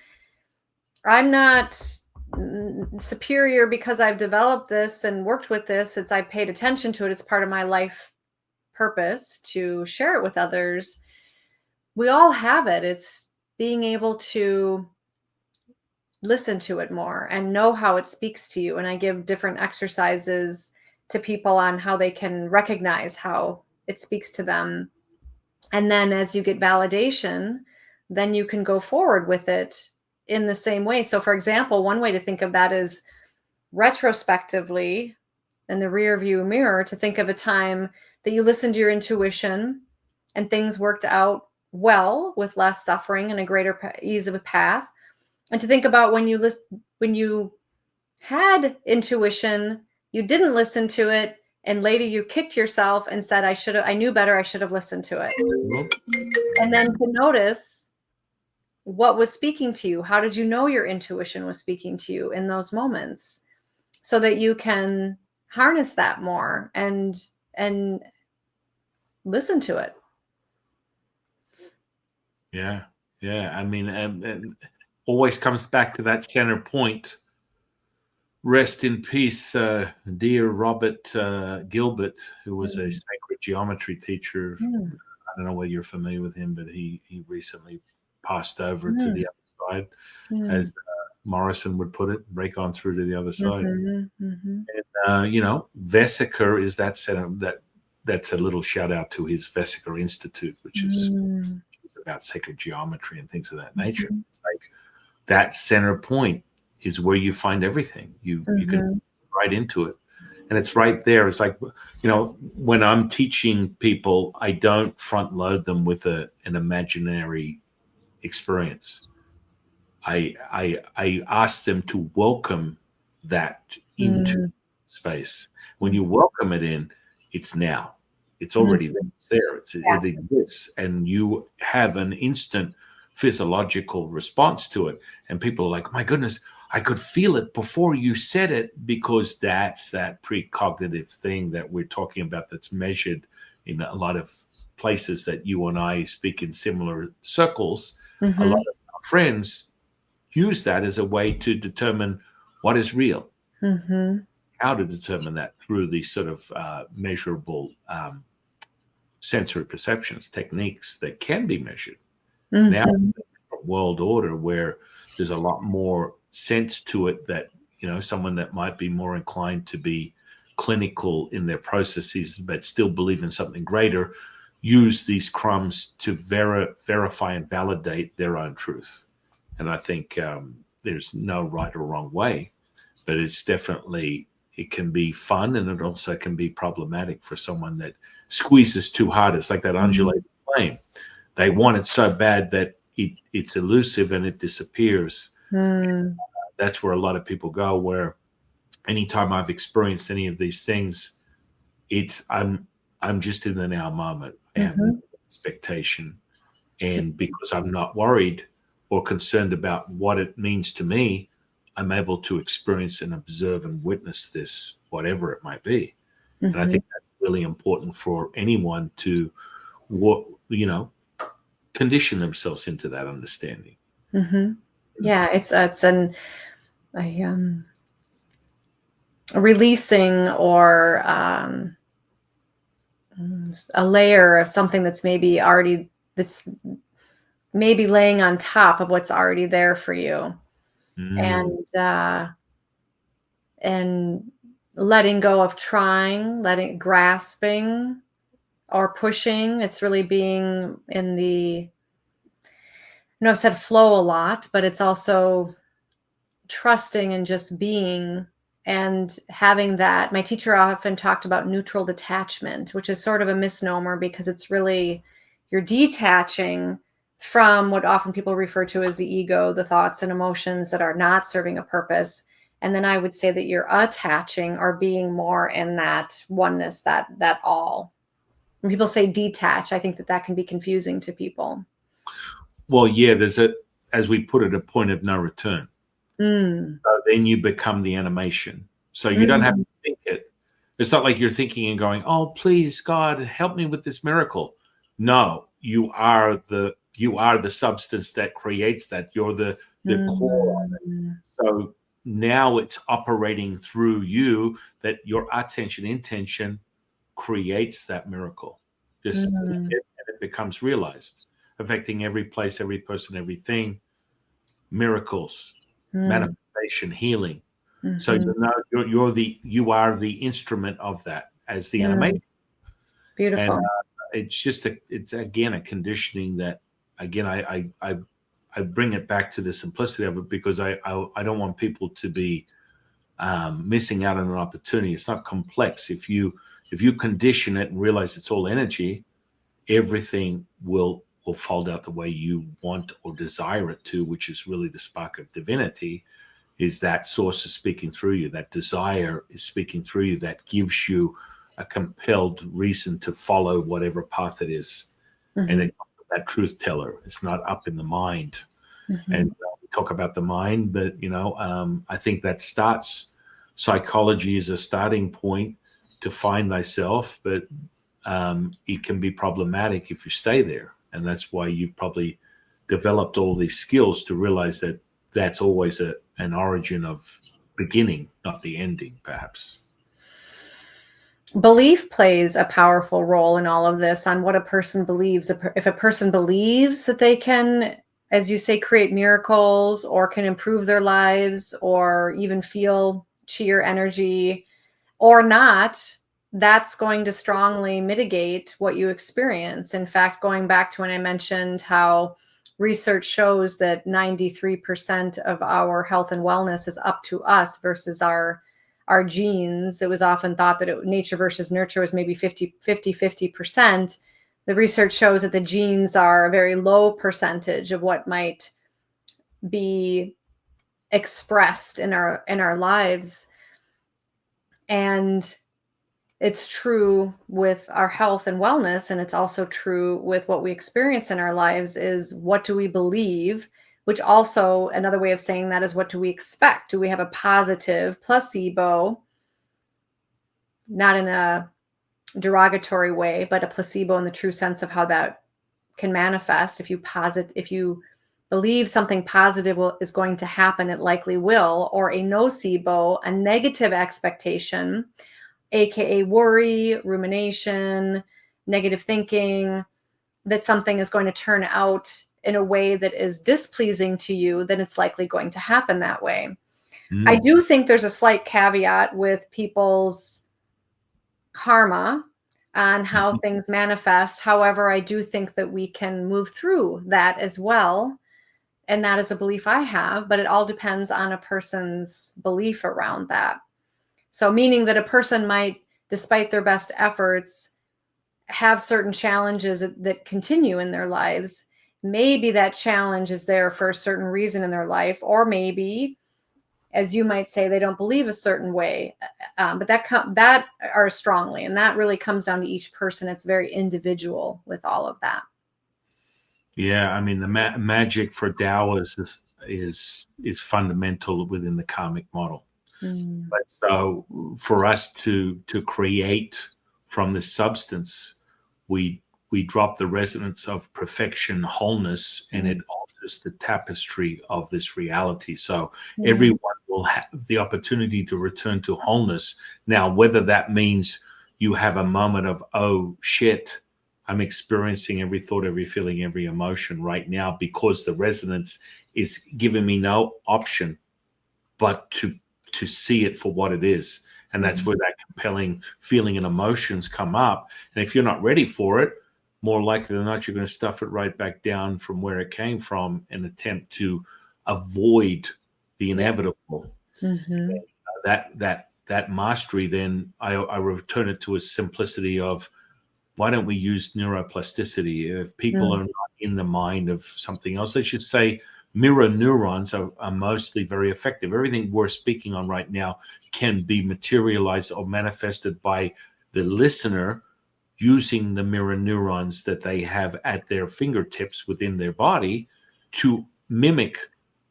[SPEAKER 1] not superior because I've developed this and worked with this. It's I paid attention to it. It's part of my life purpose to share it with others. We all have it. It's being able to listen to it more and know how it speaks to you. And I give different exercises to people on how they can recognize how it speaks to them. And then as you get validation, then you can go forward with it in the same way. So for example, one way to think of that is retrospectively in the rear view mirror, to think of a time that you listened to your intuition and things worked out well with less suffering and a greater ease of a path. And to think about when you had intuition, you didn't listen to it, and later you kicked yourself and said, I knew better, I should have listened to it. And then to notice what was speaking to you. How did you know your intuition was speaking to you in those moments, so that you can harness that more and listen to it.
[SPEAKER 2] Yeah. I mean, and always comes back to that center point. Rest in peace, dear Robert Gilbert, who was a sacred geometry teacher. I don't know whether you're familiar with him, but he recently passed over to the other side, as Morrison would put it, break on through to the other side. And, Vesica is that center. That's a little shout out to his Vesica Institute, which is about sacred geometry and things of that nature. It's like that center point is where you find everything. You can right into it, and it's right there. It's like, when I'm teaching people, I don't front load them with an imaginary experience. I ask them to welcome that into
[SPEAKER 1] Mm,
[SPEAKER 2] space. When you welcome it in, it's now. It's
[SPEAKER 1] mm,
[SPEAKER 2] already there. It's there. It exists, and you have an instant physiological response to it. And people are like, "My goodness, I could feel it before you said it," because that's that precognitive thing that we're talking about that's measured in a lot of places that you and I speak in similar circles. A lot
[SPEAKER 1] mhm,
[SPEAKER 2] of our friends use that as a way to determine what is real,
[SPEAKER 1] mhm,
[SPEAKER 2] how to determine that through these sort of measurable sensory perceptions techniques that can be measured. Now,
[SPEAKER 1] mhm,
[SPEAKER 2] world order where there's a lot more sense to it that, someone that might be more inclined to be clinical in their processes but still believe in something greater use these crumbs to verify and validate their own truth. And I think there's no right or wrong way, but it's definitely, it can be fun, and it also can be problematic for someone that squeezes too hard. It's like that
[SPEAKER 1] mhm,
[SPEAKER 2] undulating flame. They want it so bad that it's elusive and it disappears.
[SPEAKER 1] mm,
[SPEAKER 2] That's where a lot of people go, where anytime I've experienced any of these things, it's I'm just in the now moment. I have no
[SPEAKER 1] mhm,
[SPEAKER 2] expectation. And because I'm not worried or concerned about what it means to me, I'm able to experience and observe and witness this, whatever it might be. And I
[SPEAKER 1] mhm,
[SPEAKER 2] think that's really important for anyone to, you know, condition themselves into that understanding.
[SPEAKER 1] mhm. Yeah, it's a, releasing or a layer of something that's maybe laying on top of what's already there for you,
[SPEAKER 2] Mm,
[SPEAKER 1] and letting go of trying, letting grasping or pushing. It's really being in the, I've said flow a lot, but it's also trusting and just being and having that. My teacher often talked about neutral detachment, which is sort of a misnomer because it's really you're detaching from what often people refer to as the ego, the thoughts and emotions that are not serving a purpose. And then I would say that you're attaching or being more in that oneness, that all. When people say detach, I think that that can be confusing to people.
[SPEAKER 2] well, yeah, there's as we put it, a point of no return.
[SPEAKER 1] Mm.
[SPEAKER 2] So then you become the animation. So you don't have to
[SPEAKER 1] Mm.
[SPEAKER 2] think it. It's not like you're thinking and going, "Oh, please, God, help me with this miracle." No, you are the substance that creates that. You're the core.
[SPEAKER 1] Mm.
[SPEAKER 2] So now it's operating through you, that your attention intention creates that miracle. Just think
[SPEAKER 1] Mm.
[SPEAKER 2] it and it becomes realized, affecting every place, every person, everything, miracles,
[SPEAKER 1] Mm.
[SPEAKER 2] manifestation, healing. So
[SPEAKER 1] Mhm.
[SPEAKER 2] you are the instrument of that as the
[SPEAKER 1] Mm.
[SPEAKER 2] animation. And
[SPEAKER 1] Beautiful.
[SPEAKER 2] it's again a conditioning that, again, I bring it back to the simplicity of it, because I don't want people to be missing out on an opportunity. It's not complex. If you condition it and realize it's all energy, everything will fold out the way you want or desire it to, which is really the spark of divinity. Is that source is speaking through you, that desire is speaking through you, that gives you a compelled reason to follow whatever path it is. And
[SPEAKER 1] Mhm.
[SPEAKER 2] that truth teller, it's not up in the mind. And
[SPEAKER 1] Mhm.
[SPEAKER 2] we talk about the mind, but I think that starts, psychology is a starting point to find thyself, but it can be problematic if you stay there. And that's why you've probably developed all these skills to realize that that's always an origin of beginning, not the ending, perhaps.
[SPEAKER 1] Belief plays a powerful role in all of this on what a person believes. If a person believes that they can, as you say, create miracles or can improve their lives or even feel cheer energy or not, that's going to strongly mitigate what you experience. In fact, going back to when I mentioned how research shows that 93% of our health and wellness is up to us versus our genes. It was often thought that nature versus nurture was maybe 50%. The research shows that the genes are a very low percentage of what might be expressed in our lives. And it's true with our health and wellness, and it's also true with what we experience in our lives is what do we believe, which also another way of saying that is what do we expect? Do we have a positive placebo, not in a derogatory way, but a placebo in the true sense of how that can manifest. If you believe something positive is going to happen, it likely will, or a nocebo, a negative expectation, aka worry, rumination, negative thinking, that something is going to turn out in a way that is displeasing to you, then it's likely going to happen that way. I do think there's a slight caveat with people's karma on how things manifest. However, I do think that we can move through that as well. And that is a belief I have, but it all depends on a person's belief around that. So, meaning that a person might, despite their best efforts, have certain challenges that continue in their lives. Maybe that challenge is there for a certain reason in their life, or maybe, as you might say, they don't believe a certain way. But that are strongly, and that really comes down to each person. It's very individual with all of that.
[SPEAKER 2] Yeah, I mean the magic for Taoists is fundamental within the karmic model. But so for us to create from this substance, we drop the resonance of perfection, wholeness, and it alters the tapestry of this reality. So everyone will have the opportunity to return to wholeness. Now, whether that means you have a moment of, oh shit, I'm experiencing every thought, every feeling, every emotion right now because the resonance is giving me no option but to see it for what it is. And that's where that compelling feeling and emotions come up. And if you're not ready for it, more likely than not, you're going to stuff it right back down from where it came from and attempt to avoid the inevitable.
[SPEAKER 1] Mm-hmm.
[SPEAKER 2] That mastery, then I return it to a simplicity of, why don't we use neuroplasticity? If people are not in the mind of something else, let's just say mirror neurons are mostly very effective. Everything we're speaking on right now can be materialized or manifested by the listener using the mirror neurons that they have at their fingertips within their body to mimic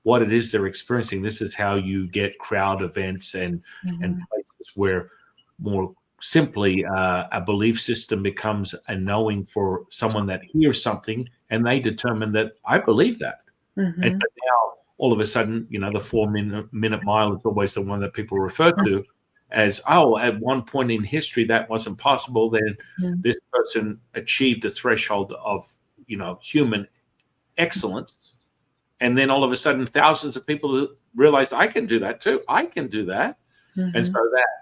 [SPEAKER 2] what it is they're experiencing. This is how you get crowd events and places where more simply a belief system becomes a knowing for someone that hears something and they determine that I believe that. And so now all of a sudden, the 4 minute mile is always the one that people refer to as, oh, at one point in history that wasn't possible. Then this person achieved the threshold of, human excellence. And then all of a sudden thousands of people realized I can do that too. I can do that. And so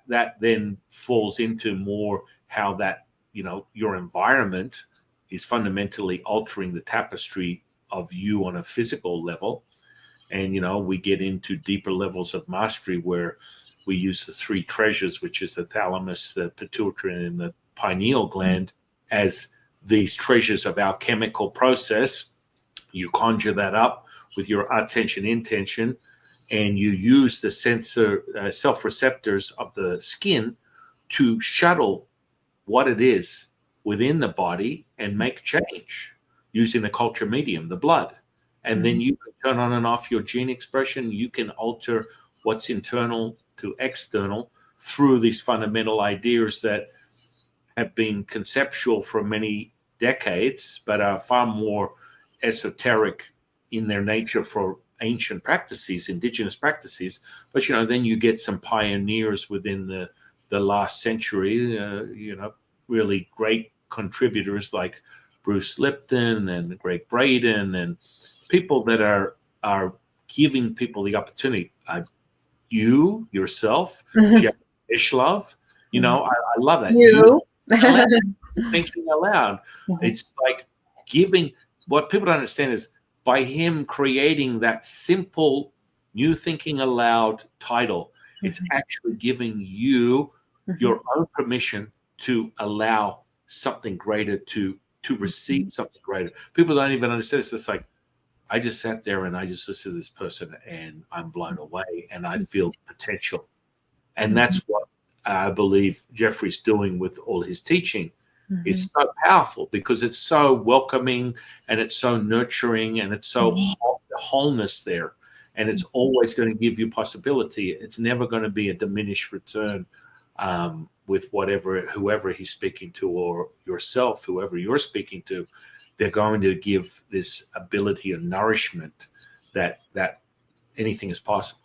[SPEAKER 2] that then falls into more how that, your environment is fundamentally altering the tapestry of you on a physical level. And, we get into deeper levels of mastery where we use the three treasures, which is the thalamus, the pituitary, and the pineal gland, as these treasures of our chemical process. You conjure that up with your attention intention, and you use the sensor self-receptors of the skin to shuttle what it is within the body and make change using the culture medium, the blood. And then you can turn on and off your gene expression. You can alter what's internal to external through these fundamental ideas that have been conceptual for many decades, but are far more esoteric in their nature for ancient practices, indigenous practices. But, then you get some pioneers within the last century, really great contributors like Bruce Lipton and Greg Braden and people that are giving people the opportunity. You, yourself, Jeff Ishlov, I love that.
[SPEAKER 1] You.
[SPEAKER 2] Thinking aloud. It's like giving, what people don't understand is by him creating that simple new thinking aloud title, it's actually giving you your own permission to allow something greater to receive something greater. People don't even understand this. It's like, I just sat there and I just listened to this person and I'm blown away and I feel potential. And
[SPEAKER 1] Mhm.
[SPEAKER 2] that's what I believe Jeffrey's doing with all his teaching.
[SPEAKER 1] Mhm.
[SPEAKER 2] Is so powerful because it's so welcoming and it's so nurturing and it's so
[SPEAKER 1] Mhm.
[SPEAKER 2] the wholeness there. And it's always going to give you possibility. It's never going to be a diminished return with whoever he's speaking to, or yourself, whoever you're speaking to. They're going to give this ability of nourishment that anything is possible.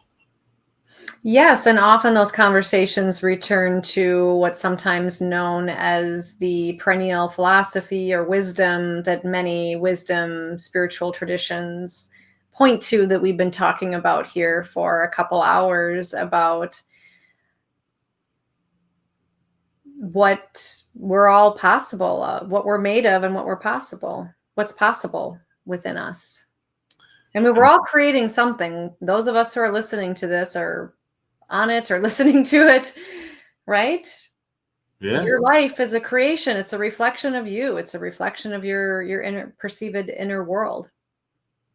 [SPEAKER 1] Yes, and often those conversations return to what's sometimes known as the perennial philosophy or wisdom that many wisdom spiritual traditions point to, that we've been talking about here for a couple hours, about what we're all possible of, what we're made of, and what's possible within us. I mean, we're
[SPEAKER 2] And
[SPEAKER 1] all creating something. Those of us who are listening to this are on it or listening to it, right?
[SPEAKER 2] yeah,
[SPEAKER 1] Your life is a creation. It's a reflection of you. It's a reflection of your inner perceived inner world.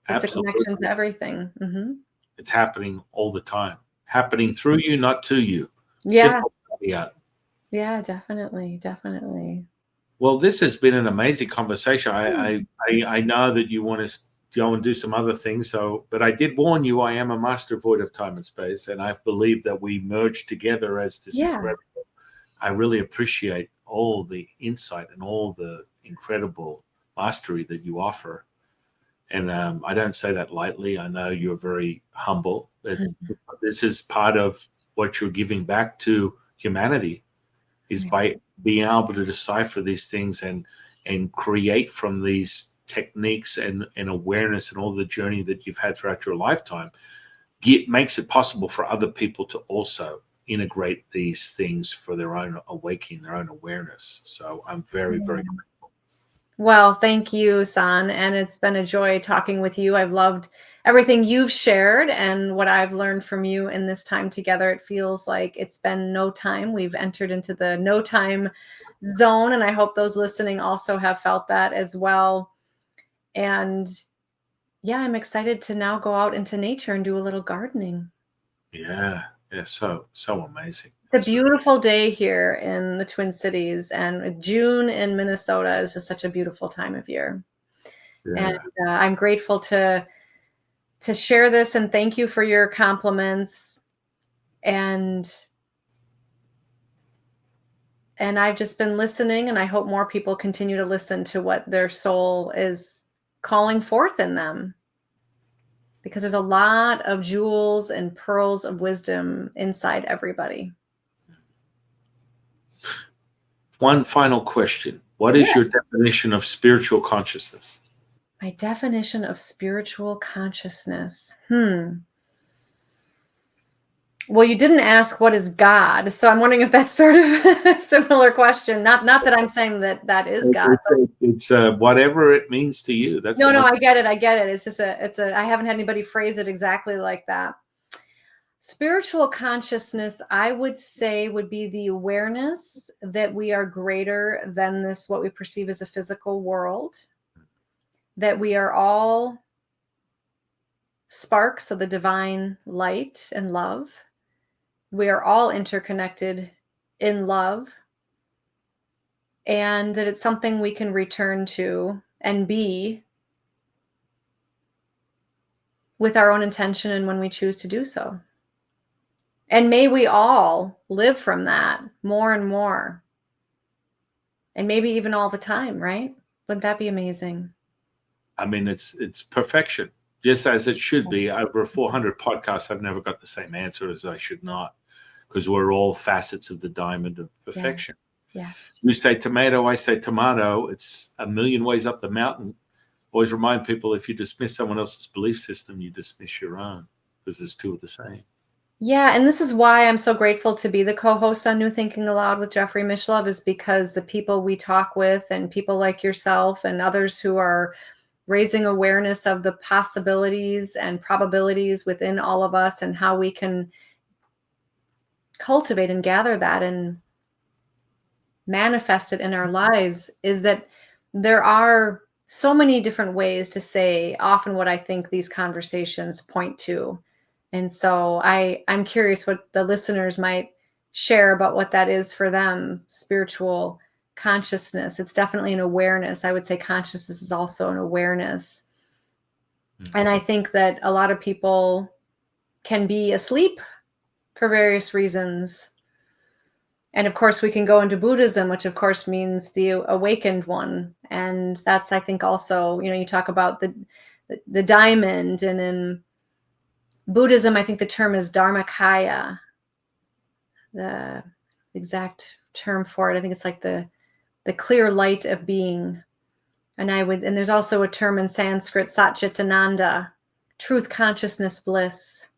[SPEAKER 1] It's a connection
[SPEAKER 2] absolutely.
[SPEAKER 1] to everything. Hmm.
[SPEAKER 2] It's happening all the time, happening through you, not to you.
[SPEAKER 1] Yeah,
[SPEAKER 2] Simple caveat.
[SPEAKER 1] yeah, definitely, definitely.
[SPEAKER 2] Well, this has been an amazing conversation.
[SPEAKER 1] Hmm.
[SPEAKER 2] I know that you want to go and do some other things. So, but I did warn you. I am a master void of time and space, and I believe that we merge together as this
[SPEAKER 1] Yeah.
[SPEAKER 2] incredible. I really appreciate all the insight and all the incredible mastery that you offer. And I don't say that lightly. I know you're very humble, but this is part of what you're giving back to humanity is
[SPEAKER 1] Yeah.
[SPEAKER 2] by being able to decipher these things and create from these techniques and awareness and all the journey that you've had throughout your lifetime makes it possible for other people to also integrate these things for their own awakening, their own awareness. So I'm very, very
[SPEAKER 1] Yeah. Well, thank you, San, and it's been a joy talking with you. I've loved everything you've shared and what I've learned from you in this time together. It feels like it's been no time. We've entered into the no time zone, and I hope those listening also have felt that as well. And yeah, I'm excited to now go out into nature and do a little gardening.
[SPEAKER 2] yeah, yeah, so amazing.
[SPEAKER 1] It's a
[SPEAKER 2] So,
[SPEAKER 1] beautiful day here in the Twin Cities, and June in Minnesota is just such a beautiful time of year. And
[SPEAKER 2] yeah.
[SPEAKER 1] I'm grateful to share this, and thank you for your compliments. And I've just been listening, and I hope more people continue to listen to what their soul is calling forth in them, because there's a lot of jewels and pearls of wisdom inside everybody.
[SPEAKER 2] One final question. What is
[SPEAKER 1] Yeah.
[SPEAKER 2] your definition of spiritual consciousness?
[SPEAKER 1] My definition of spiritual consciousness. Well, you didn't ask what is God, so I'm wondering if that's sort of a similar question. Not that I'm saying that that is God.
[SPEAKER 2] It's whatever it means to you. That's the
[SPEAKER 1] No,
[SPEAKER 2] most.
[SPEAKER 1] I get it. I get it. It's just I haven't had anybody phrase it exactly like that. Spiritual consciousness, I would say, would be the awareness that we are greater than this, what we perceive as a physical world, that we are all sparks of the divine light and love. We are all interconnected in love, and that it's something we can return to and be with our own intention and when we choose to do so. And may we all live from that more and more. And maybe even all the time, right? Wouldn't that be amazing?
[SPEAKER 2] I mean, it's perfection, just as it should be. Over 400 podcasts, I've never got the same answer as I should not, because we're all facets of the diamond of
[SPEAKER 1] Yeah.
[SPEAKER 2] perfection.
[SPEAKER 1] Yes.
[SPEAKER 2] You say tomato, I say tomato. It's a million ways up the mountain. Always remind people, if you dismiss someone else's belief system, you dismiss your own, because there's two of the same.
[SPEAKER 1] Yeah, and this is why I'm so grateful to be the co-host on New Thinking Aloud with Jeffrey Mishlove, is because the people we talk with and people like yourself and others who are raising awareness of the possibilities and probabilities within all of us and how we can cultivate and gather that and manifest it in our lives, is that there are so many different ways to say often what I think these conversations point to. And so I'm curious what the listeners might share about what that is for them, spiritual consciousness. It's definitely an awareness. I would say consciousness is also an awareness. And I think that a lot of people can be asleep for various reasons. And of course, we can go into Buddhism, which of course means the awakened one. And that's, I think, also, you talk about the diamond, and in Buddhism, I think the term is Dharmakaya, the exact term for it. I think it's like the clear light of being. And there's also a term in Sanskrit, Satchitananda, truth, consciousness, bliss.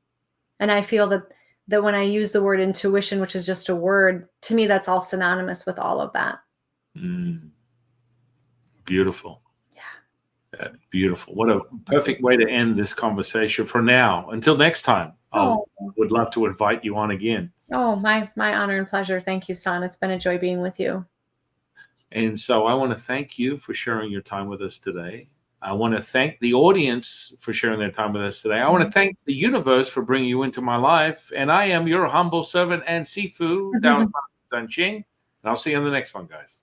[SPEAKER 1] And I feel that when I use the word intuition, which is just a word, to me, that's all synonymous with all of that.
[SPEAKER 2] Beautiful. Beautiful. What a perfect way to end this conversation for now. Until next time, I would love to invite you on again.
[SPEAKER 1] Oh, my honor and pleasure. Thank you, San. It's been a joy being with you.
[SPEAKER 2] And so I want to thank you for sharing your time with us today. I want to thank the audience for sharing their time with us today. I want to thank the universe for bringing you into my life. And I am your humble servant and Sifu, Taoist San Qing. And I'll see you on the next one, guys.